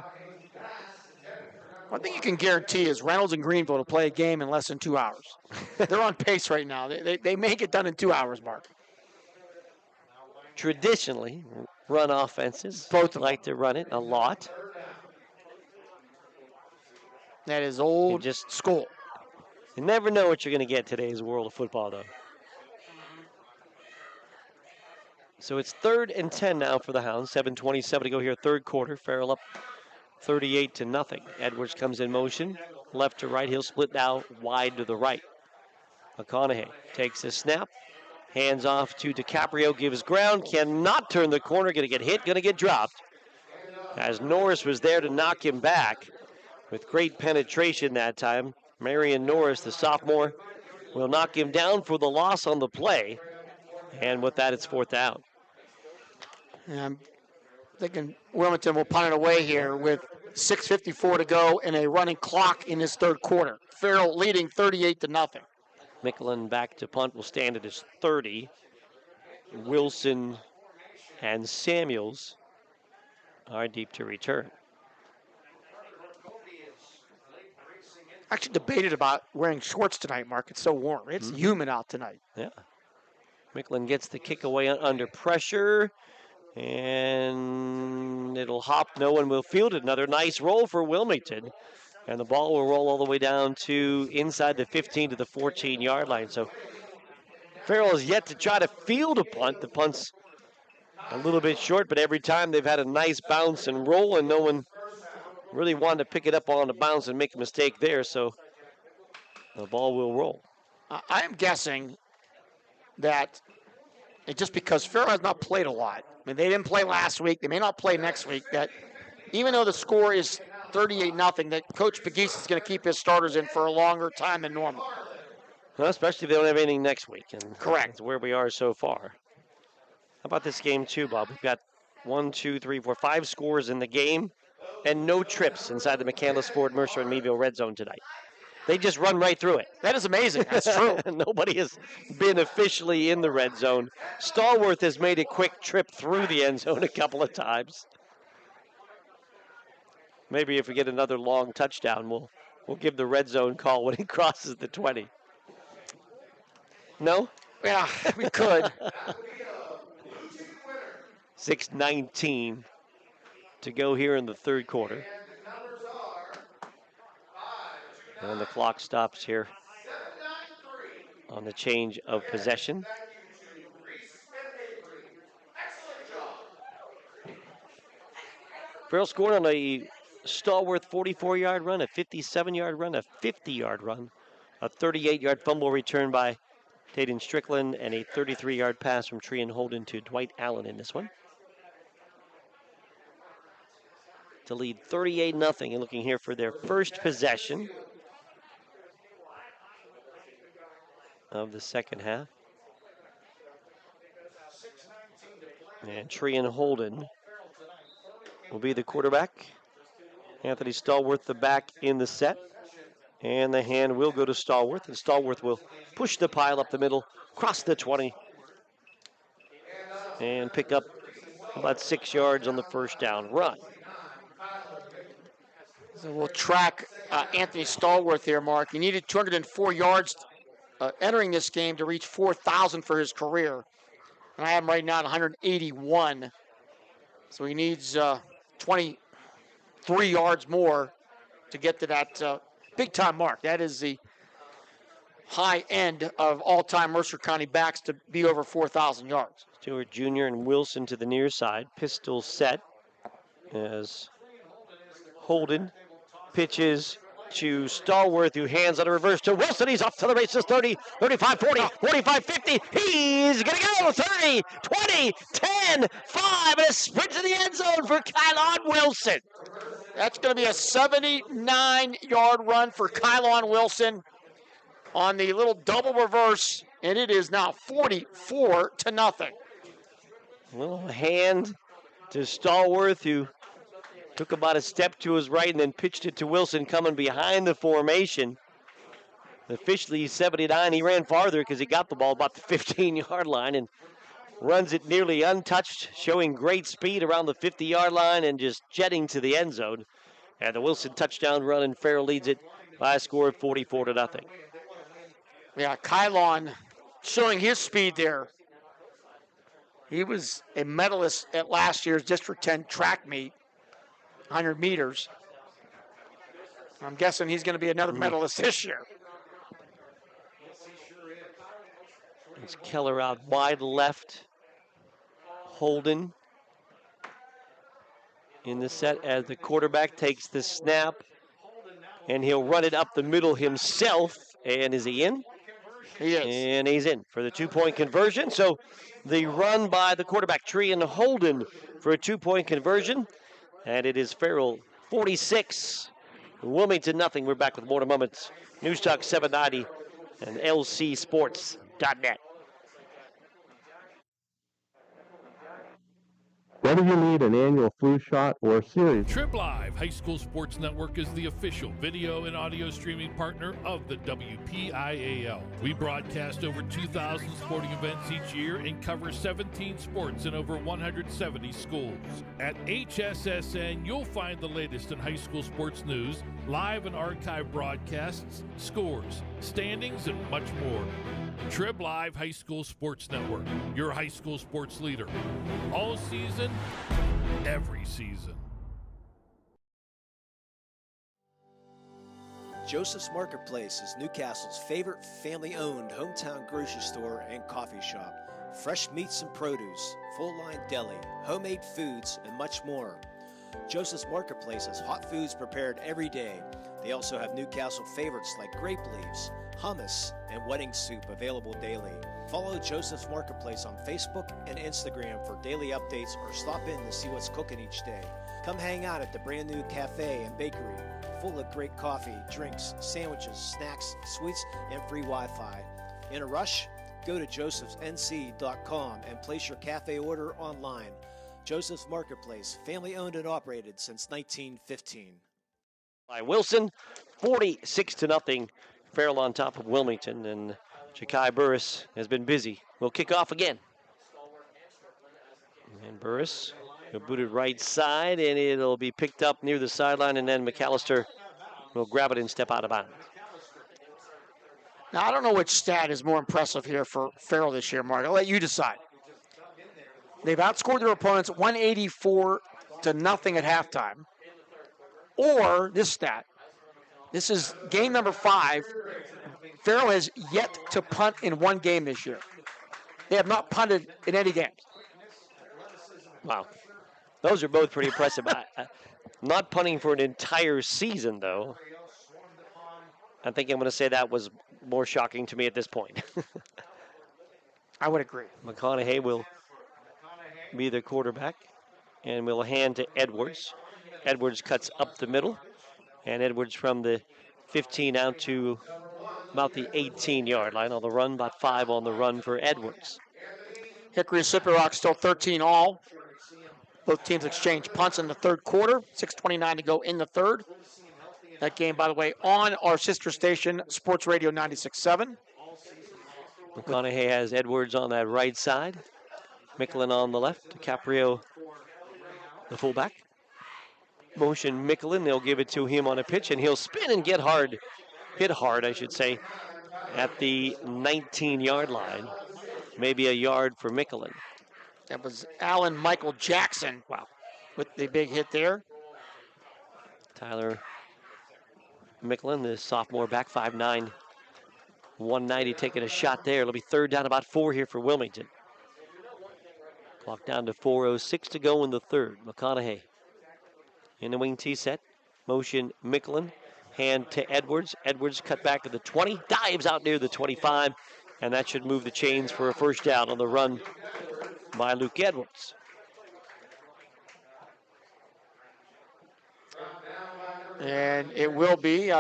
One thing you can guarantee is Reynolds and Greenville to play a game in less than 2 hours. They're on pace right now. They make it done in 2 hours, Mark. Traditionally, run offenses. Both like to run it a lot. That is old school. You never know what you're going to get today's world of football, though. So it's 3rd and 10 now for the Hounds. 7:27 to go here, third quarter. Farrell up 38-0. Edwards comes in motion, left to right. He'll split now wide to the right. McConaughey takes the snap, hands off to DiCaprio, gives ground, cannot turn the corner, going to get hit, going to get dropped. As Norris was there to knock him back with great penetration that time. Marion Norris, the sophomore, will knock him down for the loss on the play. And with that, it's 4th down. And I'm thinking Wilmington will punt it away here with 6:54 to go and a running clock in this third quarter. Farrell leading 38-0. Mickelin back to punt will stand at his 30. Wilson and Samuels are deep to return. Actually debated about wearing shorts tonight, Mark. It's so warm. It's humid out tonight. Yeah. Mickelin gets the kick away under pressure, and it'll hop. No one will field it. Another nice roll for Wilmington, and the ball will roll all the way down to inside the 15 to the 14-yard line. So Farrell has yet to try to field a punt. The punt's a little bit short, but every time they've had a nice bounce and roll, and no one really wanted to pick it up on the bounce and make a mistake there, so the ball will roll. I am guessing that just because Farrell has not played a lot, I mean, they didn't play last week, they may not play next week, that even though the score is 38-0, that Coach Pegues is going to keep his starters in for a longer time than normal. Well, especially if they don't have anything next week. And correct. That's where we are so far. How about this game too, Bob? We've got 5 scores in the game and no trips inside the McCandless, Ford, Mercer, and Meadville red zone tonight. They just run right through it. That is amazing. That's true. Nobody has been officially in the red zone. Stallworth has made a quick trip through the end zone a couple of times. Maybe if we get another long touchdown, we'll give the red zone call when he crosses the 20. No? Yeah, we could. 6:19 to go here in the third quarter. And the clock stops here on the change of possession. Farrell scored on a Stallworth 44-yard run, a 57-yard run, a 50-yard run, a 38-yard fumble return by Taden Strickland, and a 33-yard pass from Trean Holden to Dwight Allen in this one. to lead 38-0 and looking here for their first possession of the second half. And Trian Holden will be the quarterback. Anthony Stallworth the back in the set. And the hand will go to Stallworth, and Stallworth will push the pile up the middle, cross the 20, and pick up about 6 yards on the first down run. So we'll track Anthony Stallworth here, Mark. He needed 204 yards entering this game to reach 4,000 for his career. And I have him right now at 181. So he needs 23 yards more to get to that big-time mark. That is the high end of all-time Mercer County backs to be over 4,000 yards. Stewart Jr. and Wilson to the near side. Pistol set as Holden pitches to Stallworth, who hands on a reverse to Wilson. He's off to the races, 30, 35, 40, 45, 50. He's going to go 30, 20, 10, 5, and a sprint to the end zone for Kylon Wilson. That's going to be a 79-yard run for Kylon Wilson on the little double reverse, and it is now 44-0. Little hand to Stallworth, who took about a step to his right and then pitched it to Wilson coming behind the formation. Officially 79. He ran farther because he got the ball about the 15-yard line and runs it nearly untouched, showing great speed around the 50-yard line and just jetting to the end zone. And the Wilson touchdown run, and Farrell leads it by a score of 44-0. Yeah, Kylon showing his speed there. He was a medalist at last year's District 10 track meet, 100 meters. I'm guessing he's going to be another medalist this year. It's Keller out wide left. Holden in the set as the quarterback takes the snap, and he'll run it up the middle himself. And is he in? He is. And he's in for the two-point conversion. So the run by the quarterback, Trian Holden, for a two-point conversion. And it is Farrell 46, Wilmington 0. We're back with more in a moment. News Talk 790 and lcsports.net. Whether you need an annual flu shot or series. Trib Live High School Sports Network is the official video and audio streaming partner of the WPIAL. We broadcast over 2,000 sporting events each year and cover 17 sports in over 170 schools. At HSSN, you'll find the latest in high school sports news, live and archive broadcasts, scores, standings, and much more. Trib Live High School Sports Network, your high school sports leader. All season, every season. Joseph's Marketplace is Newcastle's favorite family-owned hometown grocery store and coffee shop. Fresh meats and produce, full-line deli, homemade foods, and much more. Joseph's Marketplace has hot foods prepared every day. They also have Newcastle favorites like grape leaves, hummus, and wedding soup available daily. Follow Joseph's Marketplace on Facebook and Instagram for daily updates, or stop in to see what's cooking each day. Come hang out at the brand new cafe and bakery, full of great coffee, drinks, sandwiches, snacks, sweets, and free Wi-Fi. In a rush? Go to josephsnc.com and place your cafe order online. Joseph's Marketplace, family owned and operated since 1915. By Wilson, 46-0. Farrell on top of Wilmington, and Ja'Kai Burris has been busy. We'll kick off again. And Burris will boot it right side, and it'll be picked up near the sideline, and then McAllister will grab it and step out of bounds. Now, I don't know which stat is more impressive here for Farrell this year, Mark. I'll let you decide. They've outscored their opponents 184-0 at halftime. Or this stat. This is game number 5. Farrell has yet to punt in one game this year. They have not punted in any games. Wow. Those are both pretty impressive. Not punting for an entire season, though. I think I'm going to say that was more shocking to me at this point. I would agree. McConaughey will be the quarterback, and will hand to Edwards. Edwards cuts up the middle, and Edwards from the 15 out to about the 18-yard line on the run, about 5 on the run for Edwards. Hickory and Slippery Rock still 13 all. Both teams exchange punts in the third quarter. 6:29 to go in the third. That game, by the way, on our sister station, Sports Radio 96.7. McConaughey has Edwards on that right side. Mickelin on the left. DiCaprio, the fullback. Motion Mickelin. They'll give it to him on a pitch, and he'll spin and hit hard, I should say, at the 19-yard line. Maybe a yard for Mickelin. That was Alan Michael Jackson. Wow. With the big hit there. Tyler Mickelin, the sophomore back, 5'9", 190, taking a shot there. It'll be third down, about 4 here for Wilmington. Clock down to 4:06 to go in the third. McConaughey in the wing tee set. Motion Mickelin. Hand to Edwards. Edwards cut back at the 20. Dives out near the 25. And that should move the chains for a first down on the run by Luke Edwards. And it will be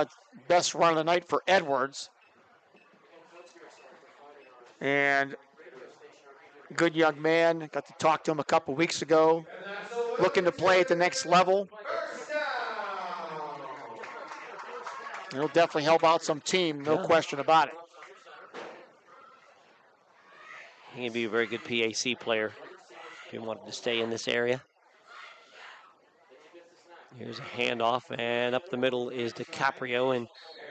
best run of the night for Edwards. And good young man. Got to talk to him a couple weeks ago. Looking to play at the next level. He'll definitely help out some team, no question about it. He can be a very good PAC player if he wanted to stay in this area. Here's a handoff, and up the middle is DiCaprio, and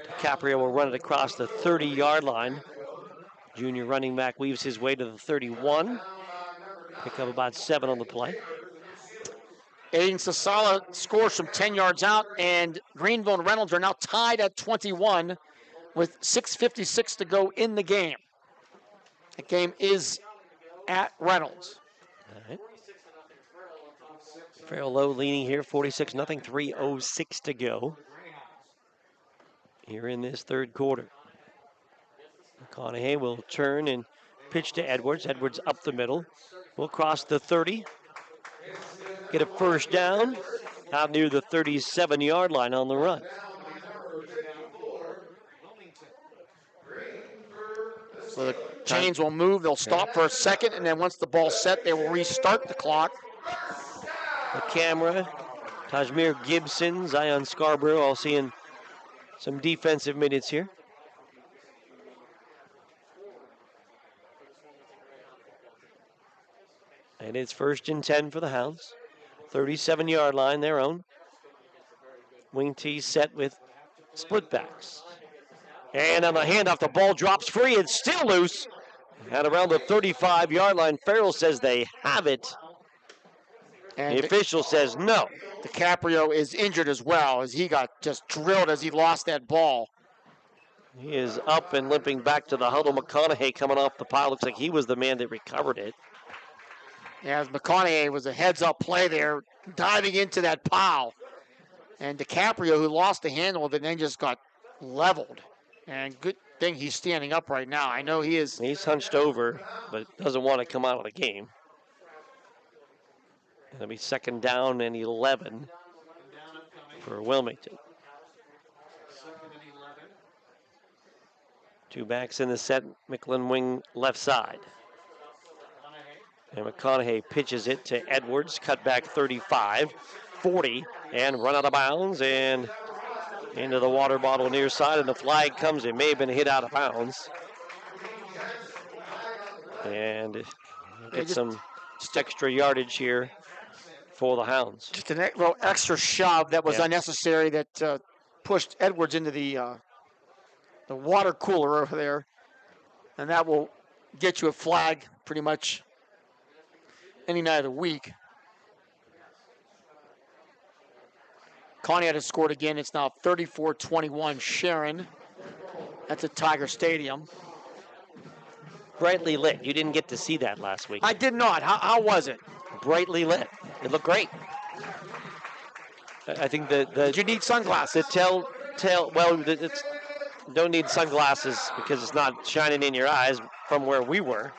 DiCaprio will run it across the 30-yard line. Junior running back weaves his way to the 31. Pick up about 7 on the play. Aiden Sasala scores from 10 yards out, and Greenville and Reynolds are now tied at 21 with 6:56 to go in the game. The game is at Reynolds. All right. Farrell low leaning here, 46-0, 3:06 to go here in this third quarter. McConaughey will turn and pitch to Edwards. Edwards up the middle. Will cross the 30. Get a first down out near the 37-yard line on the run. So the chains will move. They'll stop for a second, and then once the ball's set, they will restart the clock. The camera, Tajmir Gibson, Zion Scarborough, all seeing some defensive minutes here. And it's 1st and 10 for the Hounds. 37-yard line, their own. Wing tee set with split backs. And on the handoff, the ball drops free. It's still loose. At around the 35-yard line, Farrell says they have it. And the official says no. DiCaprio is injured as well, as he got just drilled as he lost that ball. He is up and limping back to the huddle. McConaughey coming off the pile. Looks like he was the man that recovered it. Yeah, as McConaughey was a heads-up play there, diving into that pile. And DiCaprio, who lost the handle of it, then just got leveled. And good thing he's standing up right now. I know he is. He's hunched over, but doesn't want to come out of the game. It'll be 2nd down and 11 for Wilmington. 2 backs in the set. Mickelin wing left side. And McConaughey pitches it to Edwards. Cut back 35, 40, and run out of bounds. And into the water bottle near side, and the flag comes. It may have been hit out of bounds. And get some extra yardage here for the Hounds. Just a little extra shove that was unnecessary that pushed Edwards into the water cooler over there. And that will get you a flag pretty much any night of the week. Conneaut has scored again. It's now 34-21 Sharon. That's at Tiger Stadium. Brightly lit. You didn't get to see that last week. I did not. How was it? Brightly lit. It looked great. I think Did you need sunglasses? It's don't need sunglasses because it's not shining in your eyes from where we were.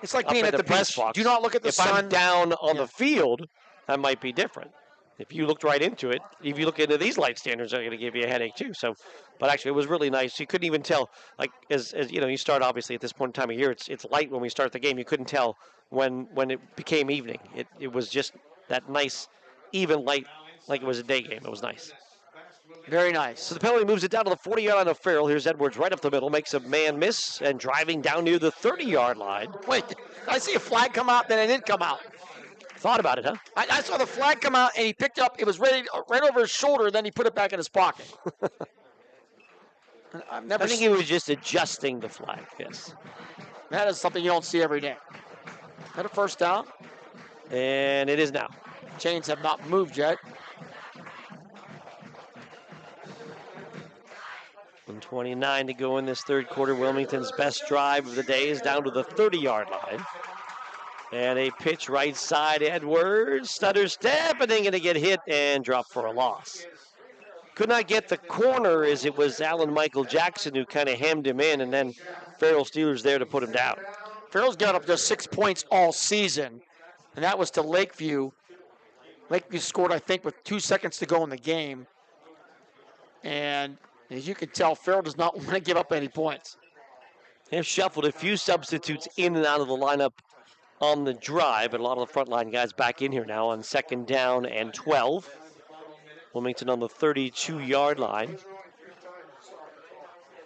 It's like being at the press box. Do not look at the sun. If I'm down on the field, that might be different. if you looked right into it, if you look into these light standards, they're going to give you a headache too. So, but actually, it was really nice. You couldn't even tell, like as you start obviously at this point in time of year, it's light when we start the game. You couldn't tell when it became evening. It was just that nice, even light, like it was a day game. It was nice. Very nice. So the penalty moves it down to the 40-yard line of Farrell. Here's Edwards right up the middle, makes a man miss, and driving down near the 30-yard line. Wait, I see a flag come out, then it didn't come out. Thought about it, huh? I saw the flag come out, and he picked up. It was ready right over his shoulder, then he put it back in his pocket. I think he was just adjusting the flag, yes. That is something you don't see every day. Is that a first down? And it is now. Chains have not moved yet. 1:29 to go in this third quarter. Wilmington's best drive of the day is down to the 30-yard line. And a pitch right side, Edwards, stutter step, and then going to get hit and drop for a loss. Could not get the corner as it was Alan Michael Jackson who kind of hemmed him in, and then Farrell Steelers there to put him down. Farrell's got up to 6 points all season, and that was to Lakeview. Lakeview scored, I think, with 2 seconds to go in the game. And as you can tell, Farrell does not want to give up any points. They've shuffled a few substitutes in and out of the lineup on the drive, but a lot of the frontline guys back in here now on 2nd down and 12. Wilmington on the 32-yard line.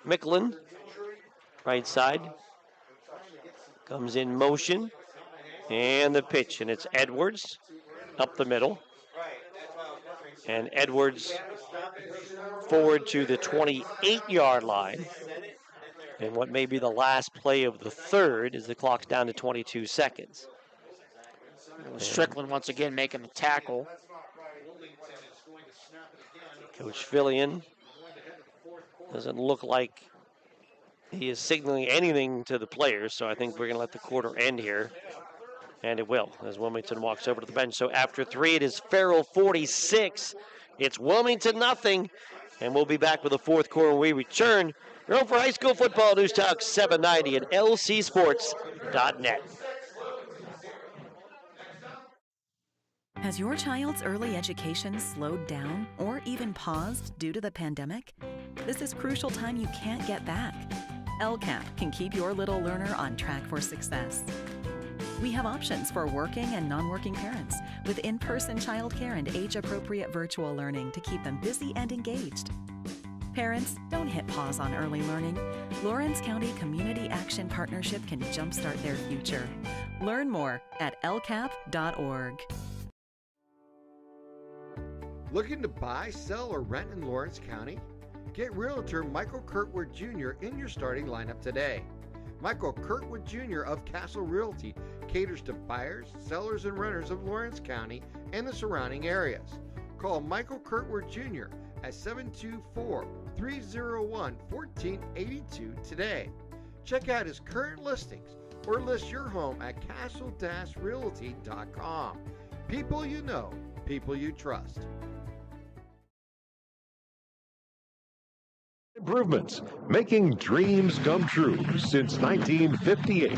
Micklin, right side, comes in motion, and the pitch, and it's Edwards up the middle. And Edwards forward to the 28-yard line. And what may be the last play of the third as the clock's down to 22 seconds. Strickland once again making the tackle. Coach Fillion doesn't look like he is signaling anything to the players, so I think we're going to let the quarter end here. And it will, as Wilmington walks over to the bench. So after 3, it is Farrell 46. It's Wilmington nothing. And we'll be back with the fourth quarter when we return. You're home for high school football, News Talk 790 and lcsports.net. Has your child's early education slowed down or even paused due to the pandemic? This is crucial time you can't get back. LCAP can keep your little learner on track for success. We have options for working and non-working parents with in-person childcare and age-appropriate virtual learning to keep them busy and engaged. Parents, don't hit pause on early learning. Lawrence County Community Action Partnership can jumpstart their future. Learn more at lcap.org. Looking to buy, sell, or rent in Lawrence County? Get Realtor Michael Kirkwood Jr. in your starting lineup today. Michael Kirkwood Jr. of Castle Realty caters to buyers, sellers, and renters of Lawrence County and the surrounding areas. Call Michael Kirkwood Jr. at 724-301-1482 today. Check out his current listings or list your home at castle-realty.com. People you know, people you trust. Improvements, making dreams come true since 1958.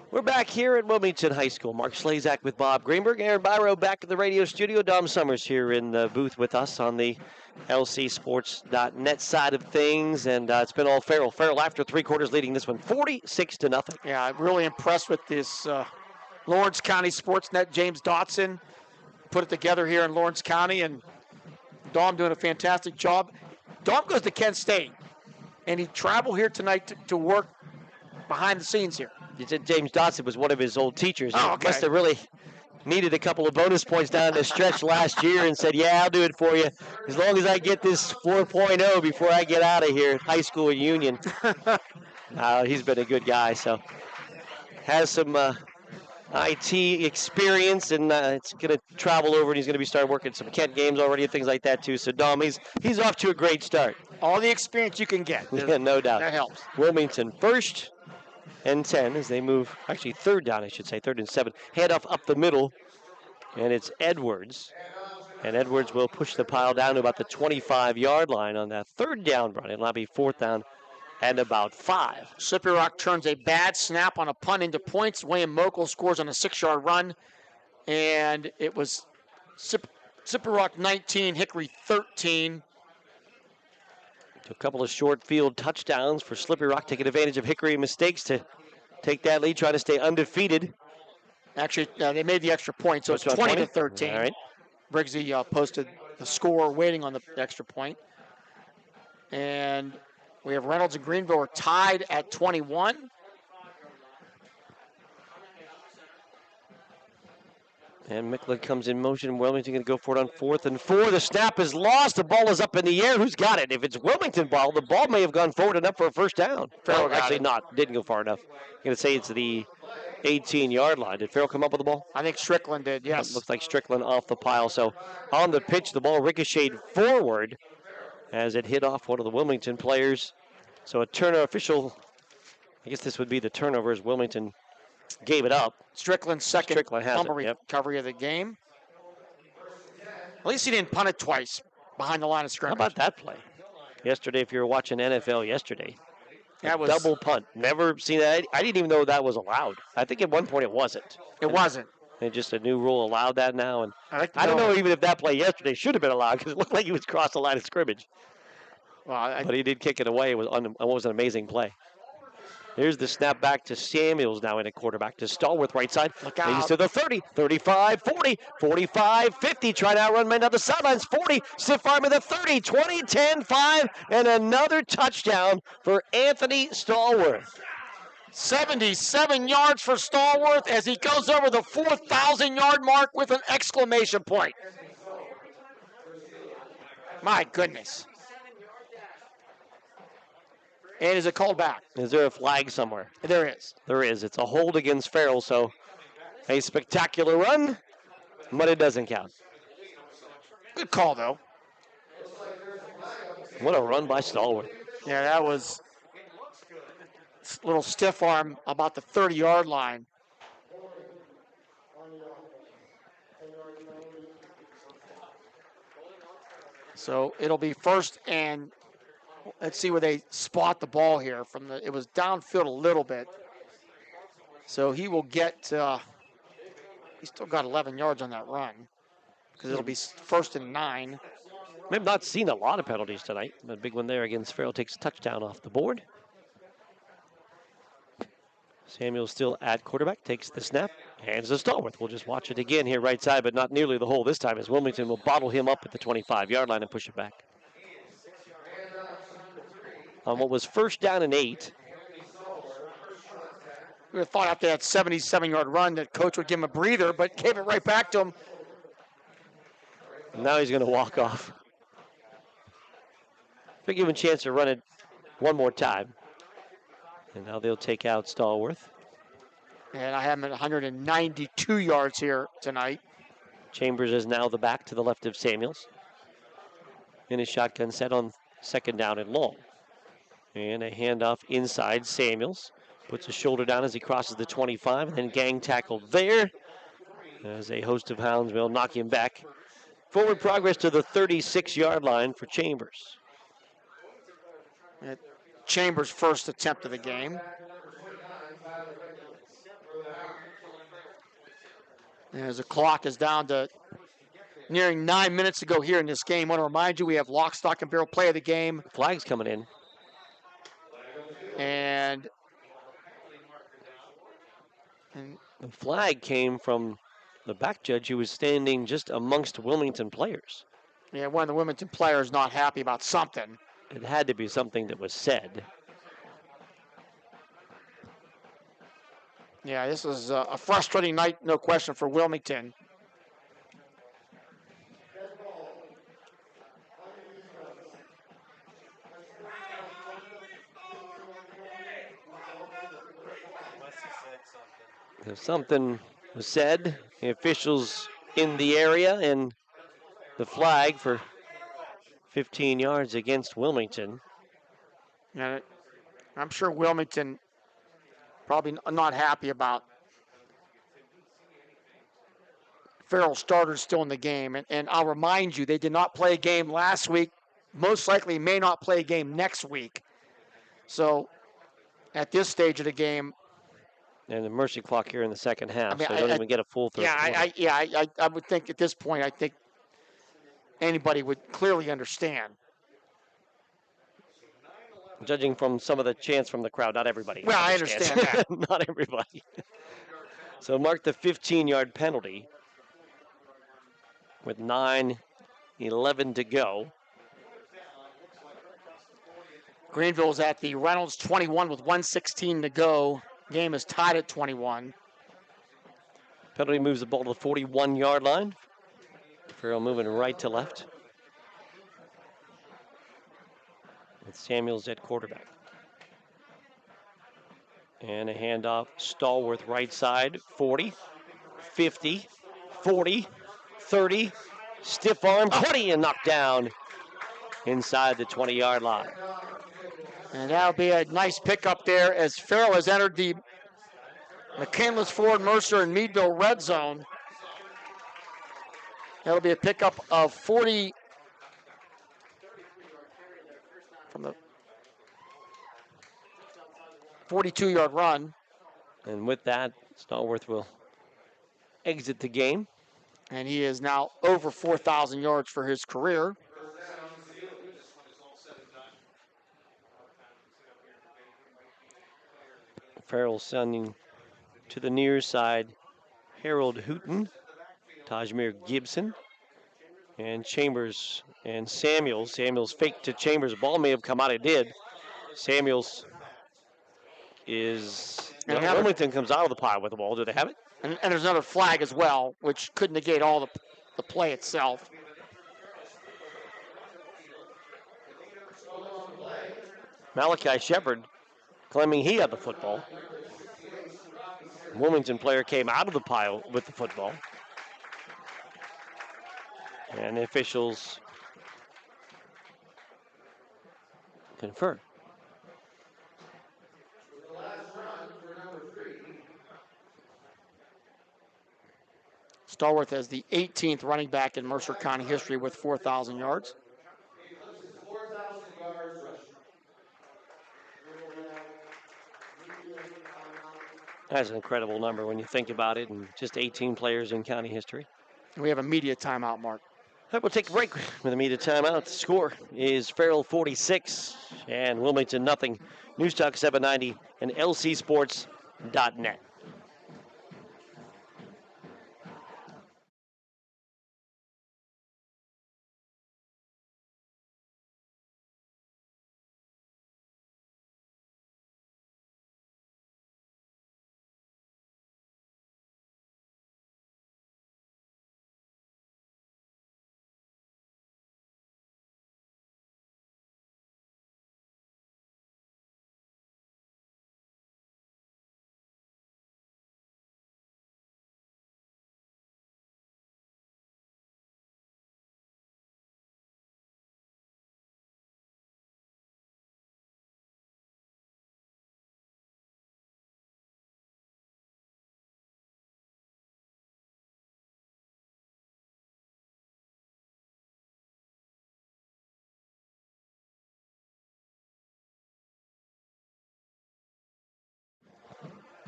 We're back here at Wilmington High School. Mark Slazak with Bob Greenberg. Aaron Byro back at the radio studio. Dom Summers here in the booth with us on the lcsports.net side of things. And it's been all Farrell. Farrell, after 3 quarters, leading this one 46-0. Yeah, I'm really impressed with this Lawrence County SportsNet. James Dotson put it together here in Lawrence County. And Dom doing a fantastic job. Dom goes to Kent State. And he traveled here tonight to work behind the scenes here. You said James Dotson was one of his old teachers. Oh, okay. Must have really needed a couple of bonus points down the stretch last year and said, yeah, I'll do it for you as long as I get this 4.0 before I get out of here. High school at Union. He's been a good guy, so has some IT experience, and it's going to travel over, and he's going to be starting working some Kent games already and things like that too. So Dom, he's off to a great start. All the experience you can get. Yeah, no doubt. That helps. Wilmington first and 10 as they move, actually third down, I should say, 3rd and 7. Handoff up the middle, and it's Edwards. And Edwards will push the pile down to about the 25-yard line on that 3rd down run. It'll now be 4th down and about 5. Slippery Rock turns a bad snap on a punt into points. William Mokel scores on a 6-yard run. And it was Slippery Rock 19, Hickory 13. A couple of short field touchdowns for Slippery Rock, taking advantage of Hickory mistakes to take that lead, try to stay undefeated. Actually, they made the extra point, so it's 20-13. All right. Briggsy posted the score, waiting on the extra point. And we have Reynolds and Greenville are tied at 21. And Mickla comes in motion. Wilmington going to go for it on 4th and 4. The snap is lost. The ball is up in the air. Who's got it? If it's Wilmington ball, the ball may have gone forward enough for a first down. Farrell Well, actually not. Didn't go far enough. I'm going to say it's the 18-yard line. Did Farrell come up with the ball? I think Strickland did, yes. It looks like Strickland off the pile. So on the pitch, the ball ricocheted forward as it hit off one of the Wilmington players. So a turnover official, I guess this would be the turnover as Wilmington gave it up. Strickland's second fumble yep. recovery of the game. At least he didn't punt it twice behind the line of scrimmage. How about that play? Yesterday, if you were watching NFL yesterday, that was double punt. Never seen that. I didn't even know that was allowed. I think at one point it wasn't. It wasn't. And just a new rule allowed that now. And I don't know even if that play yesterday should have been allowed because it looked like he was across the line of scrimmage. Well, but he did kick it away. It was an amazing play. Here's the snap back to Samuels now in a quarterback to Stallworth right side. Look out. Leads to the 30, 35, 40, 45, 50. Try to outrun men down the sidelines. 40, stiff arm at the 30, 20, 10, 5, and another touchdown for Anthony Stallworth. 77 yards for Stallworth as he goes over the 4,000-yard mark with an exclamation point. My goodness. And is it called back? Is there a flag somewhere? There is. There is. It's a hold against Farrell, so a spectacular run, but it doesn't count. Good call, though. What a run by Stallworth. Yeah, that was a little stiff arm about the 30-yard line. So it'll be first and let's see where they spot the ball here. It was downfield a little bit. So he will get, he's still got 11 yards on that run because it'll be first and 9. We've not seen a lot of penalties tonight. The big one there against Farrell takes a touchdown off the board. Samuel still at quarterback, takes the snap, hands to Stallworth. We'll just watch it again here right side, but not nearly the hole this time as Wilmington will bottle him up at the 25-yard line and push it back. On what was first down and 8. We would have thought after that 77-yard run that coach would give him a breather, but gave it right back to him. Now he's going to walk off. They give him a chance to run it one more time. And now they'll take out Stallworth. And I have him at 192 yards here tonight. Chambers is now the back to the left of Samuels. In his shotgun set on second down and long. And a handoff inside. Samuels puts his shoulder down as he crosses the 25, and then gang tackled there as a host of hounds will knock him back. Forward progress to the 36-yard line for Chambers. Chambers' first attempt of the game. As the clock is down to nearing 9 minutes to go here in this game. I want to remind you we have lock, stock, and barrel play of the game. Flag's coming in. And the flag came from the back judge who was standing just amongst Wilmington players. Yeah, one of the Wilmington players not happy about something. It had to be something that was said. Yeah, this was a frustrating night, no question, for Wilmington. If something was said, the officials in the area, and the flag for 15 yards against Wilmington. Yeah, I'm sure Wilmington probably not happy about Farrell starters still in the game. And I'll remind you, they did not play a game last week. Most likely may not play a game next week. So at this stage of the game, And the mercy clock here in the second half, so they don't even get a full third quarter. I would think at this point, I think anybody would clearly understand. Judging from some of the chants from the crowd, not everybody. Well, I understand that. Not everybody. So mark the 15-yard penalty with 9:11 to go. Greenville's at the Reynolds 21 with 1:16 to go. Game is tied at 21. Penalty moves the ball to the 41-yard line. Farrell moving right to left. With Samuels at quarterback. And a handoff, Stallworth right side, 40, 50, 40, 30, stiff arm, 20, and knocked down inside the 20-yard line. And that'll be a nice pickup there as Farrell has entered the McCandless, Ford, Mercer, and Meadville red zone. That'll be a pickup of 40 from the 42-yard run. And with that, Stallworth will exit the game. And he is now over 4,000 yards for his career. Farrell sending to the near side Harold Hooton, Tajmir Gibson, and Chambers and Samuels. Samuels faked to Chambers. The ball may have come out. It did. Samuels is... Wilmington comes out of the pile with the ball. Do they have it? And there's another flag as well, which could negate all the play itself. Malachi Shepard claiming he had the football. Wilmington player came out of the pile with the football. And the officials confer. Stallworth as the 18th running back in Mercer County history with 4,000 yards. That's an incredible number when you think about it, and just 18 players in county history. We have a media timeout, Mark. All right, we'll take a break with a media timeout. The score is Farrell 46 and Wilmington nothing. News Talk 790 and lcsports.net.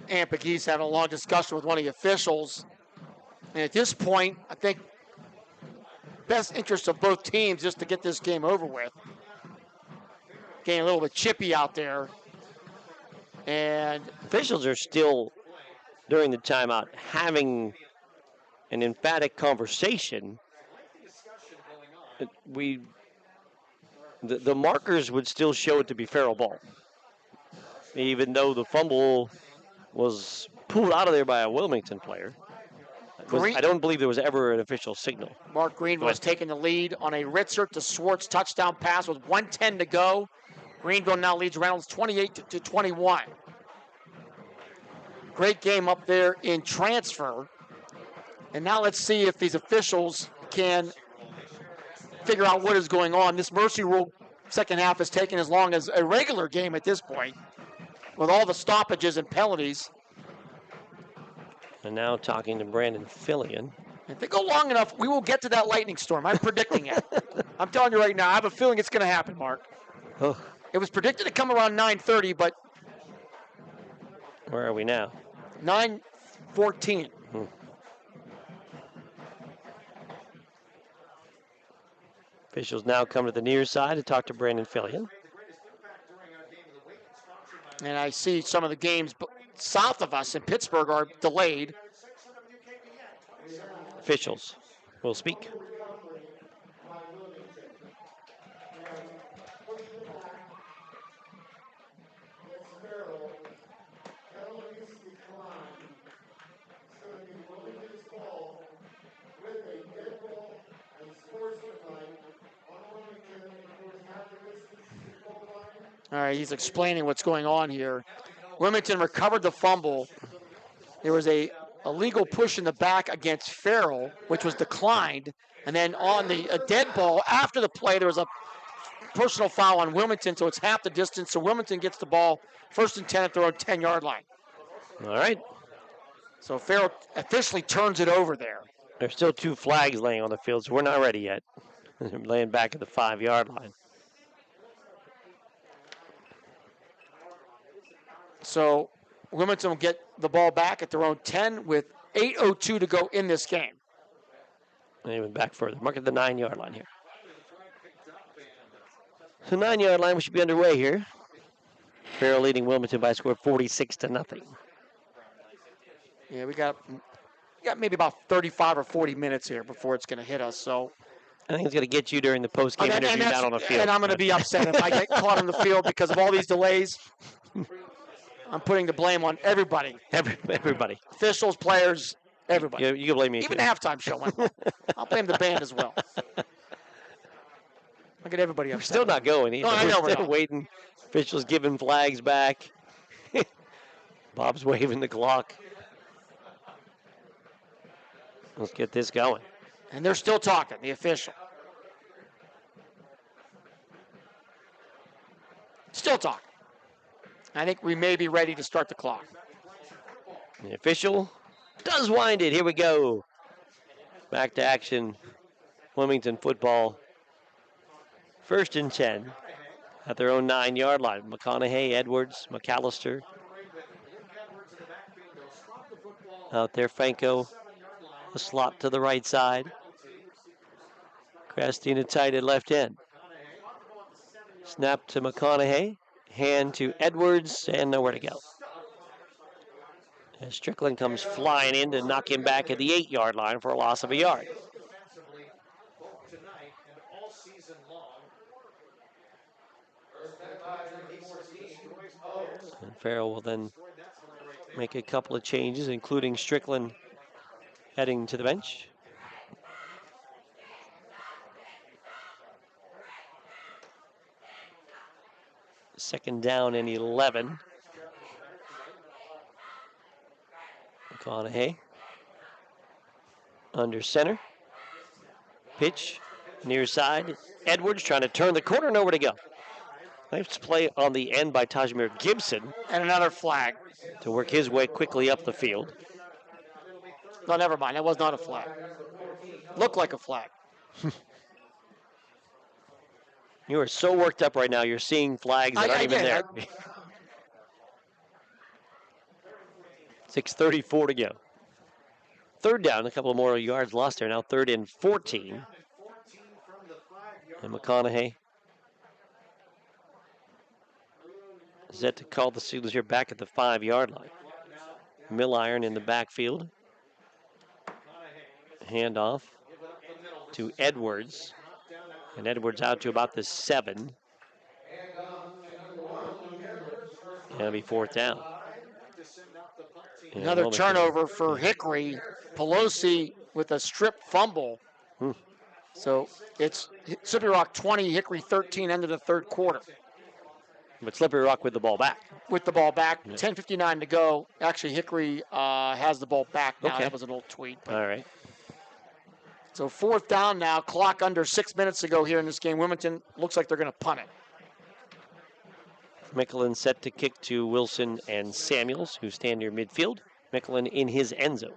Ann Pegues having a long discussion with one of the officials. And at this point, I think best interest of both teams just to get this game over with. Getting a little bit chippy out there. And officials are still, during the timeout, having an emphatic conversation. The markers would still show it to be Farrell ball, even though the fumble was pulled out of there by a Wilmington player. I don't believe there was ever an official signal. Mark Greenville has taken the lead on a Ritzert to Swartz touchdown pass with 1:10 to go. Greenville now leads Reynolds 28-21. Great game up there in transfer. And now let's see if these officials can figure out what is going on. This mercy rule second half has taken as long as a regular game at this point, with all the stoppages and penalties. And now talking to Brandon Fillion. If they go long enough, we will get to that lightning storm. I'm predicting it. I'm telling you right now, I have a feeling it's going to happen, Mark. It was predicted to come around 9:30, but... Where are we now? 9-14. Officials now come to the near side to talk to Brandon Fillion. And I see some of the games south of us in Pittsburgh are delayed. Officials will speak. All right, he's explaining what's going on here. Wilmington recovered the fumble. There was a illegal push in the back against Farrell, which was declined. And then on a dead ball after the play, there was a personal foul on Wilmington, so it's half the distance. So Wilmington gets the ball first and 10 at their own 10-yard line. All right. So Farrell officially turns it over there. There's still 2 flags laying on the field, so we're not ready yet. They're laying back at the 5-yard line. So Wilmington will get the ball back at their own 10 with 8:02 to go in this game. And even back further. Mark at the 9-yard line here. So 9-yard line, we should be underway here. Farrell leading Wilmington by a score of 46-0. Yeah, we got maybe about 35 or 40 minutes here before it's going to hit us. So I think it's going to get you during the post-game interview out on the field. And I'm going to be upset if I get caught on the field because of all these delays. I'm putting the blame on everybody. Everybody. Officials, players, everybody. You can blame me Even too. the halftime show. I'll blame the band as well. I'll get everybody upset. We're still not going either. No, I know we're still waiting. Officials giving flags back. Bob's waving the clock. Let's get this going. And they're still talking, the official. Still talking. I think we may be ready to start the clock. The official does wind it. Here we go. Back to action. Wilmington football. 1st and 10 at their own 9-yard line. McConaughey, Edwards, McAllister. Out there, Franco. The slot to the right side. Crastina tight at left end. Snap to McConaughey. Hand to Edwards, and nowhere to go. As Strickland comes flying in to knock him back at the 8-yard line for a loss of a yard. And Farrell will then make a couple of changes, including Strickland heading to the bench. Second down and 11. McConaughey under center. Pitch near side. Edwards trying to turn the corner, nowhere to go. Nice play on the end by Tajmir Gibson. And another flag. To work his way quickly up the field. No, never mind. That was not a flag. Looked like a flag. You are so worked up right now, you're seeing flags that aren't even there. 6:34 to go. 3rd down, a couple of more yards lost there. Now 3rd and 14. And McConaughey set to call the Steelers here back at the 5-yard line. Milliron in the backfield. Handoff to Edwards. And Edwards out to about the 7. That'll be 4th down. Another turnover for Hickory. Pelosi with a strip fumble. So it's Slippery Rock 20, Hickory 13, end of the 3rd quarter. But Slippery Rock with the ball back. With the ball back, 10:59 to go. Actually, Hickory has the ball back now. Okay. That was an old tweet. All right. So 4th down now, clock under 6 minutes to go here in this game. Wilmington looks like they're going to punt it. Mickelin set to kick to Wilson and Samuels, who stand near midfield. Mickelin in his end zone.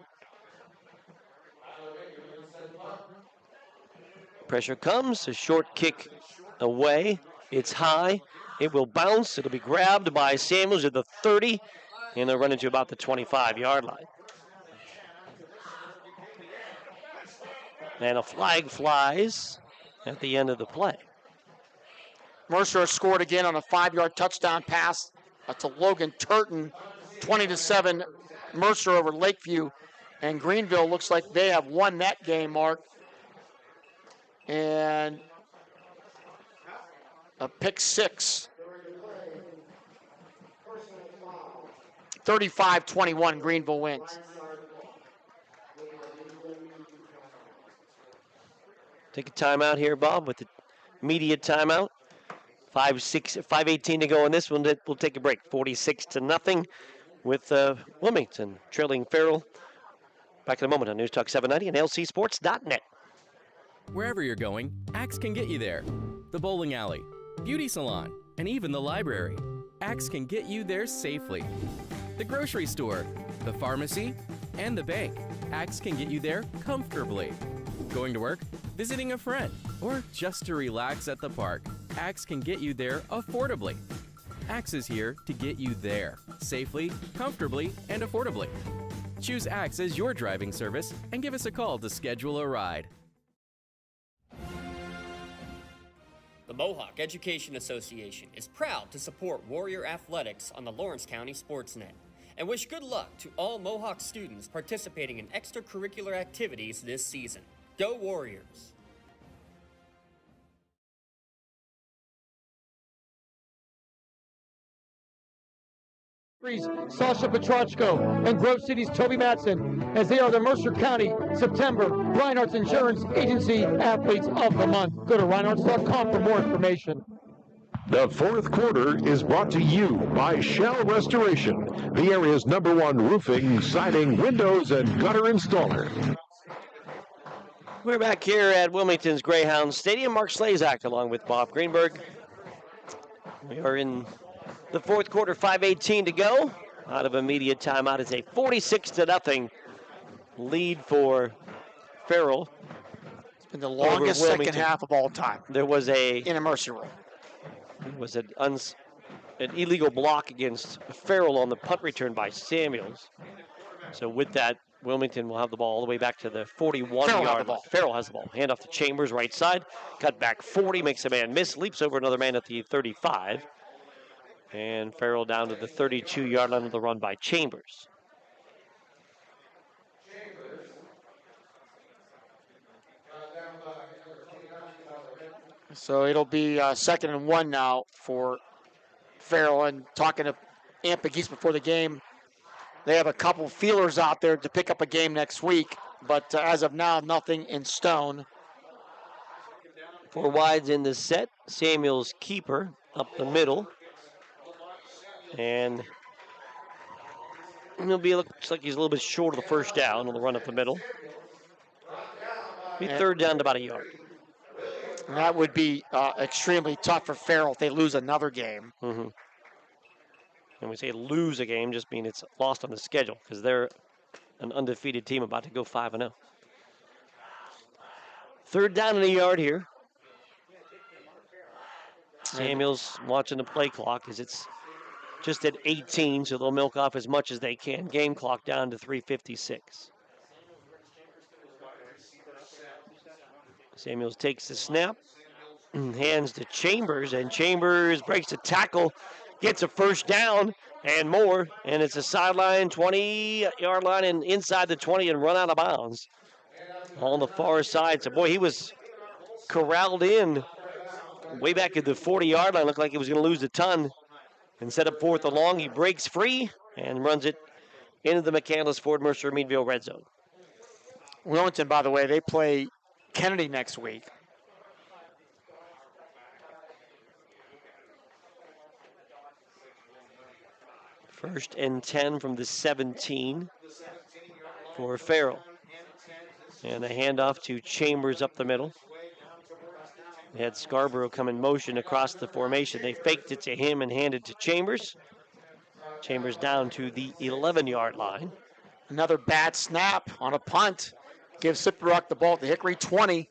Pressure comes, a short kick away. It's high. It will bounce. It'll be grabbed by Samuels at the 30. And they'll run into about the 25-yard line. And a flag flies at the end of the play. Mercer scored again on a 5-yard touchdown pass to Logan Turton, 20-7. Mercer over Lakeview, and Greenville looks like they have won that game, Mark. And a pick six. 35-21, Greenville wins. Take a timeout here, Bob, with the media timeout. 5:18 to go in this one. We'll take a break. 46-0 with Wilmington trailing Farrell. Back in a moment on News Talk 790 and lcsports.net. Wherever you're going, Axe can get you there. The bowling alley, beauty salon, and even the library. Axe can get you there safely. The grocery store, the pharmacy, and the bank. Axe can get you there comfortably. Going to work, visiting a friend, or just to relax at the park. Axe can get you there affordably. Axe is here to get you there safely, comfortably, and affordably. Choose Axe as your driving service and give us a call to schedule a ride. The Mohawk Education Association is proud to support Warrior Athletics on the Lawrence County SportsNet and wish good luck to all Mohawk students participating in extracurricular activities this season. Go Warriors! Sasha Petrachko and Grove City's Toby Matson, as they are the Mercer County September Reinhardt's Insurance Agency Athletes of the Month. Go to reinhardts.com for more information. The fourth quarter is brought to you by Shell Restoration, the area's #1 roofing, siding, windows, and gutter installer. We're back here at Wilmington's Greyhounds Stadium. Mark Slazak along with Bob Greenberg. We are in the fourth quarter, 5:18 to go. Out of immediate timeout, it's a 46-0 lead for Farrell. It's been the longest second half of all time. There was in a Mercy room. It was an illegal block against Farrell on the punt return by Samuels. So with that, Wilmington will have the ball all the way back to the 41-yard line. Farrell has the ball. Hand off to Chambers, right side. Cut back 40, makes a man miss, leaps over another man at the 35. And Farrell down to the 32-yard line of the run by Chambers. So it'll be 2nd and 1 now for Farrell. And talking to Amp-Geese before the game, they have a couple feelers out there to pick up a game next week. But as of now, nothing in stone. 4 wides in the set. Samuels keeper up the middle. And looks like he's a little bit short of the first down on the run up the middle. Be third down to about a yard. And that would be extremely tough for Farrell if they lose another game. Mm-hmm. And we say lose a game, just mean it's lost on the schedule because they're an undefeated team about to go 5-0. Third down and a yard here. Samuels watching the play clock as it's just at 18, so they'll milk off as much as they can. Game clock down to 3:56. Samuels takes the snap, hands to Chambers, and Chambers breaks a tackle, gets a first down and more, and it's a sideline, 20-yard line, and inside the 20 and run out of bounds on the far side. So, boy, he was corralled in way back at the 40-yard line. Looked like he was going to lose a ton. And set up 4th and long. He breaks free and runs it into the McCandless Ford Mercer Meadville red zone. Wilmington, by the way, they play Kennedy next week. First and 10 from the 17 for Farrell. And a handoff to Chambers up the middle. They had Scarborough come in motion across the formation. They faked it to him and handed to Chambers. Chambers down to the 11-yard line. Another bad snap on a punt. Gives Sippy Rock the ball at the Hickory 20.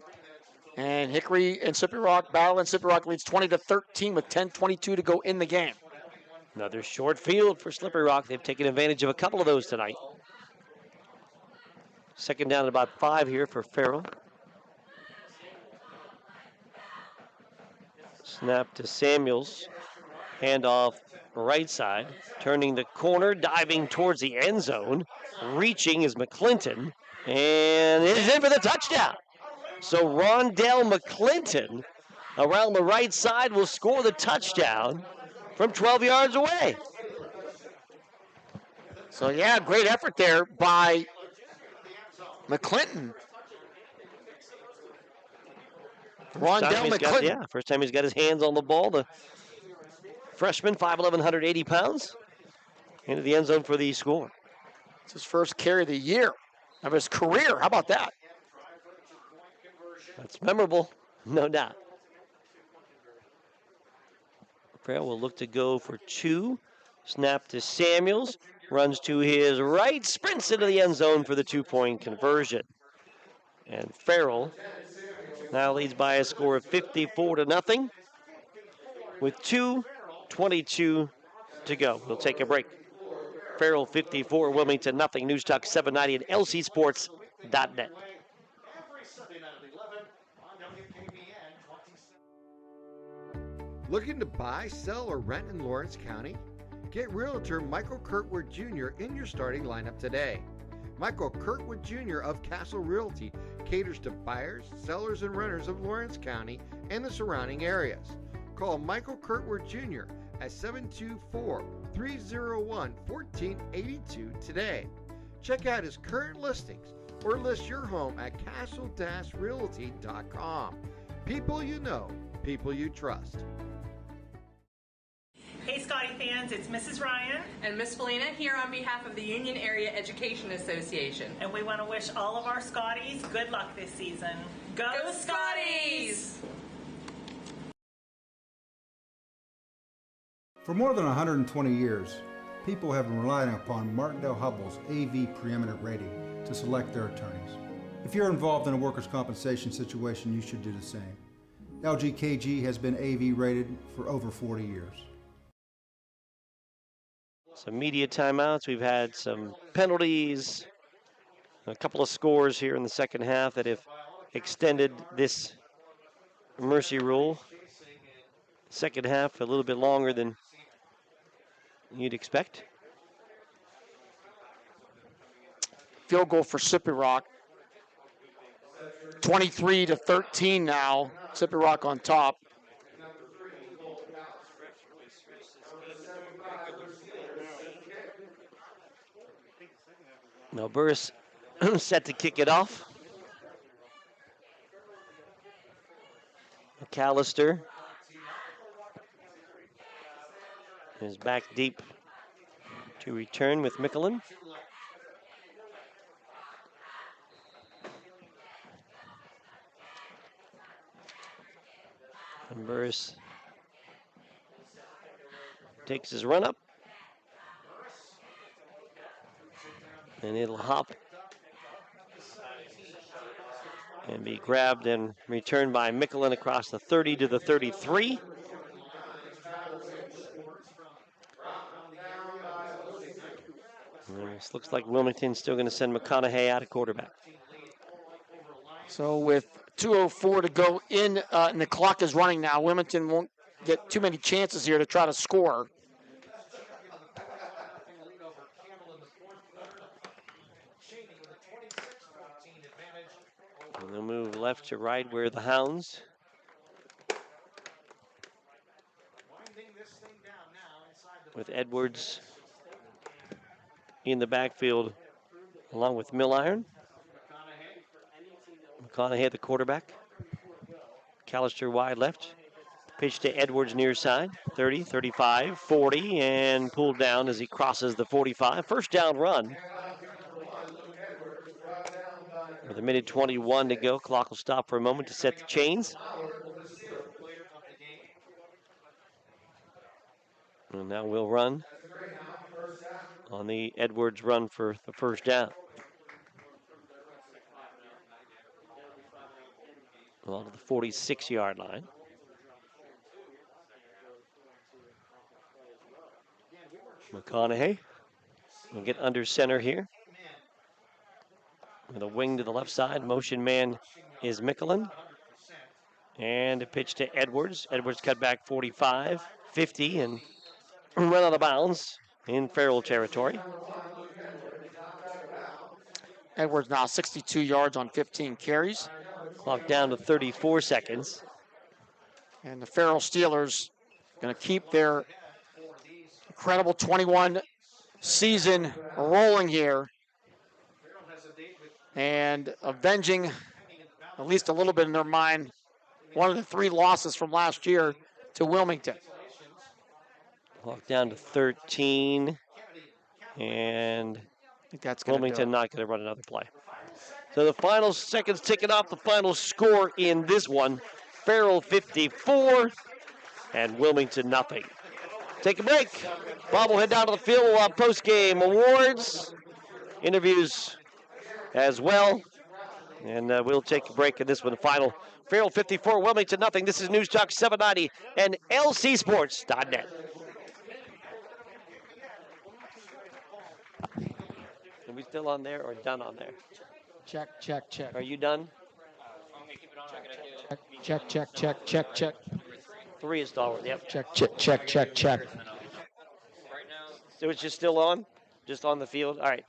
And Hickory and Sippy Rock battle, and Sippy Rock leads 20-13 with 10:22 to go in the game. Another short field for Slippery Rock. They've taken advantage of a couple of those tonight. Second down at about 5 here for Farrell. Snap to Samuels. Handoff right side. Turning the corner, diving towards the end zone. Reaching is McClinton. And it is in for the touchdown. So Rondell McClinton around the right side will score the touchdown from 12 yards away. So, yeah, great effort there by McClinton. Rondell McClinton. First time he's got his hands on the ball. The freshman, 5'11", 180 pounds, into the end zone for the score. It's his first carry of the year, of his career. How about that? That's memorable, no doubt. Farrell will look to go for 2. Snap to Samuels. Runs to his right, sprints into the end zone for the 2-point conversion. And Farrell now leads by a score of 54-0 with 2:22 to go. We'll take a break. Farrell 54, Wilmington 0. News Talk 790 and lcsports.net. Looking to buy, sell, or rent in Lawrence County? Get Realtor Michael Kirkwood Jr. in your starting lineup today. Michael Kirkwood Jr. of Castle Realty caters to buyers, sellers, and renters of Lawrence County and the surrounding areas. Call Michael Kirkwood Jr. at 724-301-1482 today. Check out his current listings or list your home at castle-realty.com. People you know, people you trust. Hey Scotty fans, it's Mrs. Ryan and Miss Felina here on behalf of the Union Area Education Association. And we want to wish all of our Scotties good luck this season. Go Scotties! For more than 120 years, people have been relying upon Martindale-Hubbell's AV preeminent rating to select their attorneys. If you're involved in a workers' compensation situation, you should do the same. LGKG has been AV rated for over 40 years. Some media timeouts. We've had some penalties, a couple of scores here in the second half that have extended this mercy rule. Second half a little bit longer than you'd expect. Field goal for Slippery Rock. 23-13 now. Slippery Rock on top. Now Burris set to kick it off. McAllister is back deep to return with Mickelin. And Burris takes his run up. And it'll hop and be grabbed and returned by Mickelin across the 30 to the 33. And this looks like Wilmington's still going to send McConaughey out at quarterback. So with 2:04 to go in, and the clock is running now, Wilmington won't get too many chances here to try to score. And they'll move left to right where the Hounds. With Edwards in the backfield along with Milliron. McConaughey the quarterback. McAllister wide left. Pitch to Edwards near side. 30, 35, 40, and pulled down as he crosses the 45. First down run. With a minute 21 to go, clock will stop for a moment to set the chains. And now we'll run on the Edwards run for the first down. Along to the 46-yard line. McConaughey will get under center here. With a wing to the left side. Motion man is Mickelin. And a pitch to Edwards. Edwards cut back 45, 50, and run out of bounds in Farrell territory. Edwards now 62 yards on 15 carries. Clock down to 34 seconds. And the Farrell Steelers going to keep their incredible 21 season rolling here and avenging, at least a little bit in their mind, one of the 3 losses from last year to Wilmington. Clock down to 13, and I think that's Wilmington not going to run another play. So the final seconds ticking off, the final score in this one. Farrell 54 and Wilmington nothing. Take a break. Bob will head down to the field. We'll have post-game awards, interviews as well. And we'll take a break in this one. The final, Farrell 54, Wilmington nothing. This is News Talk 790 and lcsports.net. Are we still on there or done on there? Check, check, check. Are you done? Check, check, check, check, check. 3 is Stalwart, yep. Check, check, check, check, check. So it's just still on? Just on the field? All right.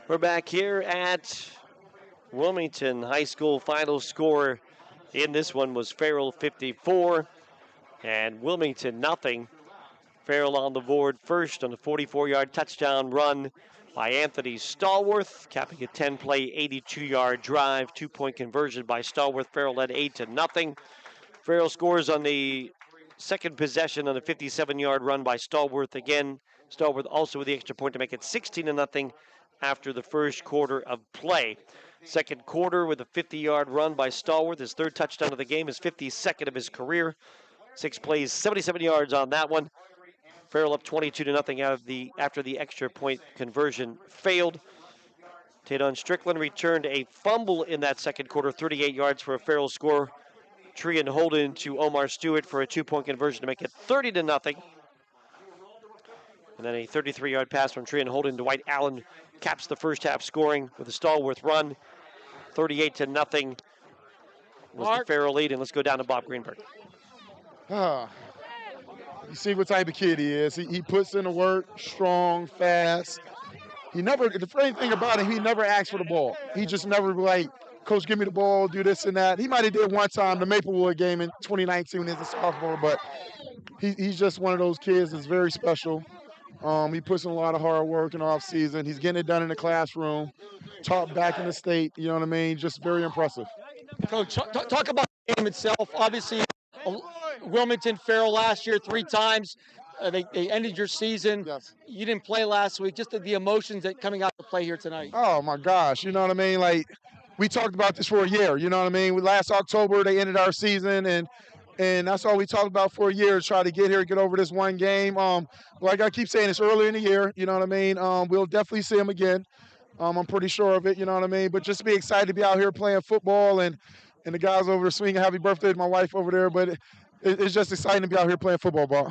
We're back here at Wilmington High School. Final score in this one was Farrell 54 and Wilmington nothing. Farrell on the board first on a 44-yard touchdown run by Anthony Stallworth, capping a 10-play, 82-yard drive, 2-point conversion by Stallworth. Farrell led 8-0. Farrell scores on the second possession on a 57-yard run by Stallworth. Again, Stallworth also with the extra point to make it 16-0 after the first quarter of play. Second quarter with a 50-yard run by Stallworth. His 3rd touchdown of the game, his 52nd of his career. 6 plays, 77 yards on that one. Farrell up 22-0 after the extra point conversion failed. Tadon Strickland returned a fumble in that second quarter, 38 yards for a Farrell score. Trian Holden to Omar Stewart for a 2-point conversion to make it 30-0. And then a 33-yard pass from Trian Holden to Dwight Allen caps the first half scoring with a stalwart run. 38-0 was the Farrell lead, and let's go down to Bob Greenberg. You see what type of kid he is. He puts in the work, strong, fast. The funny thing about him, he never asked for the ball. He just never like, Coach, give me the ball, do this and that. He might have did one time the Maplewood game in 2019 when he was a sophomore, but he's just one of those kids that's very special. He puts in a lot of hard work in the off season. He's getting it done in the classroom, taught back in the state, you know what I mean? Just very impressive. Coach, talk about the game itself. Obviously, Wilmington, Farrell last year 3 times. They ended your season. Yes. You didn't play last week. Just the emotions that coming out to play here tonight. Oh, my gosh. You know what I mean? Like, we talked about this for a year. You know what I mean? Last October, they ended our season, and that's all we talked about for a year, try to get here, get over this one game. Like I keep saying, it's early in the year. You know what I mean? We'll definitely see them again. I'm pretty sure of it. You know what I mean? But just be excited to be out here playing football, and the guys over there swinging happy birthday to my wife over there. But it's just exciting to be out here playing football ball.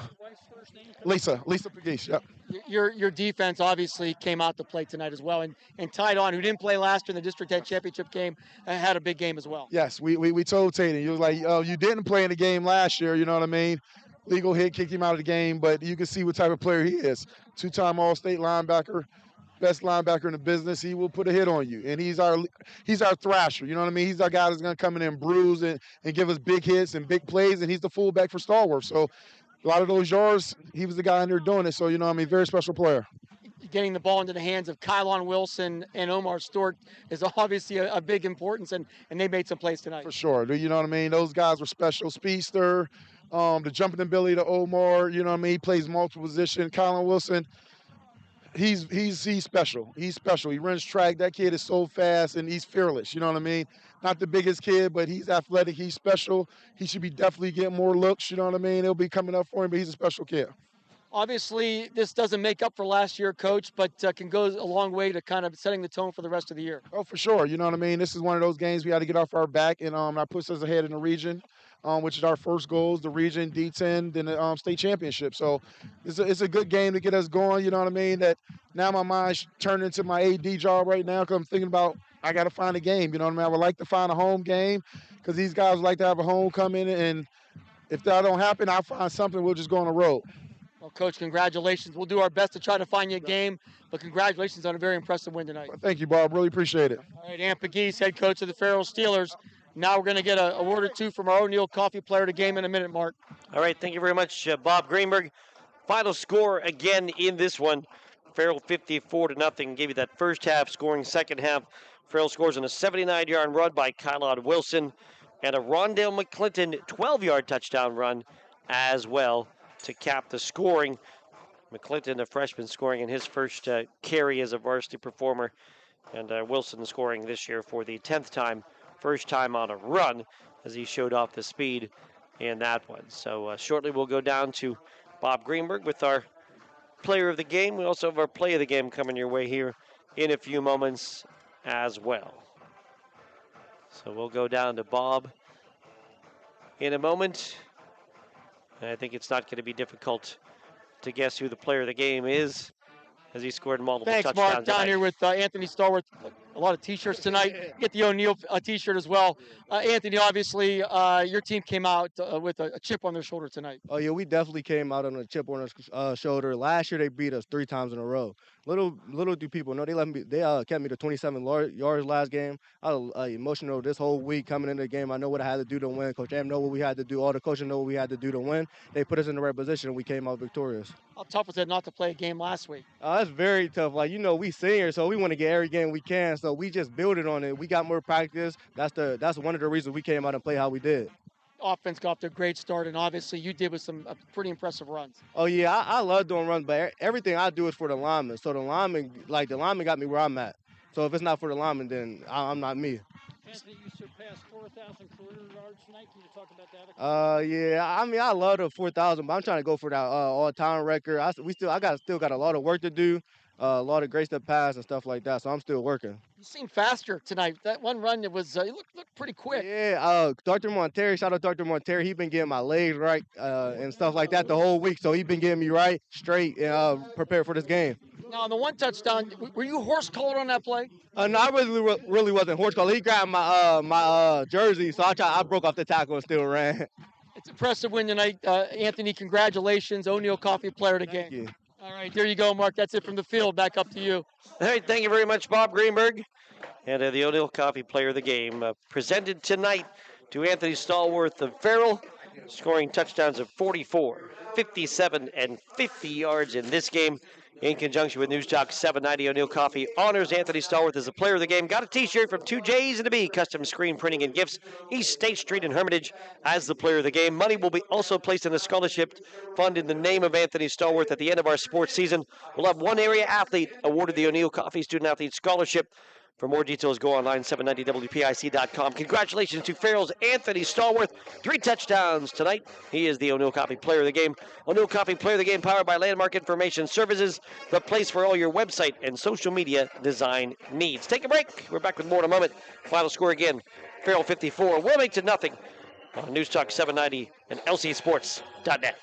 Lisa Pegues, yep. Your defense obviously came out to play tonight as well, and Ty on, who didn't play last year in the District 10 championship game, had a big game as well. Yes, we told Tatum, he was like, oh, you didn't play in the game last year, you know what I mean? Legal hit kicked him out of the game, but you can see what type of player he is. 2-time All-State linebacker, best linebacker in the business. He will put a hit on you, and he's our thrasher, you know what I mean? He's our guy that's going to come in and bruise and give us big hits and big plays, and he's the fullback for Stalwart. So a lot of those yards, he was the guy in there doing it. So, you know what I mean, very special player. Getting the ball into the hands of Kylon Wilson and Omar Stewart is obviously a big importance, and they made some plays tonight. For sure. You know what I mean? Those guys were special. Speedster, the jumping ability to Omar, you know what I mean? He plays multiple positions. Kylon Wilson, he's special. He's special. He runs track. That kid is so fast, and he's fearless. You know what I mean? Not the biggest kid, but he's athletic. He's special. He should be definitely getting more looks. You know what I mean? It'll be coming up for him, but he's a special kid. Obviously, this doesn't make up for last year, Coach, but can go a long way to kind of setting the tone for the rest of the year. Oh, for sure. You know what I mean? This is one of those games we had to get off our back, and that puts us ahead in the region, which is our first goals, the region, D10, then the state championship. So it's a good game to get us going. You know what I mean? That now my mind's turned into my AD job right now because I'm thinking about I got to find a game. You know what I mean? I would like to find a home game because these guys would like to have a homecoming, and if that don't happen, I'll find something. We'll just go on the road. Well, Coach, congratulations. We'll do our best to try to find you a game, but congratulations on a very impressive win tonight. Well, thank you, Bob. Really appreciate it. All right, Ann Pegues, head coach of the Farrell Steelers. Now we're going to get a word or two from our O'Neill Coffee player of the game in a minute, Mark. All right, thank you very much, Bob Greenberg. Final score again in this one. Farrell 54-0. Gave you that first half scoring. Second half, Farrell scores on a 79-yard run by Kylon Wilson and a Rondale McClinton 12-yard touchdown run as well to cap the scoring. McClinton, a freshman, scoring in his first carry as a varsity performer, and Wilson scoring this year for the 10th time, first time on a run, as he showed off the speed in that one. So shortly we'll go down to Bob Greenberg with our player of the game. We also have our play of the game coming your way here in a few moments as well. So we'll go down to Bob in a moment. And I think it's not going to be difficult to guess who the player of the game is, as he scored multiple touchdowns. Thanks, Mark. Down here with Anthony Starworth. A lot of T-shirts tonight. Get the O'Neill T-shirt as well. Anthony, obviously, your team came out with a chip on their shoulder tonight. Oh, yeah, we definitely came out on a chip on our shoulder. Last year, they beat us 3 times in a row. Little do people know, they kept me to 27 yards last game. I was emotional this whole week coming into the game. I know what I had to do to win. Coach Am know what we had to do. All the coaches know what we had to do to win. They put us in the right position, and we came out victorious. How tough was it not to play a game last week? That's very tough. Like, you know, we seniors, so we want to get every game we can. So we just build it on it. We got more practice. That's one of the reasons we came out and played how we did. Offense got off to a great start, and obviously you did with some pretty impressive runs. Oh, yeah, I love doing runs, but everything I do is for the linemen. So the linemen got me where I'm at. So if it's not for the linemen, then I'm not me. Anthony, you surpassed 4,000 career yards tonight. Can you talk about that? Yeah, I mean, I love the 4,000, but I'm trying to go for that all-time record. I still got a lot of work to do, a lot of great step pass and stuff like that, so I'm still working. You seemed faster tonight. That one run, it looked pretty quick. Yeah, Dr. Monteri, shout out Dr. Monteri. He's been getting my legs right and stuff like that the whole week, so he's been getting me right, straight, and prepared for this game. Now, on the one touchdown, were you horse cold on that play? No, I really wasn't horse collar. He grabbed my jersey, so I broke off the tackle and still ran. It's impressive win tonight. Anthony, congratulations. O'Neill Coffee Player of the Game. Thank you. All right, there you go, Mark. That's it from the field. Back up to you. All right, thank you very much, Bob Greenberg. And the O'Neill Coffee Player of the Game presented tonight to Anthony Stallworth of Farrell, scoring touchdowns of 44, 57, and 50 yards in this game. In conjunction with News Talk 790, O'Neill Coffee honors Anthony Stallworth as the Player of the Game. Got a T-shirt from 2J's and a B, custom screen printing and gifts, East State Street in Hermitage, as the Player of the Game. Money will be also placed in a scholarship fund in the name of Anthony Stallworth at the end of our sports season. We'll have one area athlete awarded the O'Neill Coffee Student Athlete Scholarship. For more details, go online, 790WPIC.com. Congratulations to Farrell's Anthony Stallworth. 3 touchdowns tonight. He is the O'Neill Coffee Player of the Game. O'Neill Coffee Player of the Game, powered by Landmark Information Services, the place for all your website and social media design needs. Take a break. We're back with more in a moment. Final score again, Farrell 54, Wilmington nothing. On News Talk 790 and lcsports.net.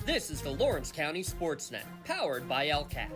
This is the Lawrence County SportsNet, powered by LCAT.